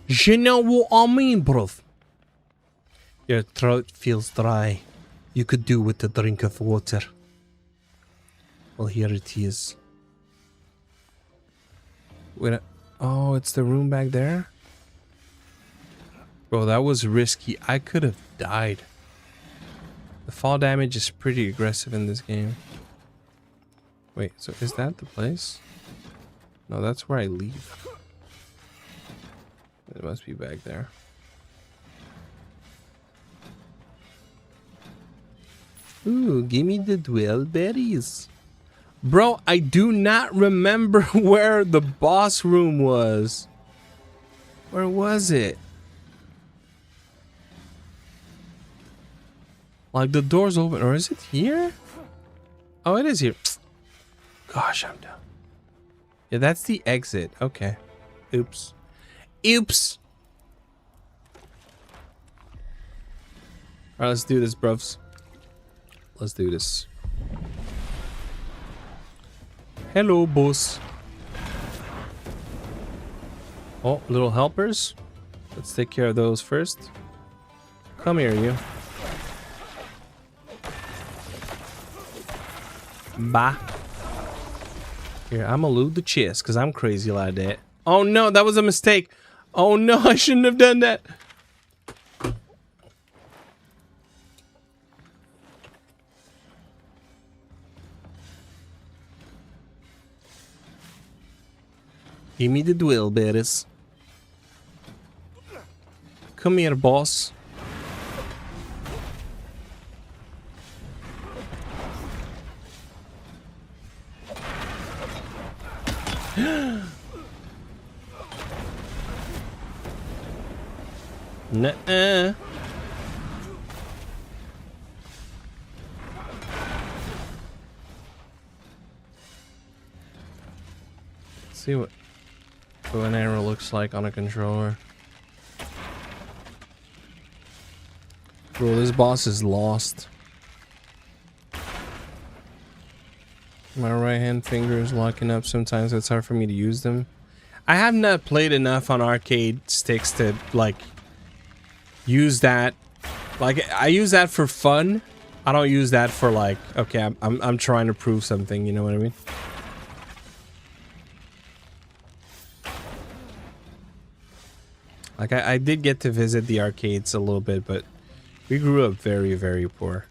You know what I mean, bro? Your throat feels dry. You could do with a drink of water. Well, here it is. Wait, oh, it's the room back there? Bro, that was risky. I could have died. The fall damage is pretty aggressive in this game. Wait, so is that the place? No, that's where I leave. It must be back there. Ooh, give me the dwell berries. Bro, I do not remember where the boss room was. Where was it? Like the door's open, or is it here? Oh, it is here. Gosh, I'm dumb. Yeah, that's the exit. Okay. Oops. Oops. Alright, let's do this, bros. Let's do this. Hello, boss. Oh, little helpers. Let's take care of those first. Come here, you. Bye. Here, I'm gonna loot the chest because I'm crazy like that. Oh no, that was a mistake. Oh no, I shouldn't have done that. Give me the dwell berries. Come here, boss. Nuh-uh. Let's see what an arrow looks like on a controller. Bro, this boss is lost. My right hand finger is locking up sometimes. It's hard for me to use them. I have not played enough on arcade sticks to like use that Like, I use that for fun. I don't use that for like, okay, I'm trying to prove something, you know what I mean? Like, I did get to visit the arcades a little bit, but we grew up very, very poor.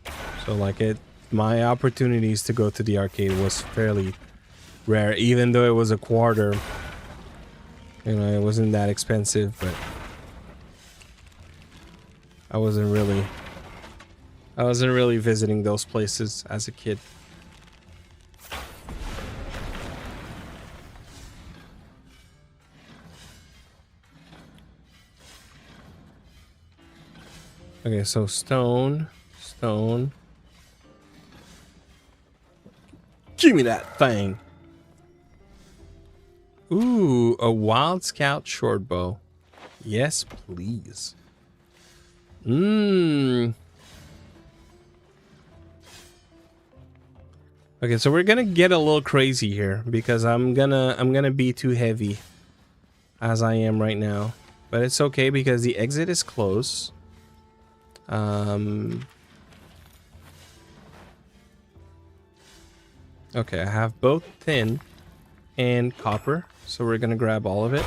So, like, my opportunities to go to the arcade was fairly rare, even though it was a quarter. You know, it wasn't that expensive, but I wasn't really visiting those places as a kid. Okay, so stone. Give me that thing. Ooh, a Wild Scout short bow. Yes, please. Okay, so we're gonna get a little crazy here because I'm gonna be too heavy as I am right now. But it's okay because the exit is close. Okay, I have both tin and copper, so we're gonna grab all of it.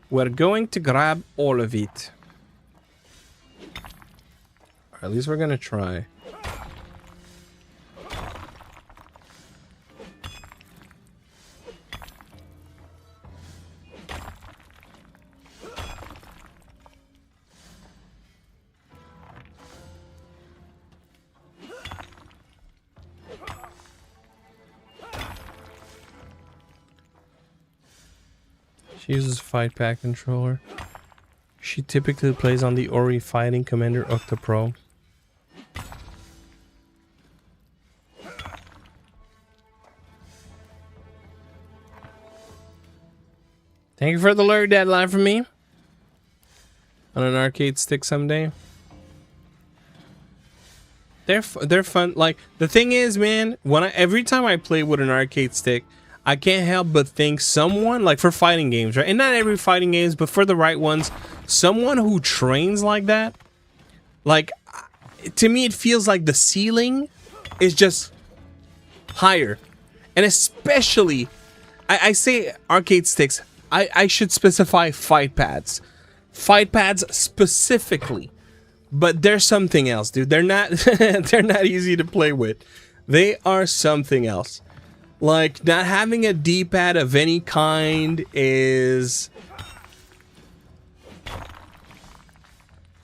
We're going to grab all of it. Or at least we're gonna try. She uses Fight Pack controller. She typically plays on the Ori Fighting Commander Octopro. Thank you for the alert deadline from me. On an arcade stick someday. They're fun. Like, the thing is, man, every time I play with an arcade stick, I can't help but think someone, like for fighting games, right? And not every fighting games, but for the right ones, someone who trains like that, like, to me, it feels like the ceiling is just higher. And especially, I say arcade sticks, I should specify fight pads. Fight pads specifically. But they're something else, dude. They're not they're not easy to play with. They are something else. Like, not having a D-pad of any kind is...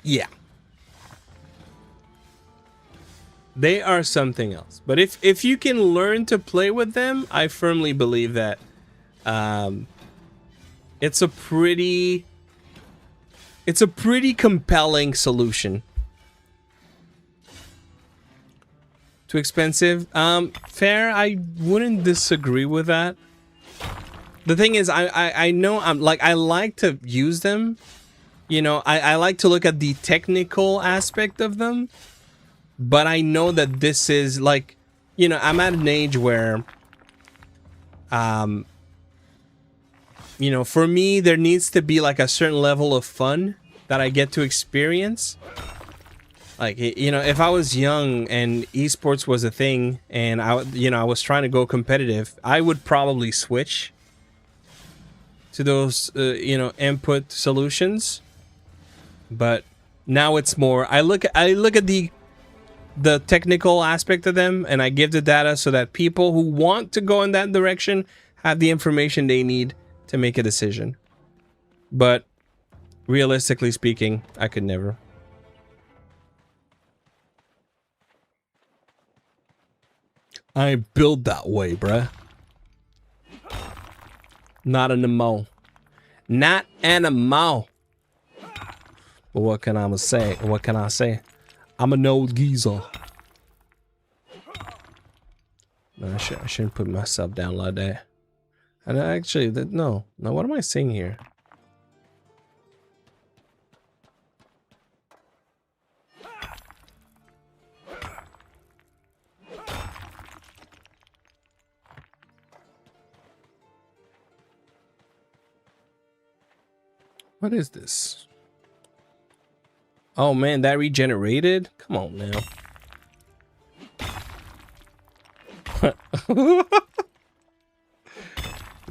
yeah. They are something else. But if you can learn to play with them, I firmly believe that it's a pretty compelling solution. Too expensive? Fair, I wouldn't disagree with that. The thing is, I know I like to use them. You know, I like to look at the technical aspect of them. But I know that this is like, you know, I'm at an age where, you know, for me, there needs to be like a certain level of fun that I get to experience. Like, you know, if I was young and esports was a thing and I was trying to go competitive, I would probably switch to those, you know, input solutions. But now it's more, I look at the technical aspect of them and I give the data so that people who want to go in that direction have the information they need to make a decision. But realistically speaking, I could never. I ain't built that way, bruh. Not anymore. Not anymore. But what can I say? What can I say? I'm an old geezer. No, I shouldn't put myself down like that. And actually, no. What am I saying here? What is this? Oh man, that regenerated? Come on now.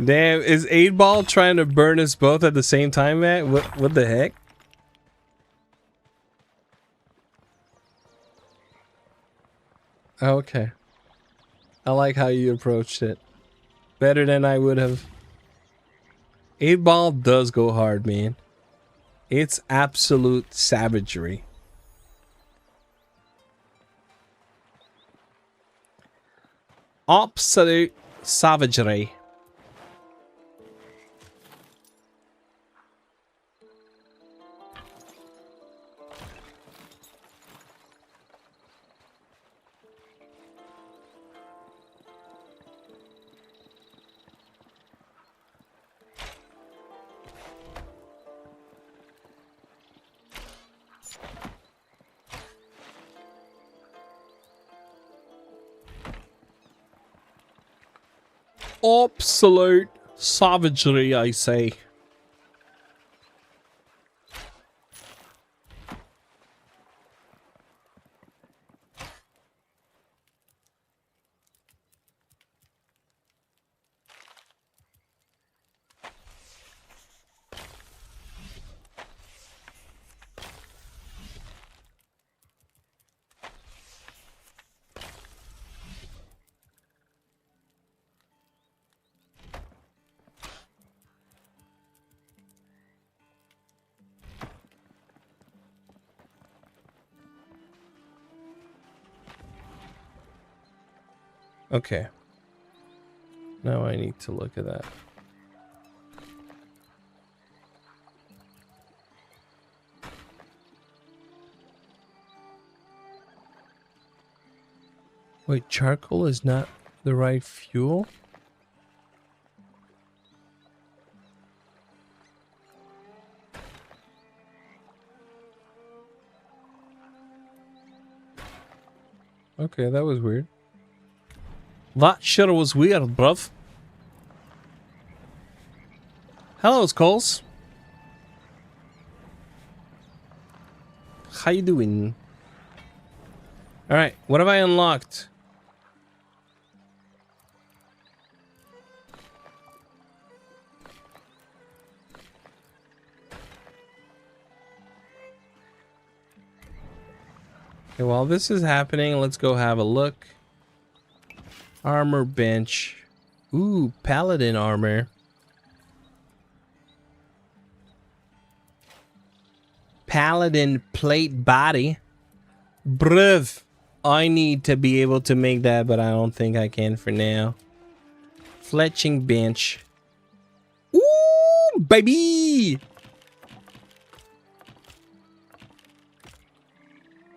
Damn, is 8-Ball trying to burn us both at the same time, Matt? What the heck? Okay. I like how you approached it. Better than I would have. 8-Ball does go hard, man. It's absolute savagery. Absolute savagery. Absolute savagery, I say. Okay. Now I need to look at that. Wait, charcoal is not the right fuel? Okay, that was weird. That sure was weird, bruv. Hello, Skulls. How you doing? Alright, what have I unlocked? Okay, while this is happening, let's go have a look. Armor bench. Ooh, paladin armor. Paladin plate body. Bruv. I need to be able to make that, but I don't think I can for now. Fletching bench. Ooh, baby!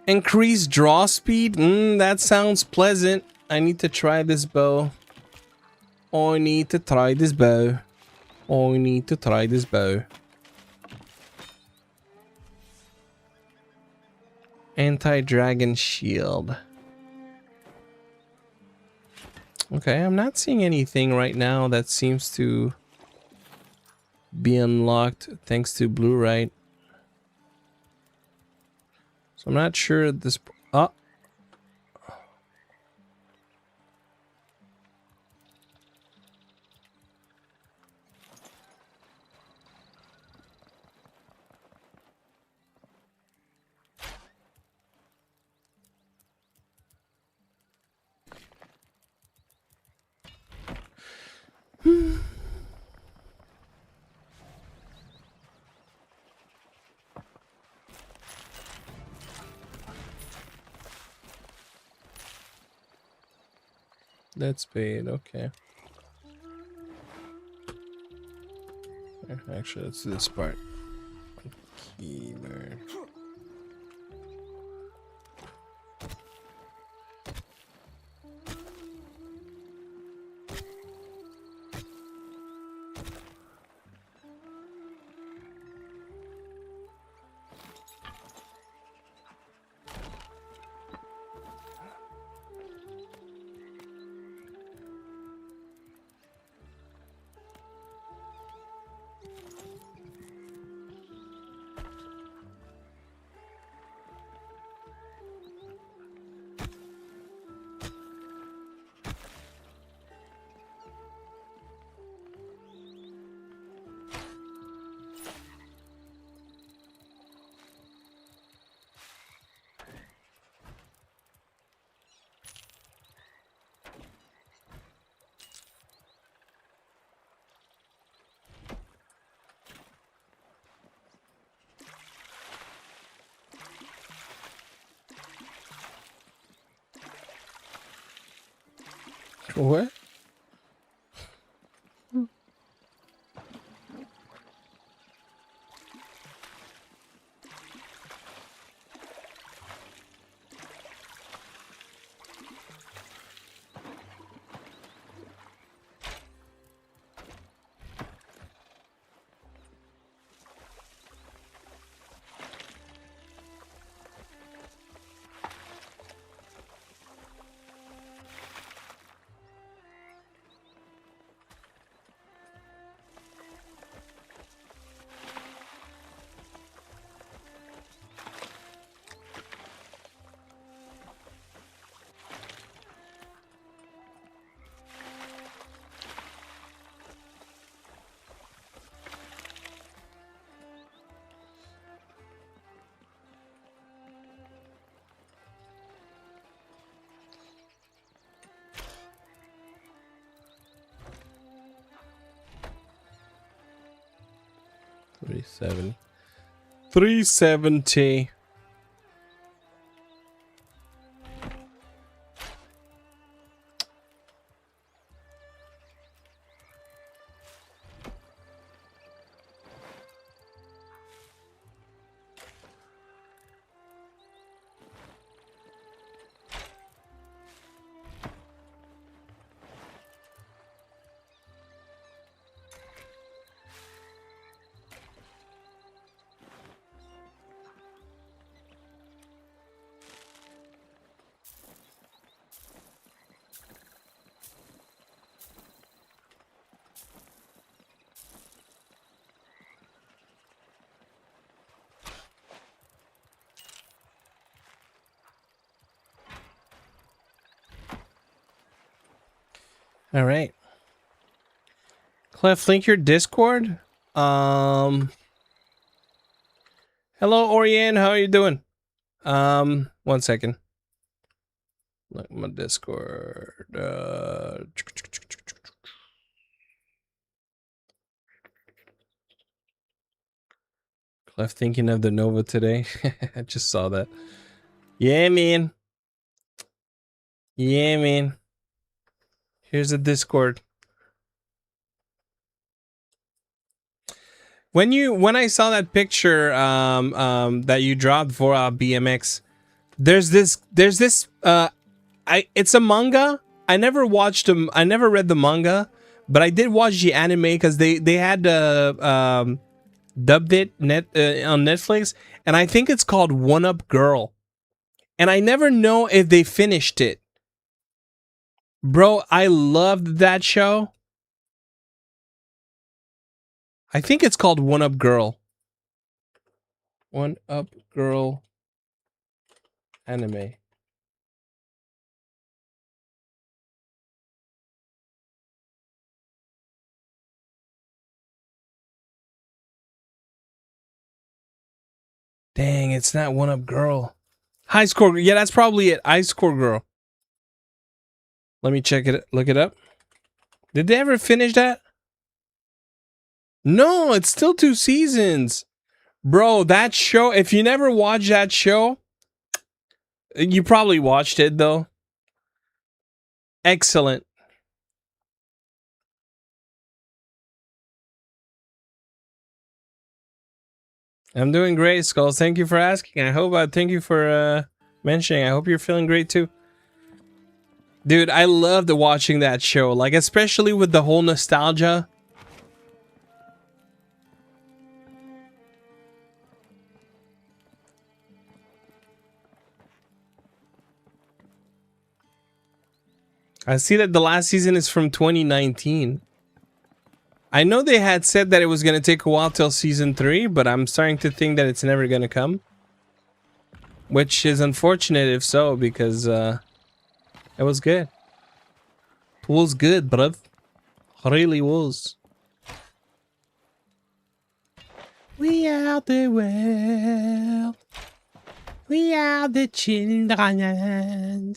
Increase draw speed? That sounds pleasant. I need to try this bow. I need to try this bow. I need to try this bow. Anti-dragon shield. Okay, I'm not seeing anything right now that seems to be unlocked thanks to blue right. So I'm not sure at this. Oh. That's paid, okay. Actually, let's do this part. Keyboard. What? $370. All right. Clef, link your Discord. Hello, Oriane. How are you doing? 1 second. Look, my Discord. Clef thinking of the Nova today. I just saw that. Yeah, man. Yeah, man. Here's the Discord. When I saw that picture that you dropped for BMX, there's this it's a manga. I never watched them. I never read the manga, but I did watch the anime because they had dubbed it on Netflix, and I think it's called One Up Girl, and I never know if they finished it. Bro, I loved that show. I think it's called One Up Girl. One Up Girl anime. Dang, it's not One Up Girl. High Score. Yeah, that's probably it. High Score Girl. Let me check it. Look it up. Did they ever finish that? No, it's still 2 seasons. Bro, that show, if you never watched that show, you probably watched it though. Excellent. I'm doing great, Skulls. Thank you for asking. Thank you for mentioning. I hope you're feeling great too. Dude, I loved watching that show, like especially with the whole nostalgia. I see that the last season is from 2019. I know they had said that it was going to take a while till season 3, but I'm starting to think that it's never going to come. Which is unfortunate if so, because it was good. It was good, bruv. Really was. We are the world. We are the children.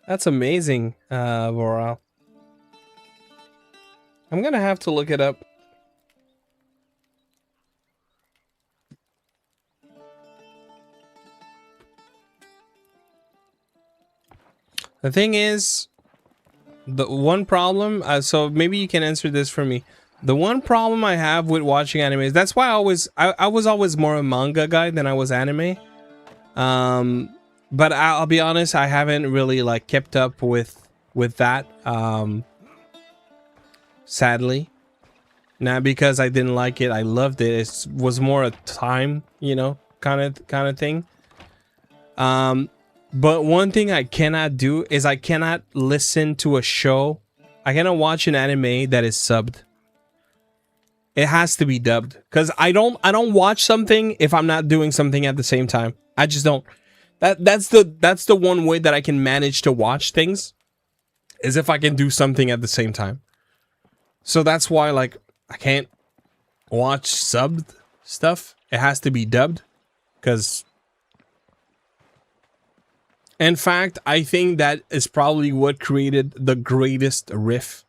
That's amazing, Voral. I'm gonna have to look it up. The thing is, the one problem, so maybe you can answer this for me. The one problem I have with watching anime is that's why I was always more a manga guy than I was anime. But I'll be honest, I haven't really like kept up with that. Sadly, not because I didn't like it, I loved it. It was more a time, you know, kind of thing. But one thing I cannot do is I cannot listen to a show. I cannot watch an anime that is subbed. It has to be dubbed because I don't watch something if I'm not doing something at the same time. I just don't. That's the one way that I can manage to watch things is if I can do something at the same time. So that's why like I can't watch subbed stuff. It has to be dubbed because in fact, I think that is probably what created the greatest riff.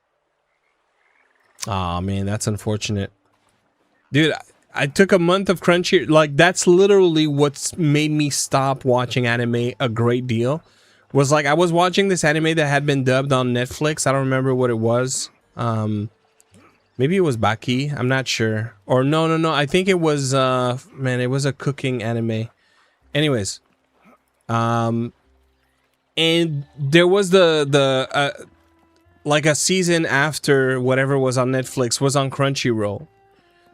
Oh man, that's unfortunate. Dude, I took a month of Crunchy. Like, that's literally what's made me stop watching anime a great deal. Was like, I was watching this anime that had been dubbed on Netflix. I don't remember what it was. Maybe it was Baki. I'm not sure. Or no. I think it was, man, it was a cooking anime. Anyways. And there was like a season after whatever was on Netflix was on Crunchyroll.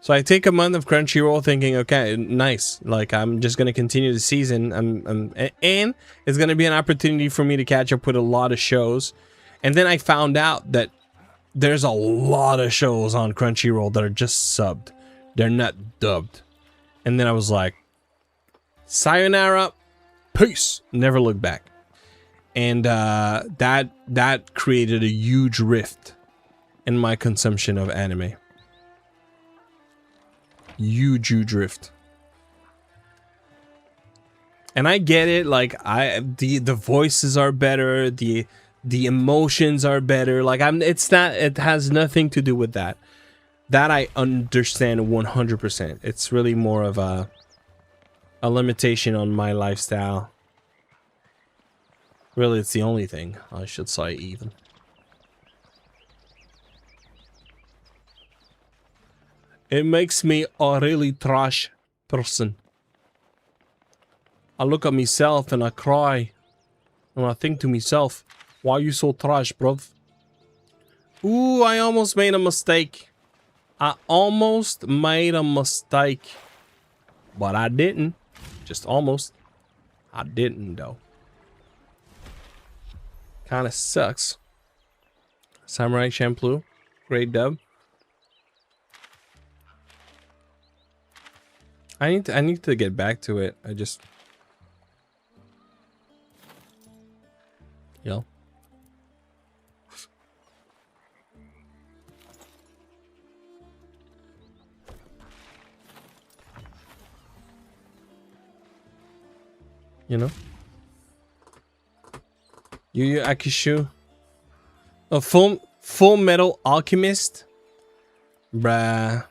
So I take a month of Crunchyroll thinking, okay, nice. Like I'm just gonna continue the season. And it's gonna be an opportunity for me to catch up with a lot of shows. And then I found out that there's a lot of shows on Crunchyroll that are just subbed. They're not dubbed. And then I was like, sayonara, peace. Never look back. And that created a huge rift in my consumption of anime. Huge rift. And I get it, like the voices are better, the emotions are better. Like it has nothing to do with that. That I understand 100%. It's really more of a limitation on my lifestyle. Really, it's the only thing, I should say, even. It makes me a really trash person. I look at myself and I cry. And I think to myself, why are you so trash, bruv? Ooh, I almost made a mistake. I almost made a mistake. But I didn't. Just almost. I didn't, though. Kind of sucks. Samurai Champloo. Great dub. I need to get back to it. I just... Yo. You know? Yu Yu Hakusho. A Full Metal Alchemist? Bruh.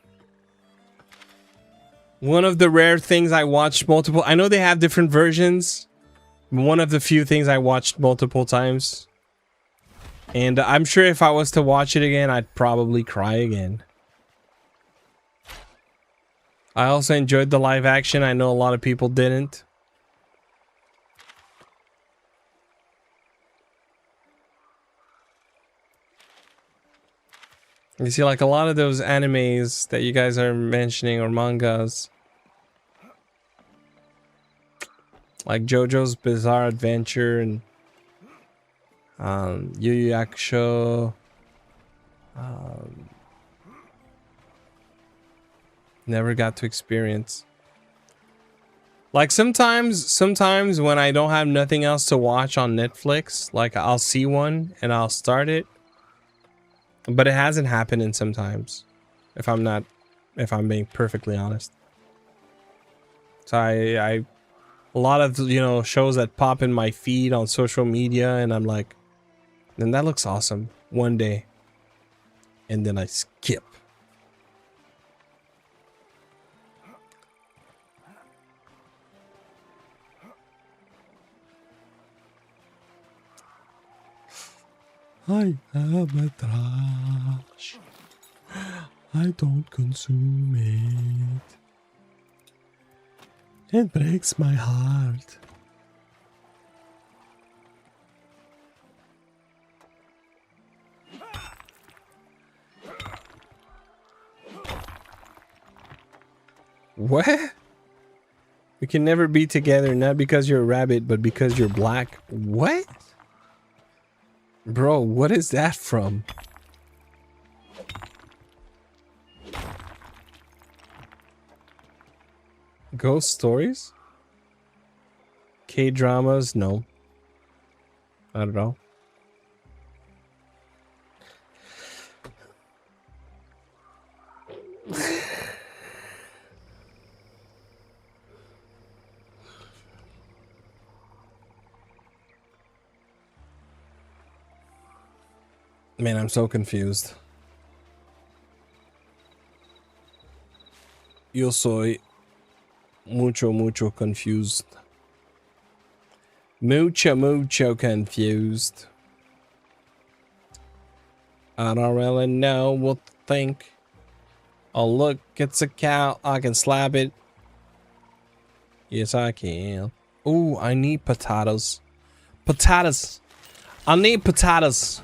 One of the rare things I watched multiple... I know they have different versions. One of the few things I watched multiple times. And I'm sure if I was to watch it again, I'd probably cry again. I also enjoyed the live action. I know a lot of people didn't. You see, like a lot of those animes that you guys are mentioning or mangas, like JoJo's Bizarre Adventure and Yu Yu Hakusho, never got to experience. Like sometimes when I don't have nothing else to watch on Netflix, like I'll see one and I'll start it. But it hasn't happened in sometimes, if I'm being perfectly honest. So a lot of, you know, shows that pop in my feed on social media and I'm like, then that looks awesome. One day. And then I skip. I am a trash. I don't consume it. It breaks my heart. What? We can never be together, not because you're a rabbit, but because you're black. What? Bro, what is that from? Ghost stories? K-dramas? No. I don't know. Man, I'm so confused. Yo soy mucho confused. Mucho confused. I don't really know what to think. Oh look, it's a cow. I can slap it. Yes, I can. Ooh, I need potatoes. Potatoes. I need potatoes.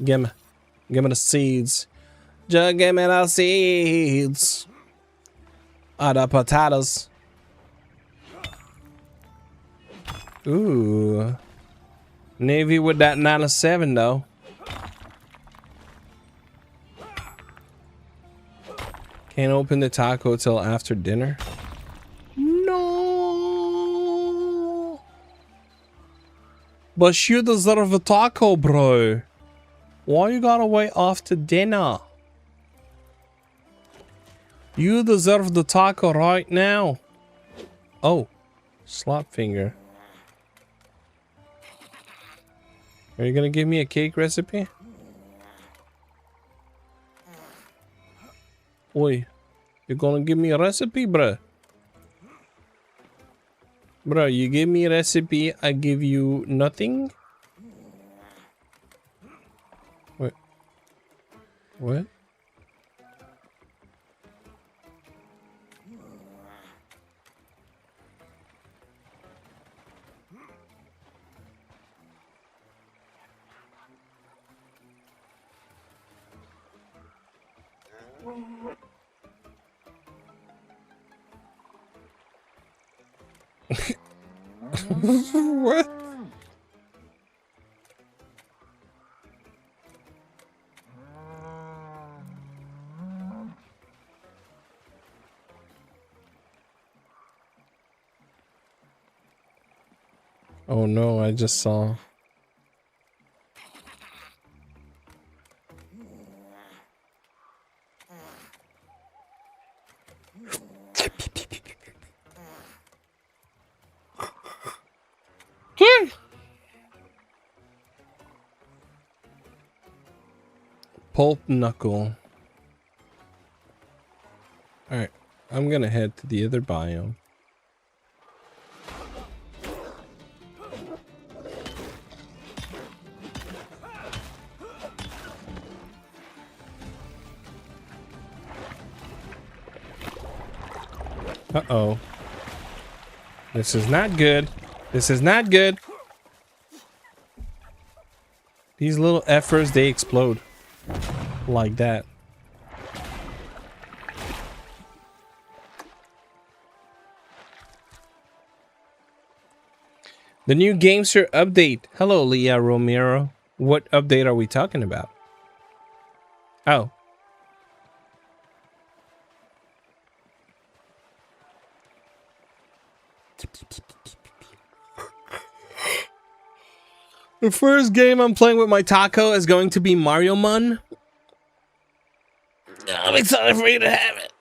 Give me the seeds. Just give me the seeds. The potatoes. Ooh. Navy with that 97 though. Can't open the taco till after dinner. No. But you deserve a taco, bro. Why you gotta wait after dinner? You deserve the taco right now. Oh, slot finger. Are you gonna give me a cake recipe? Oi, you gonna give me a recipe, bruh? Bruh, you give me a recipe, I give you nothing? What? What? What? Oh no, I just saw. Pulp knuckle. Alright, I'm gonna head to the other biome. Uh-oh. This is not good. This is not good. These little effers, they explode. Like that. The new GameSir update. Hello, Leah Romero. What update are we talking about? Oh. The first game I'm playing with my taco is going to be Mario Mun. I'm excited for you to have it.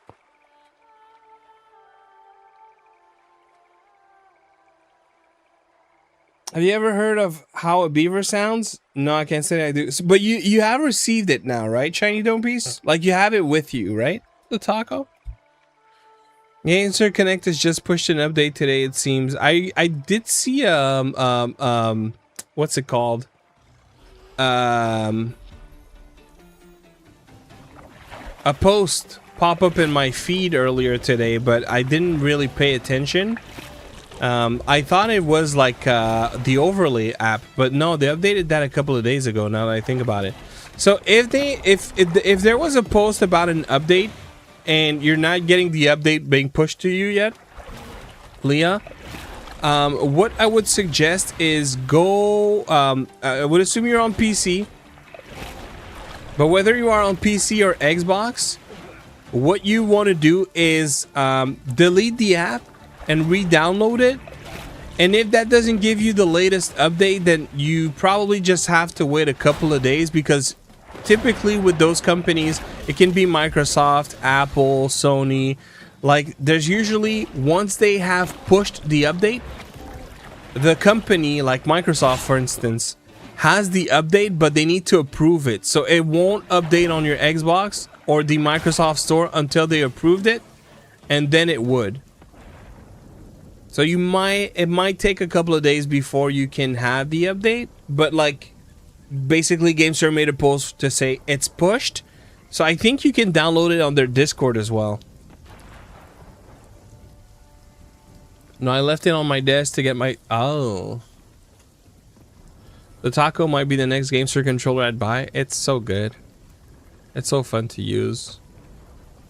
Have you ever heard of how a beaver sounds? No, I can't say I do. But you have received it now, right, Shiny Dome Piece? Like you have it with you, right? The taco? GameSir Connect has just pushed an update today, it seems. I did see what's it called? A post pop up in my feed earlier today, but I didn't really pay attention. I thought it was like the overlay app, but no, they updated that a couple of days ago. Now that I think about it, so if there was a post about an update and you're not getting the update being pushed to you yet, Leah, what I would suggest is go. I would assume you're on PC, but whether you are on PC or Xbox, what you want to do is delete the app and re-download it. And if that doesn't give you the latest update, then you probably just have to wait a couple of days, because typically with those companies, it can be Microsoft, Apple, Sony. Like there's usually, once they have pushed the update, the company like Microsoft, for instance, has the update, but they need to approve it. So it won't update on your Xbox or the Microsoft store until they approved it, and then it would. So it might take a couple of days before you can have the update, but like basically GameSir made a post to say it's pushed. So I think you can download it on their Discord as well. No, I left it on my desk to get my... Oh. The taco might be the next GameSir controller I'd buy. It's so good. It's so fun to use.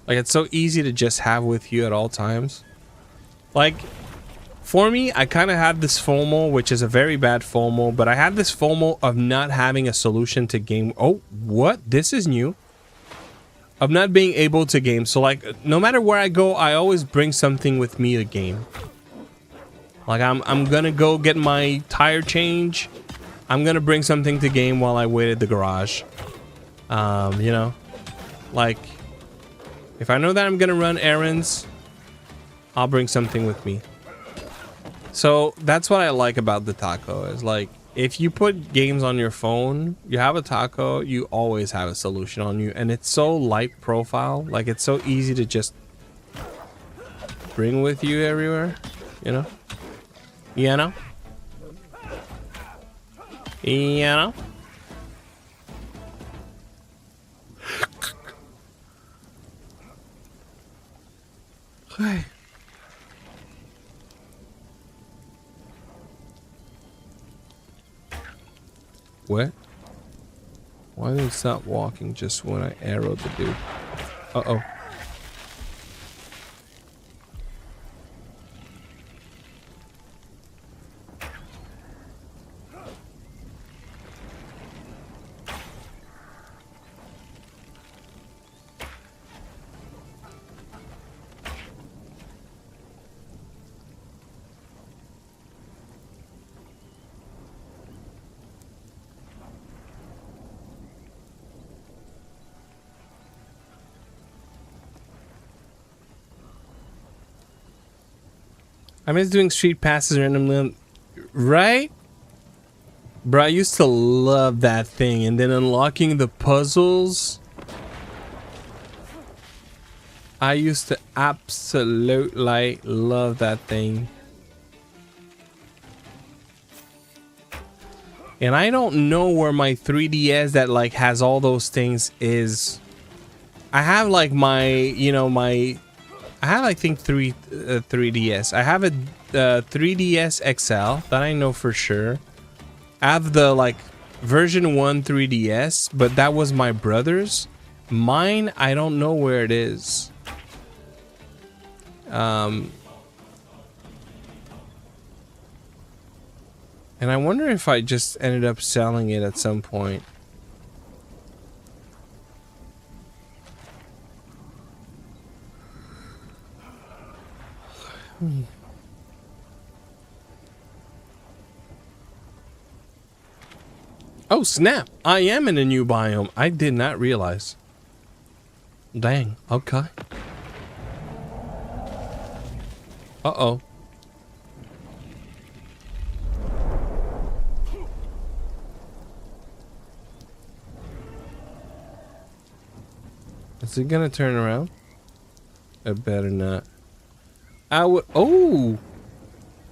Like it's so easy to just have with you at all times. Like... For me, I kind of had this FOMO, which is a very bad FOMO, but I had this FOMO of not having a solution to game. Oh, what? This is new. Of not being able to game. So like, no matter where I go, I always bring something with me to game. Like I'm gonna go get my tire change. I'm gonna bring something to game while I wait at the garage. You know, like if I know that I'm gonna run errands, I'll bring something with me. So that's what I like about the taco, is like if you put games on your phone, you have a taco, you always have a solution on you, and it's so light profile, like it's so easy to just bring with you everywhere, you know? You know? You know? Hi. What? Why did it stop walking just when I arrowed the dude? Uh-oh. I miss doing street passes randomly, right? Bro, I used to love that thing, and then unlocking the puzzles. I used to absolutely love that thing. And I don't know where my 3DS that like has all those things is. I have like my, you know, my... I have, I think, 3DS. I have a 3DS XL that I know for sure. I have the like version 1 3DS, but that was my brother's. Mine, I don't know where it is. And I wonder if I just ended up selling it at some point. Oh snap, I am in a new biome. I did not realize. Dang, okay. Uh-oh. Is it gonna turn around? It better not. I would. Oh!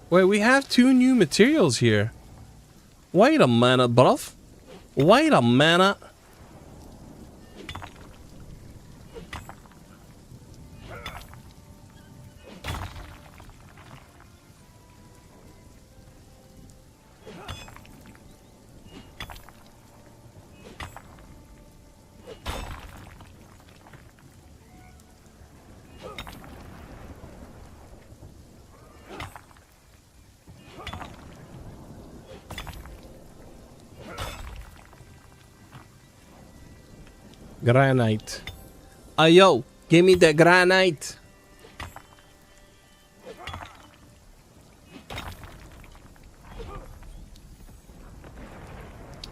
Wait, we have 2 new materials here. Wait a minute, bruv. Wait a minute. Granite. Yo, give me the granite.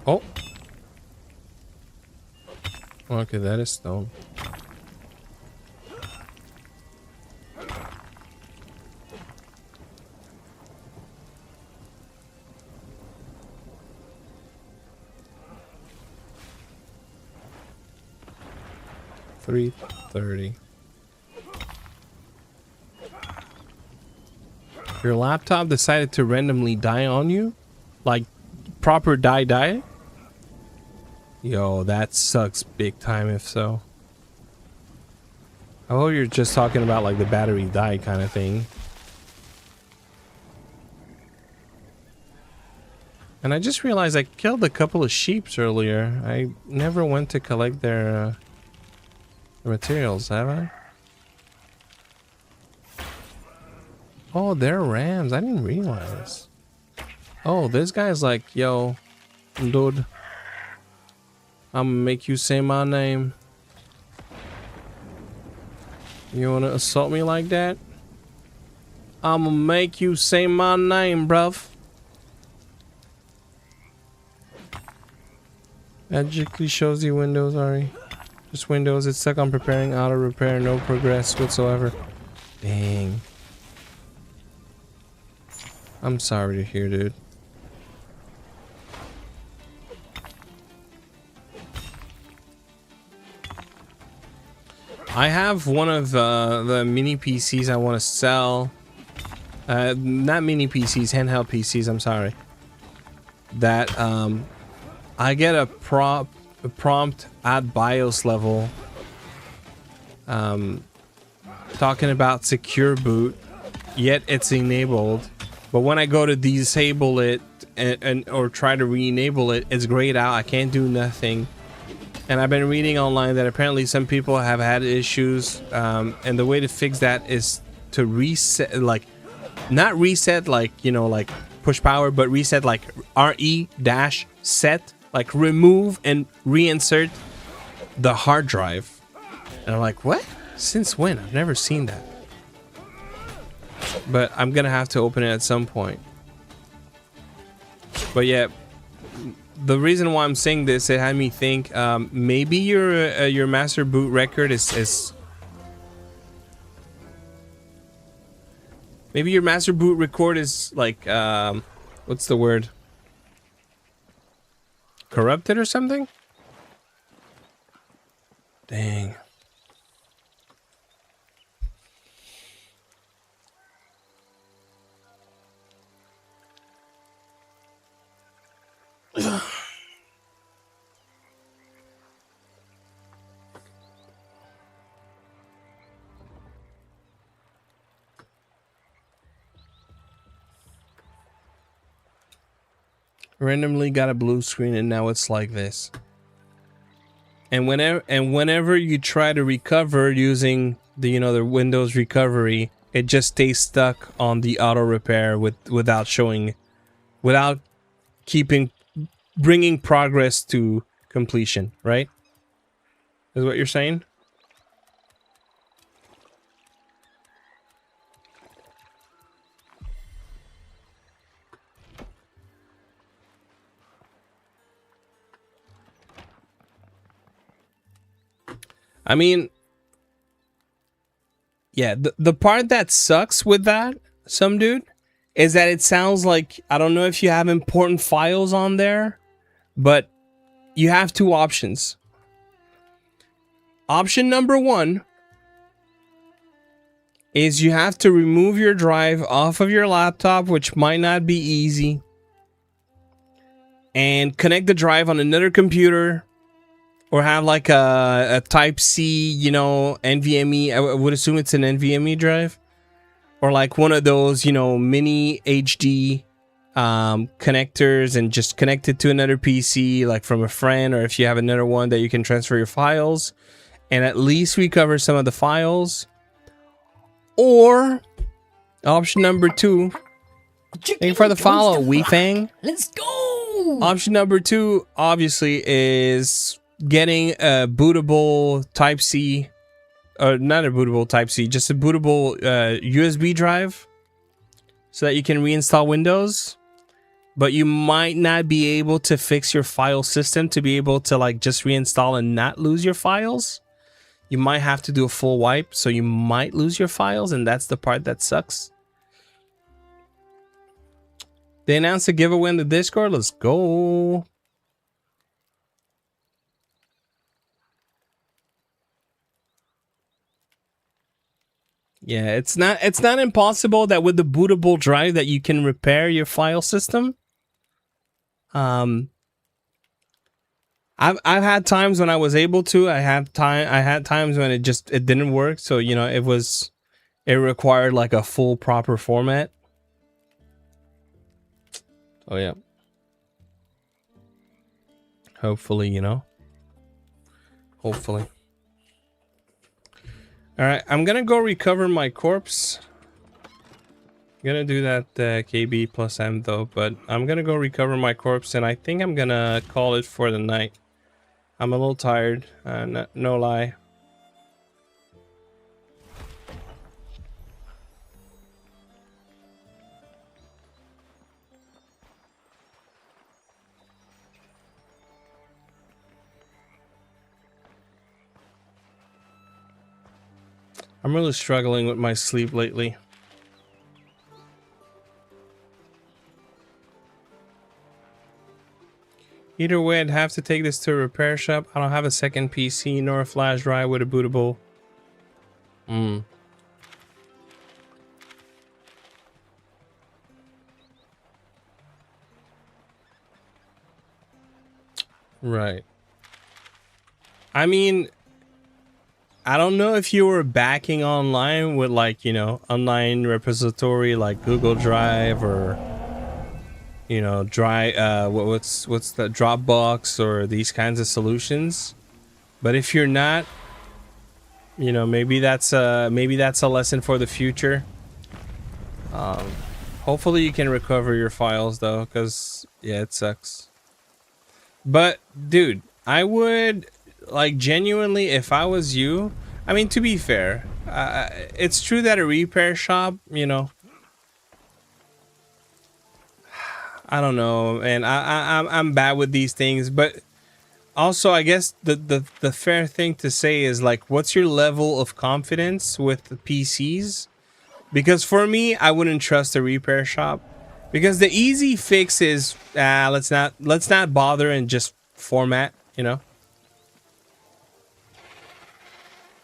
Oh. Okay, that is stone. $330. Your laptop decided to randomly die on you? Like proper die? Yo, that sucks big time if so. I hope you're just talking about like the battery die kind of thing. And I just realized I killed a couple of sheeps earlier. I never went to collect their materials, have I? Oh, they're rams. I didn't realize. Oh, this guy's like, yo, dude, I'm gonna make you say my name. You wanna assault me like that? I'm gonna make you say my name, bruv. Magically shows you Windows, Ari. Just Windows, it's stuck on preparing auto repair, no progress whatsoever. Dang. I'm sorry to hear, dude. I have one of the mini PCs I want to sell. Not mini PCs, handheld PCs, I'm sorry. That, I get a prompt at BIOS level talking about secure boot, yet it's enabled, but when I go to disable it and or try to re-enable it, it's grayed out. I can't do nothing. And I've been reading online that apparently some people have had issues, and the way to fix that is to reset, like not reset like, you know, like push power, but reset like RE-set, like remove and reinsert the hard drive. And I'm like, what? Since when? I've never seen that. But I'm gonna have to open it at some point. But yeah, the reason why I'm saying this, it had me think maybe your master boot record is maybe your master boot record is like what's the word? Corrupted or something? Dang. Randomly got a blue screen and now it's like this. And whenever you try to recover using the, you know, the Windows recovery, it just stays stuck on the auto repair without bringing progress to completion, right? Is what you're saying? I mean, yeah, the part that sucks with that, some dude, is that it sounds like, I don't know if you have important files on there, but you have two options. Option number 1 is you have to remove your drive off of your laptop, which might not be easy, and connect the drive on another computer, or have like a type C, you know, NVMe. I would assume it's an NVMe drive, or like one of those, you know, mini HD connectors, and just connect it to another PC, like from a friend, or if you have another one that you can transfer your files and at least recover some of the files. Or option number 2, thank you for the follow, Weefang. Let's go. Option number 2 obviously is getting a bootable type C, or not a bootable type C, just a bootable USB drive, so that you can reinstall Windows. But you might not be able to fix your file system to be able to like just reinstall and not lose your files. You might have to do a full wipe, so you might lose your files, and that's the part that sucks. They announced a giveaway in the Discord. Let's go. Yeah, it's not impossible that with the bootable drive that you can repair your file system. I've had times when I was able to. I had times when it didn't work. So, you know, it required like a full proper format. Oh yeah. Hopefully, you know. Hopefully. All right, I'm gonna go recover my corpse. I'm gonna do that KB plus M though, but I'm gonna go recover my corpse, and I think I'm gonna call it for the night. I'm a little tired, no lie. I'm really struggling with my sleep lately. Either way, I'd have to take this to a repair shop. I don't have a second PC nor a flash drive with a bootable. Right. I mean, I don't know if you were backing online with, like, you know, online repository like Google Drive, or, you know, what's the Dropbox, or these kinds of solutions. But if you're not, you know, maybe that's a lesson for the future. Hopefully you can recover your files though, because yeah, it sucks. But dude, I would, like, genuinely, if I was you, I mean, to be fair, it's true that a repair shop, you know, I don't know, and I'm bad with these things, but also I guess the fair thing to say is, like, what's your level of confidence with the PCs? Because for me, I wouldn't trust a repair shop, because the easy fix is let's not bother and just format, you know.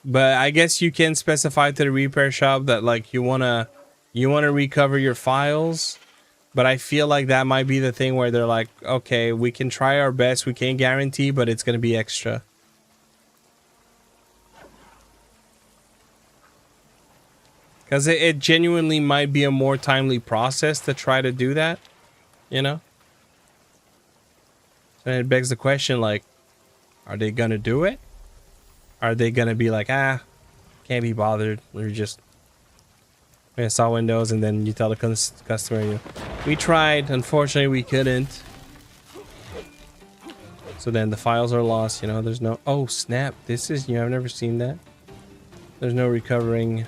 But I guess you can specify to the repair shop that, like, you wanna recover your files. But I feel like that might be the thing where they're like, okay, we can try our best, we can't guarantee, but it's gonna be extra. Because it genuinely might be a more timely process to try to do that, you know? And it begs the question, like, are they gonna do it? Are they gonna be like, can't be bothered, we're just install Windows, and then you tell the customer, we tried, unfortunately we couldn't. So then the files are lost, you know, there's no, oh snap, this is new, I've never seen that. There's no recovering.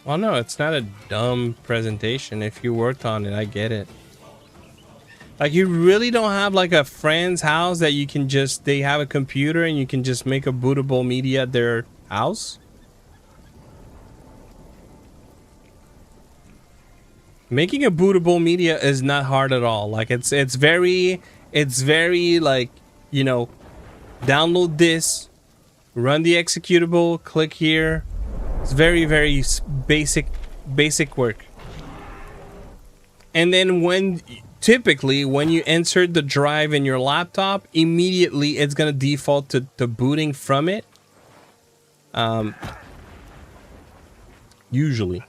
Well, no, it's not a dumb presentation. If you worked on it, I get it. Like, you really don't have, like, a friend's house that you can just, they have a computer and you can just make a bootable media at their house? Making a bootable media is not hard at all. Like it's very like, you know, download this, run the executable, click here. It's very basic work. And then typically when you insert the drive in your laptop, immediately it's gonna default to booting from it. Usually.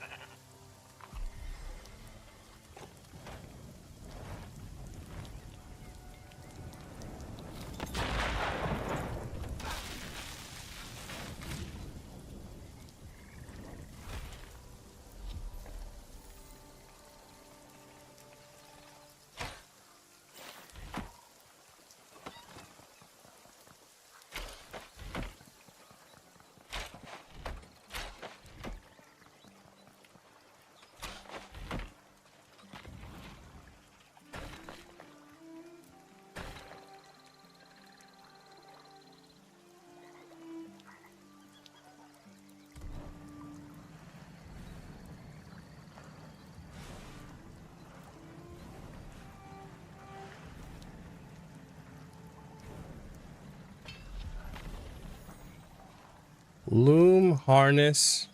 Loom harness.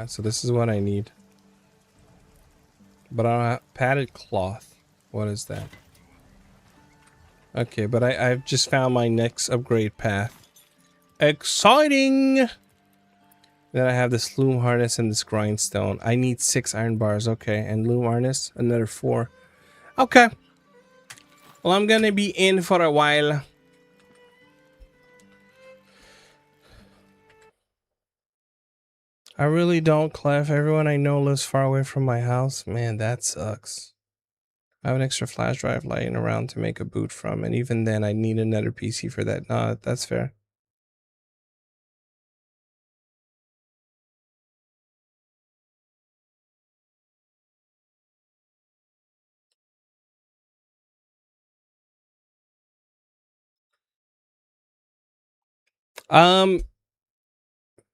So this is what I need. But I don't have padded cloth. What is that? Okay, but I've just found my next upgrade path. Exciting! Then I have this loom harness and this grindstone. I need 6 iron bars. Okay, and loom harness, another 4. Okay. Well, I'm gonna be in for a while. I really don't, Clef. Everyone I know lives far away from my house. Man, that sucks. I have an extra flash drive lying around to make a boot from, and even then I need another PC for that. No, that's fair.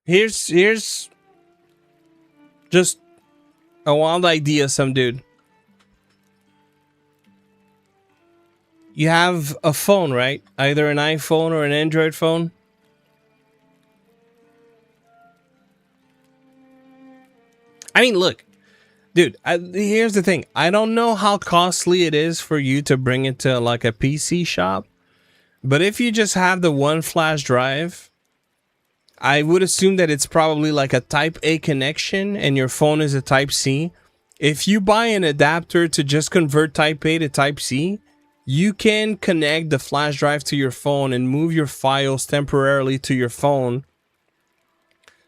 Here's just a wild idea, some dude. You have a phone, right? Either an iPhone or an Android phone. I mean, look, dude, here's the thing. I don't know how costly it is for you to bring it to like a PC shop, but if you just have the one flash drive, I would assume that it's probably like a Type A connection and your phone is a Type C. If you buy an adapter to just convert Type A to Type C, you can connect the flash drive to your phone and move your files temporarily to your phone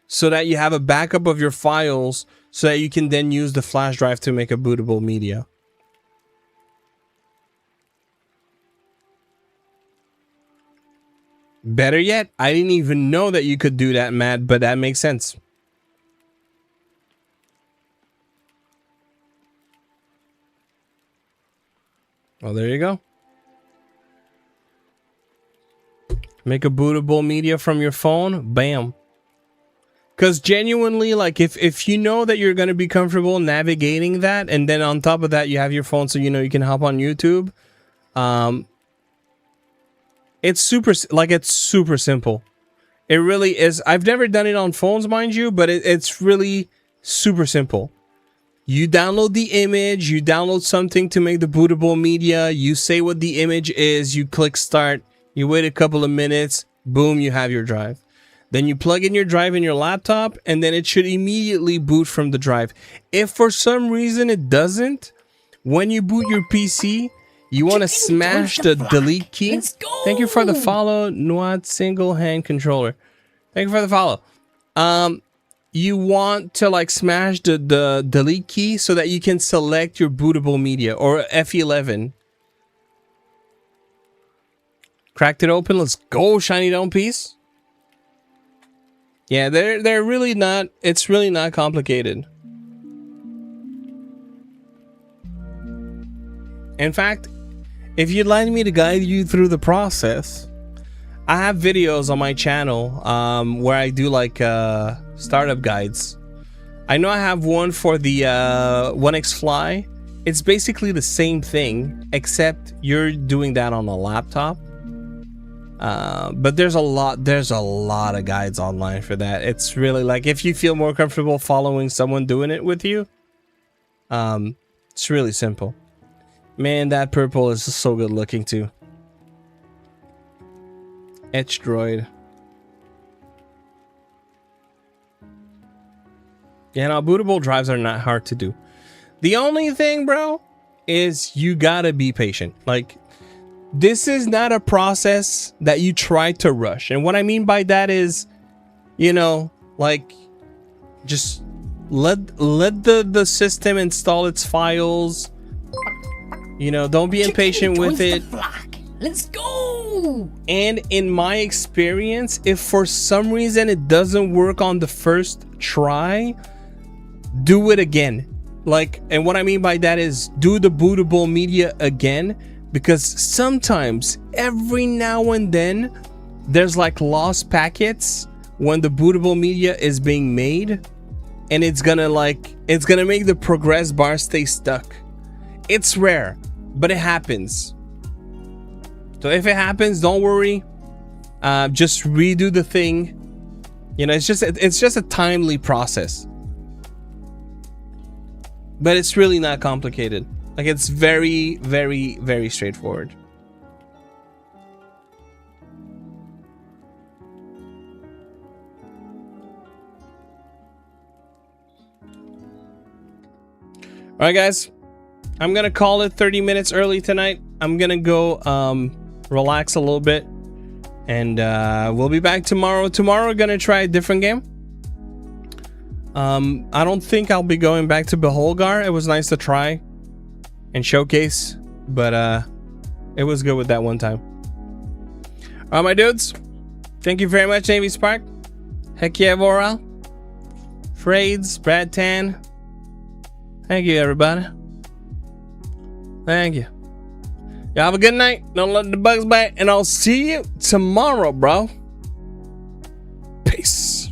so that you have a backup of your files so that you can then use the flash drive to make a bootable media. Better yet, I didn't even know that you could do that, Matt, but that makes sense. Well, there you go. Make a bootable media from your phone, bam. Because genuinely, like, if you know that you're going to be comfortable navigating that, and then on top of that, you have your phone so you know you can hop on YouTube, it's super simple. It really is. I've never done it on phones, mind you, but it's really super simple. You download the image, you download something to make the bootable media, you say what the image is, you click start, you wait a couple of minutes, boom, you have your drive. Then you plug in your drive in your laptop, and then it should immediately boot from the drive. If for some reason it doesn't, when you boot your PC, you want to smash the delete key. Thank you for the follow, not single hand controller. Thank you for the follow. You want to like smash the delete key so that you can select your bootable media, or F11. Cracked it open. Let's go, shiny dome piece. Yeah, they're really not. It's really not complicated. In fact, if you'd like me to guide you through the process, I have videos on my channel where I do like startup guides. I know I have one for the 1X Fly. It's basically the same thing, except you're doing that on a laptop. But there's a lot of guides online for that. It's really like, if you feel more comfortable following someone doing it with you, it's really simple. Man, that purple is just so good looking too. Etch droid. Yeah, no, bootable drives are not hard to do. The only thing, bro, is you gotta be patient. Like, this is not a process that you try to rush. And what I mean by that is, you know, like, just let the system install its files. You know, don't be impatient with it. Let's go. And in my experience, if for some reason it doesn't work on the first try, do it again. Like, and what I mean by that is do the bootable media again, because sometimes every now and then there's like lost packets when the bootable media is being made, and it's gonna make the progress bar stay stuck. It's rare, but it happens. So if it happens, don't worry. Just redo the thing. You know, it's just a timely process. But it's really not complicated. Like, it's very, very, very straightforward. All right, guys. I'm gonna call it 30 minutes early tonight. I'm gonna go relax a little bit, and we'll be back tomorrow. Tomorrow we're gonna try a different game. I don't think I'll be going back to Beholgar. It was nice to try and showcase, but it was good with that one time. All right, my dudes, thank you very much, Navy Spark. Heck yeah, Voral, Frades, Brad Tan. Thank you, everybody. Thank you. Y'all have a good night. Don't let the bugs bite, and I'll see you tomorrow, bro. Peace.